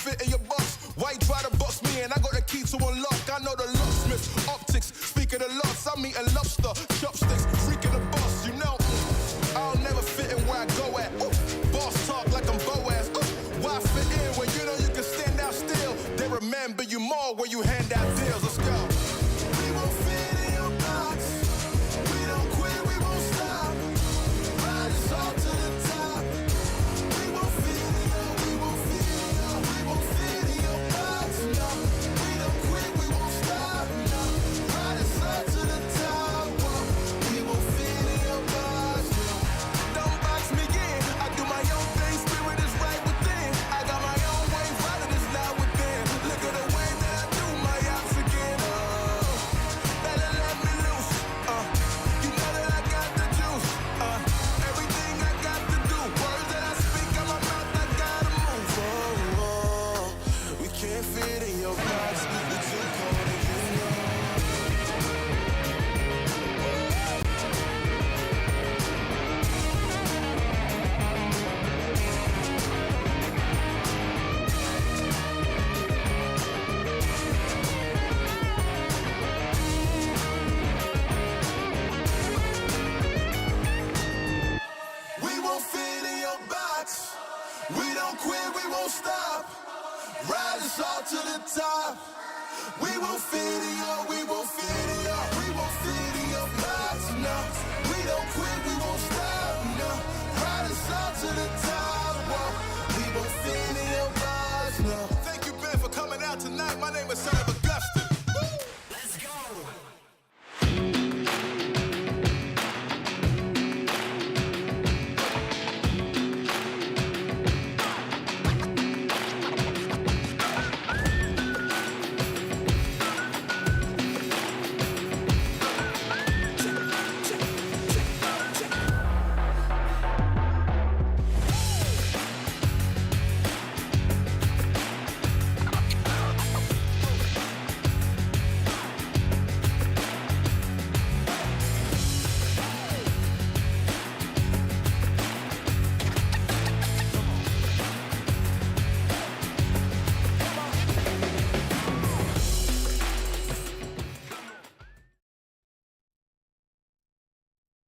fit in your box. Why you try to box me in? I got the key to unlock. I know the locksmiths, optics. Speak of the loss, I'm eating lobster, chopsticks, freaking the boss. You know, I'll never fit in where I go at. Boss talk like I'm Boaz. Why fit in when you know you can stand out still? They remember you more when you hand out deals. Let's go. We won't fit in your box. We don't quit, we won't stop. Ride us all to the top. We won't fit in your, we won't fit in your, we won't fit in your box. No, we don't quit, we won't stop. No, ride us all to the top. Whoa. We won't fit in your box. No. Don't box me in. I do my own thing. Spirit is right within. I got my own way. Riding is loud within. Look at the way that I do my ops again. Oh, better let me loose. You know that I got the juice. Everything I got to do. Words that I speak out my mouth, I gotta move. Oh, we can't fit in your box. You're too cold and you know. We won't fit in your box. We don't quit, we won't stop. Ride us all to the top. We won't fit in your, we won't fit in your, we won't fit in your box. No, we don't quit, we won't stop. No, ride us all to the top. Whoa. We won't fit